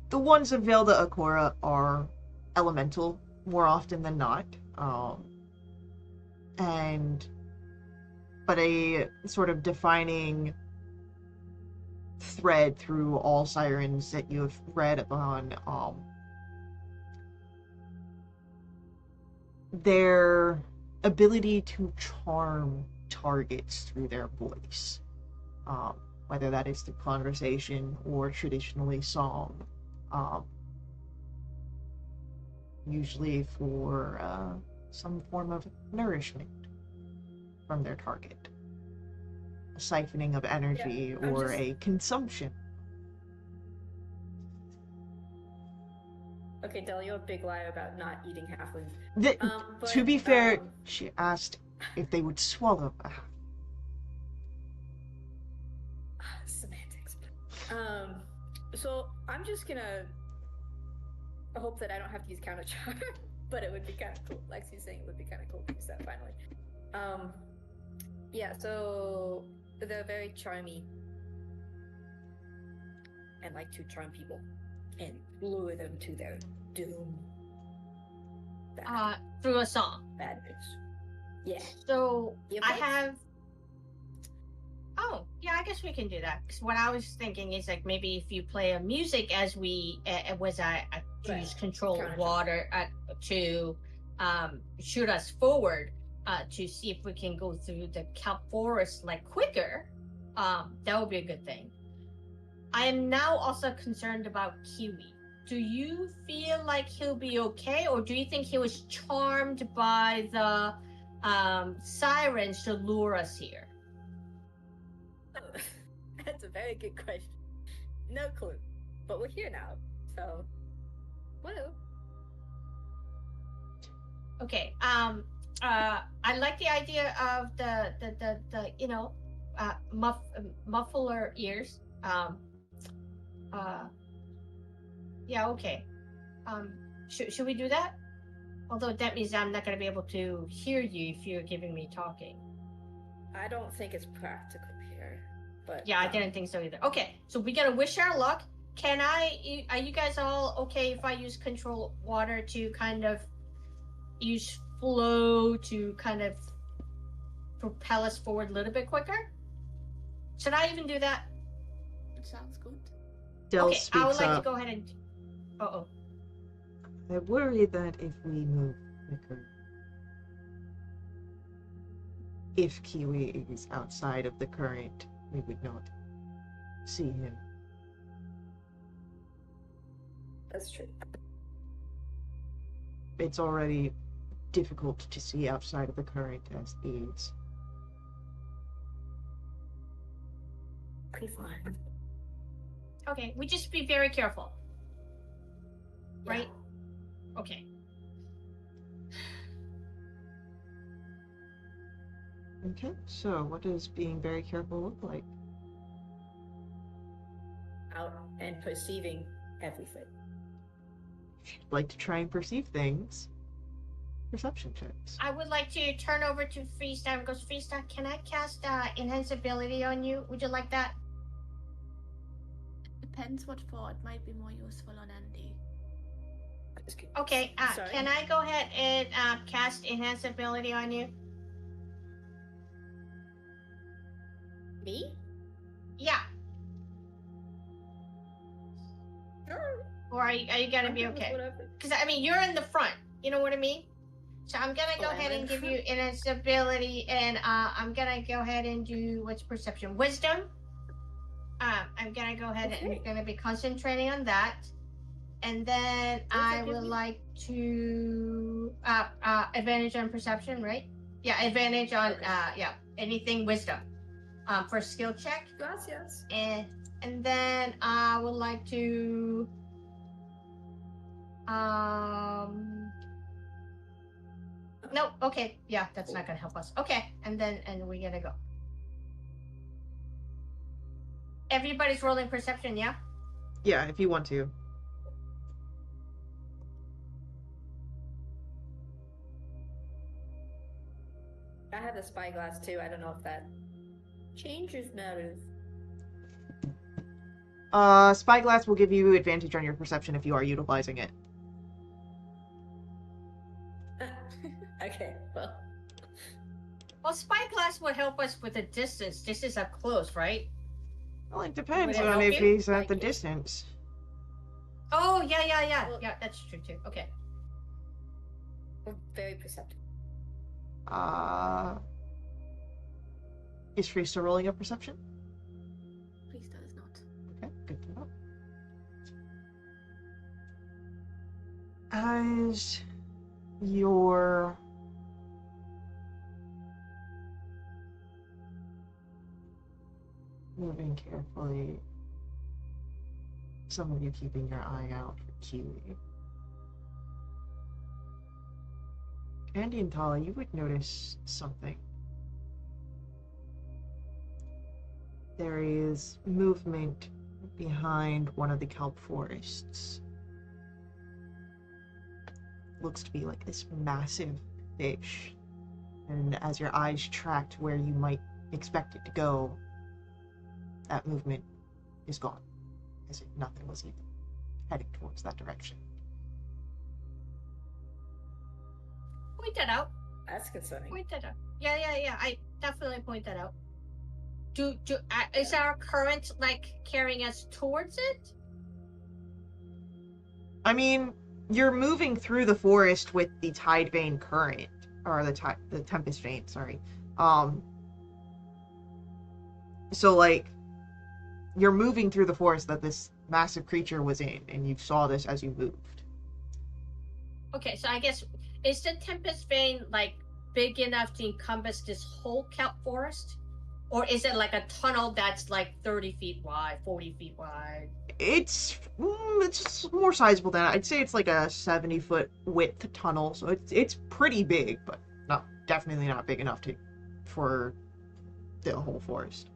The ones of Velda Akora are elemental more often than not. But a sort of defining thread through all sirens that you have read upon, their ability to charm targets through their voice, whether that is through conversation or traditionally song, usually for some form of nourishment from their target, a siphoning of energy, or a consumption. Okay, Del, you're a big liar about not eating halflings. To be fair, she asked if they would swallow a half. Semantics. So I'm just gonna hope that I don't have to use counter charm, but it would be kind of cool. Lexi's saying it would be kind of cool to use that finally. Yeah, so they're very charmy and like to charm people and lure them to their doom. Through a song. Bad news. Yeah. So You I guys? have. Oh, yeah, I guess we can do that. Because what I was thinking is like maybe if you play a music as we use control Counter water to shoot us forward to see if we can go through the kelp forest like quicker. That would be a good thing. I am now also concerned about Kiwi. Do you feel like he'll be okay, or do you think he was charmed by the sirens to lure us here? That's a very good question. No clue. But we're here now, so well. Okay. I like the idea of the you know, muffler ears. Yeah, okay. Should we do that? Although that means I'm not gonna be able to hear you if you're giving me talking. I don't think it's practical here, but Yeah, I didn't think so either. Okay, so we gotta wish our luck. Can I? Are you guys all okay if I use control water to kind of use flow to kind of propel us forward a little bit quicker? Should I even do that? It sounds good. Del Okay, I would speaks like up. to go ahead and. Uh-oh. I worry that if we move quicker, if Kiwi is outside of the current, we would not see him. that's true. It's already difficult to see outside of the current as is. Pretty fine. Okay, we just be very careful, Yeah. right? Okay. Okay, so what does being very careful look like? Out and perceiving everything. If you'd like to try and perceive things, perception checks. I would like to turn over to Freestyle because Freestyle, can I cast enhance ability on you? Would you like that? Depends what for. It might be more useful on Andy. Just kidding. Okay, Sorry. can I go ahead and cast enhance ability on you? Me? Yeah. Sure. Or are you gonna be okay? Whatever. Because I mean, you're in the front. You know what I mean? So I'm gonna go Oh, am ahead I in and the give front? you enhance ability, and I'm gonna go ahead and do what's perception, wisdom. I'm gonna go ahead and Okay. gonna be concentrating on that, and then I give would me? like to advantage on perception, right? Yeah, advantage on Okay. yeah, anything wisdom. For skill check, Gracias. and then I would like to no, okay, yeah, that's not gonna help us. Okay, and we gotta go. Everybody's rolling perception, yeah? Yeah, if you want to. I have the spyglass too. I don't know if that changes matters. Spyglass will give you advantage on your perception if you are utilizing it. Okay, well. Well, spyglass would help us with the distance. This is up close, right? Well, it depends Would it on help if you? he's at the Like it. distance. Oh, yeah. Well- Yeah, that's true too. Okay. We're very perceptive. Is Freesta rolling a perception? Please does not. Okay, good to know. As you're moving carefully, some of you keeping your eye out for Kiwi. Andy and Tala, you would notice something. There is movement behind one of the kelp forests. Looks to be like this massive fish. And as your eyes tracked where you might expect it to go, that movement is gone. As if nothing was even heading towards that direction. Point that out. That's concerning. Point that out. Yeah. I definitely point that out. Is our current like carrying us towards it? I mean, you're moving through the forest with the tide vein current, or the tempest vein, sorry. So like, you're moving through the forest that this massive creature was in, and you saw this as you moved. Okay, so I guess is the tempest vein like big enough to encompass this whole kelp forest? Or is it like a tunnel that's like 30 feet wide, 40 feet wide? It's more sizable than that. I'd say it's like a 70-foot width tunnel, so it's pretty big, but definitely not big enough for the whole forest.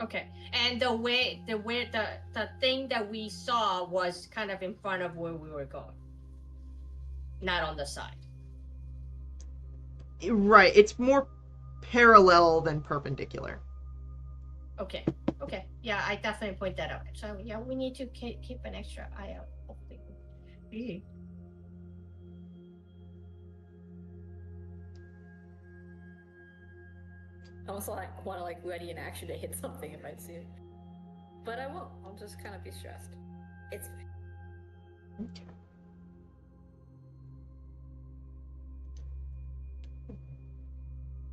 Okay. And the thing that we saw was kind of in front of where we were going. Not on the side. Right, it's more parallel than perpendicular. Okay. Okay. Yeah, I definitely point that out. So yeah, we need to keep an extra eye out. Hopefully. I also want to ready in action to hit something if I see it, but I won't. I'll just kind of be stressed. It's fine. Okay.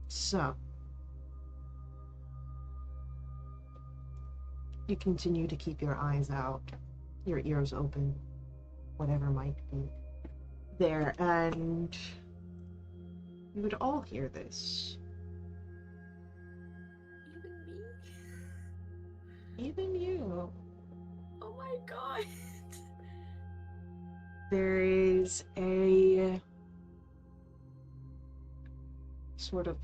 So, you continue to keep your eyes out, your ears open, whatever might be there, and you would all hear this. Even me? Even you. Oh my god. There is a sort of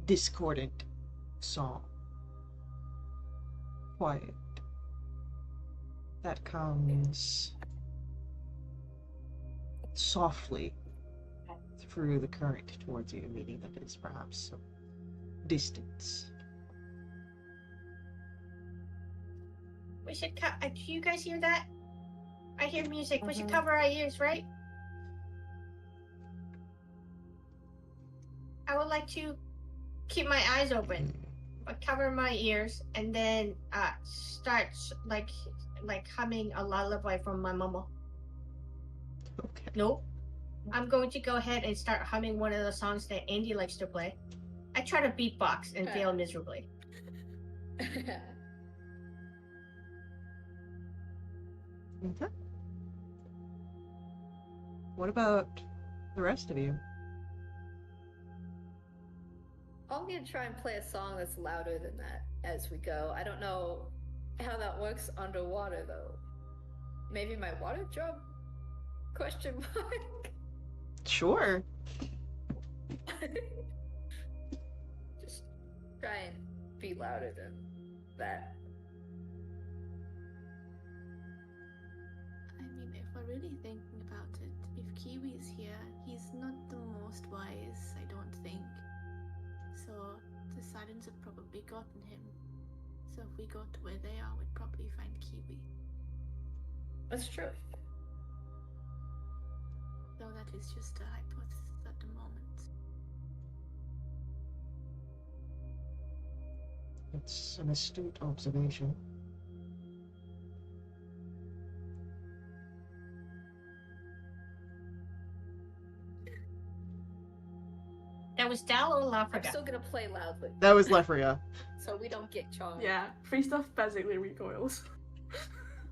discordant song. Quiet. That comes softly through the current towards you, meaning that it is perhaps some distance. We should do you guys hear that? I hear music. We should cover our ears, right? I would like to keep my eyes open, but cover my ears, and then start like humming a lullaby from my mama. Okay. Nope. I'm going to go ahead and start humming one of the songs that Andy likes to play. I try to beatbox and fail miserably. Okay. What about the rest of you? I'm gonna try and play a song that's louder than that as we go. I don't know how that works underwater though. Maybe my water drum? Question mark. Sure. Just try and be louder than that. I mean, if we're really thinking about it, if Kiwi's here, he's not the most wise, I don't think. So the silence have probably gotten him. So if we go to where they are, we'd probably find Kiwi. That's true. Though that is just a hypothesis at the moment. It's an astute observation. That was Dal or I'm Lafrica? still gonna play loudly, That was Lefria. so we don't get charmed. Yeah, free stuff basically recoils.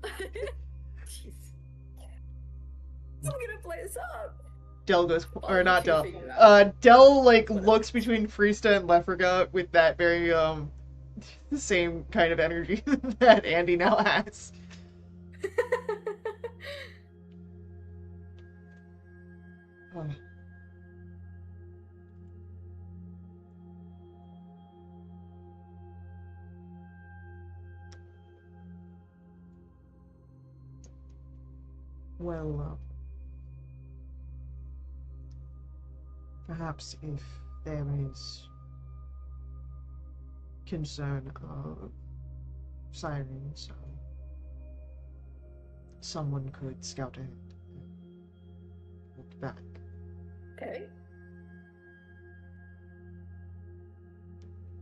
Jeez. I'm gonna play a song. Del goes, Oh, or you not two Del. figure it out. Del looks between Freesta and Lefriga with that very the same kind of energy that Andy now has. Oh. Well, perhaps if there is concern of sirens, someone could scout ahead and look back. Okay.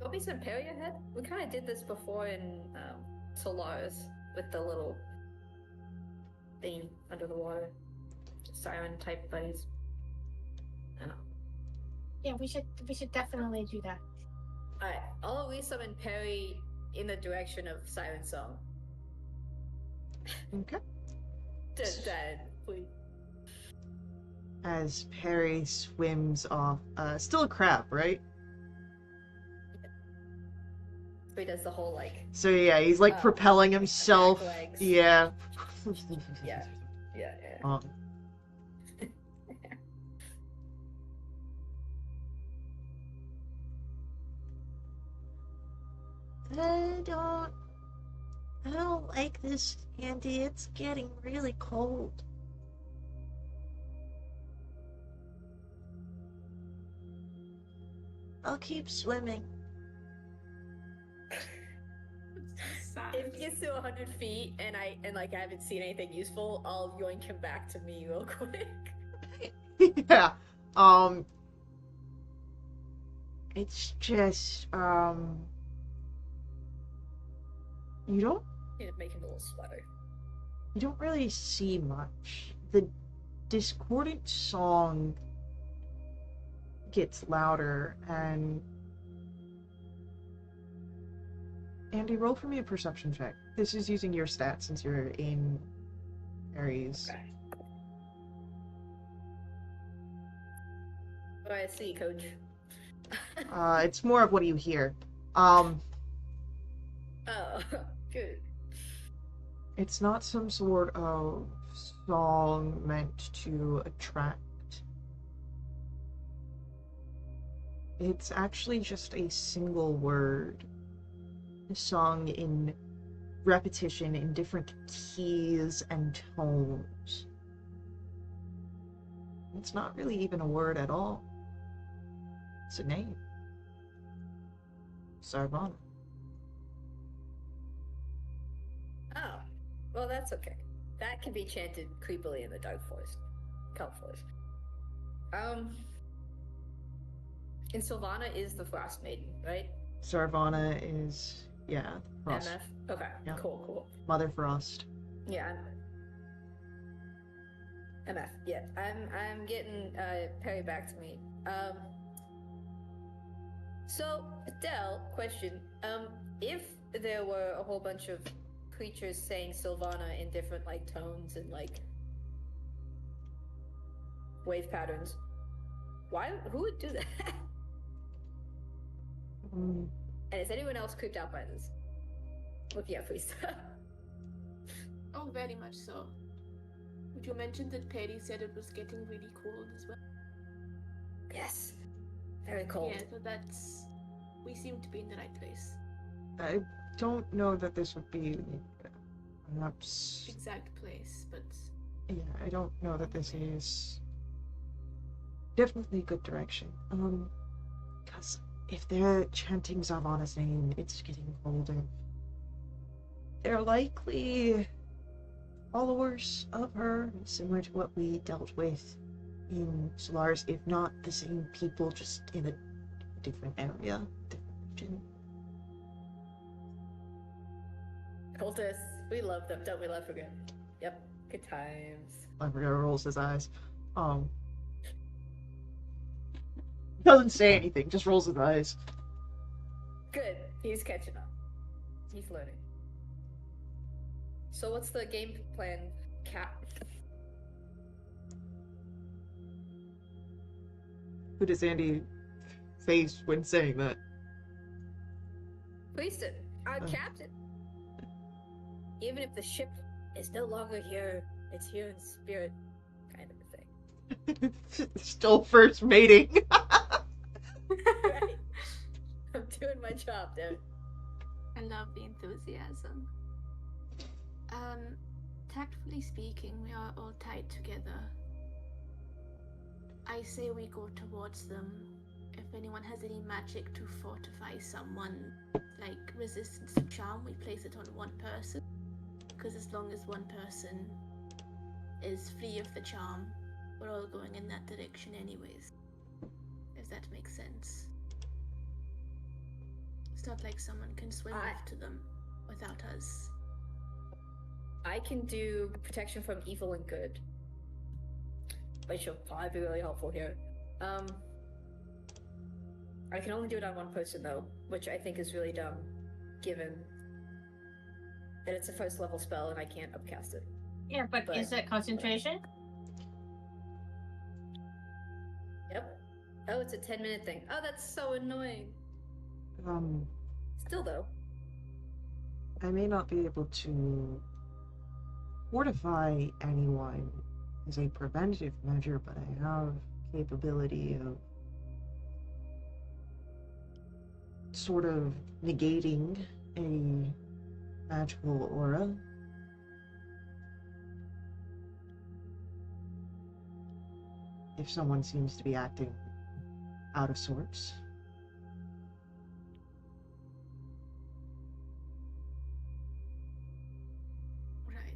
Got me some Perry ahead? We kind of did this before in Solaris with the little thing under the water. Siren type buddies. I don't know. Yeah, we should definitely do that. Alright, I'll resummon Perry in the direction of Siren Song. Okay. Dad, please. As Perry swims off, still a crab, right? So he does the whole So yeah, he's propelling himself. back legs. Yeah. Yeah. Yeah. Um, I don't like this, Andy. It's getting really cold. I'll keep swimming. If you get to 100 feet and I haven't seen anything useful, I'll yoink him back to me real quick. Yeah. It's just, you don't Need to make him a little sweater. you don't really see much. The discordant song gets louder, and Andy, roll for me a perception check. This is using your stats since you're in Aries. Okay. Oh, I see, Coach. It's more of what do you hear. Oh, good. It's not some sort of song meant to attract. It's actually just a single word sung in repetition in different keys and tones. It's not really even a word at all. It's a name. Sarvana. Oh, well, that's okay. That can be chanted creepily in the dark forest, kelp forest. And Sylvana is the frost maiden, right? Sarvana is, yeah, Frost. MF. Okay. Yeah. Cool. Mother Frost. Yeah. MF. Yeah. I'm getting Perry back to me. So Adele, question. If there were a whole bunch of creatures saying Sylvana in different like tones and like wave patterns, who would do that? And is anyone else creeped out by this? Looking at Priest. Oh, very much so. Would you mention that Perry said it was getting really cold as well? Yes. Very cold. Yeah, so that's... We seem to be in the right place. I don't know that this would be perhaps... Exact place, but... Yeah, I don't know that this is definitely a good direction. Because if they're chanting Zarvana's name, it's getting colder. They're likely followers of her, similar to what we dealt with in Solaris, if not the same people, just in a different area, different region. Cultists. We love them, don't we, Leffergan? Yep. Good times. Leverger rolls his eyes. Doesn't say anything, just rolls his eyes. Good. He's catching up. He's learning. So what's the game plan, Cap? Who does Andy face when saying that? Priested. Our captain. Even if the ship is no longer here, it's here in spirit, kind of a thing. Still first mating. Right? I'm doing my job, dude. I love the enthusiasm. Tactfully speaking, we are all tied together. I say we go towards them. If anyone has any magic to fortify someone, like resistance to charm, we place it on one person. Because as long as one person is free of the charm, we're all going in that direction anyways. If that makes sense. It's not like someone can swim off to them without us. I can do protection from evil and good, which will probably be really helpful here. I can only do it on one person though, which I think is really dumb, given that it's a first level spell and I can't upcast it. Yeah, but is it concentration? Yep. Oh, it's a 10-minute thing. Oh, that's so annoying. Still though. I may not be able to fortify anyone as a preventative measure, but I have capability of sort of negating a magical aura. If someone seems to be acting out of sorts. Right.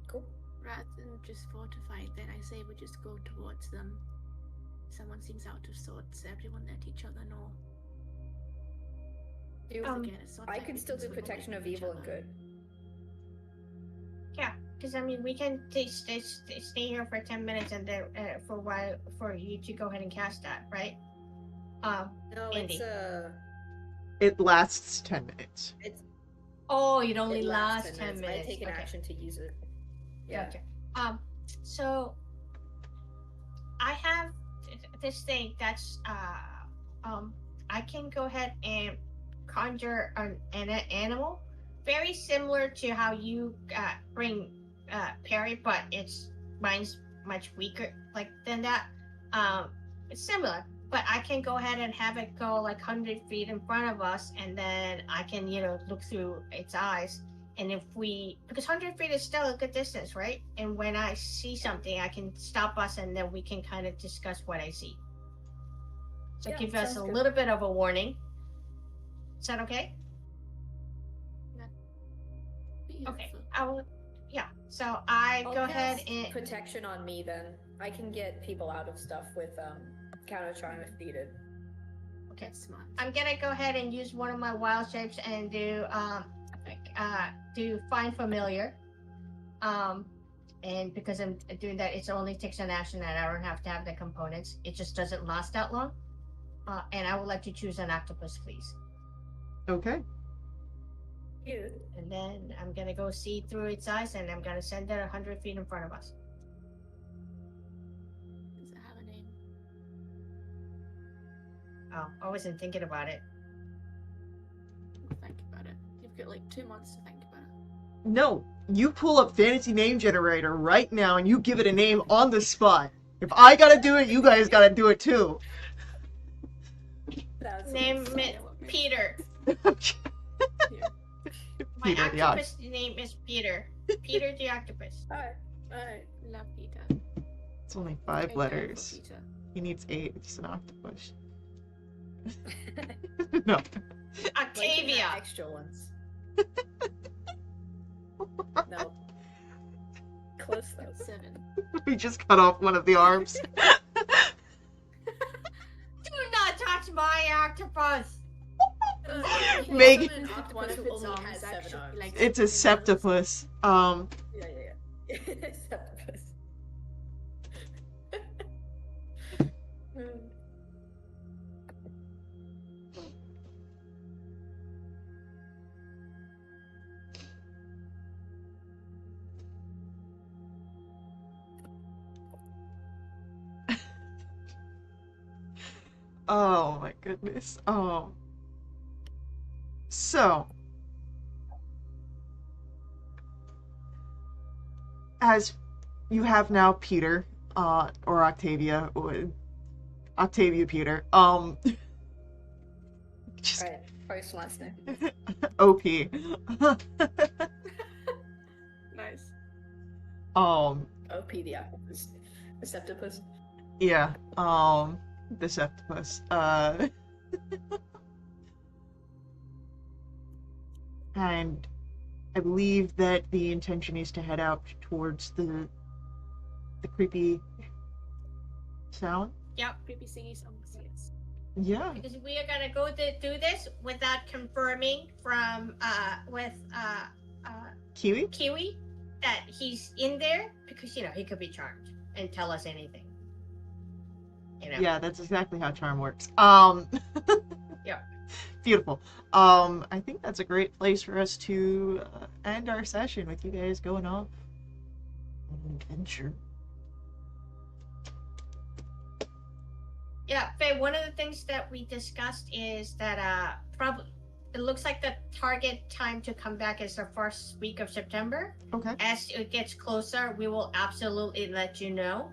Cool. Rather than just fortify, then I say we just go towards them. Someone seems out of sorts. Everyone let each other know. Again, it's not I like can we still do swim away protection from of each evil and other. good. Yeah, because I mean, we can stay here for 10 minutes and then for a while for you to go ahead and cast that, right? No, Andy. It lasts 10 minutes. Oh, it only It lasts 10 10 minutes. minutes. I take an Okay. action to use it. Yeah. Gotcha. So I have this thing that's I can go ahead and conjure an animal, very similar to how you bring Perry, but mine's much weaker like than that. It's similar, but I can go ahead and have it go like 100 feet in front of us, and then I can look through its eyes. And because 100 feet is still a good distance, right? And when I see something, I can stop us and then we can kind of discuss what I see. So Yeah, give us a good. little bit of a warning. Is that okay? Okay. So I I'll go ahead cast and protection on me then. I can get people out of stuff with counter charm if needed. okay. That's smart. I'm gonna go ahead and use one of my wild shapes and do find familiar. And because I'm doing that, it only takes an action and I don't have to have the components. It just doesn't last that long. And I would like to choose an octopus, please. Okay. Cute. And then I'm gonna go see through its eyes and I'm gonna send it 100 feet in front of us. Does it have a name? Oh, I wasn't thinking about it. Think about it. You've got like 2 months to think about it. No, you pull up Fantasy Name Generator right now and you give it a name on the spot. If I gotta do it, you guys gotta do it too. That's Name awesome. it Peter. My Peter, octopus name is Peter. Peter the octopus. Alright. Love Peter. It's only 5 Okay, letters. Peter. He needs 8. It's an octopus. No. Octavia. Extra ones. No. Close though. 7. We just cut off one of the arms. Do not touch my octopus. Meg- An octopus who only has 7 arms. It's a septopus. Yeah. Septopus. Oh my goodness. So, as you have now Peter, or Octavia, Octavia Peter, just Alright, first last name. OP. Nice. OP the octopus. The septopus. Yeah, the septopus. And I believe that the intention is to head out towards the creepy sound. Yep. Creepy singy songs, yes. Yeah. Because we are gonna go do this without confirming from Kiwi? Kiwi that he's in there because he could be charmed and tell us anything. Yeah, that's exactly how charm works. Yeah. Beautiful. I think that's a great place for us to end our session with you guys going off on an adventure. Yeah, Faye, one of the things that we discussed is that probably it looks like the target time to come back is the first week of September. Okay. As it gets closer, we will absolutely let you know.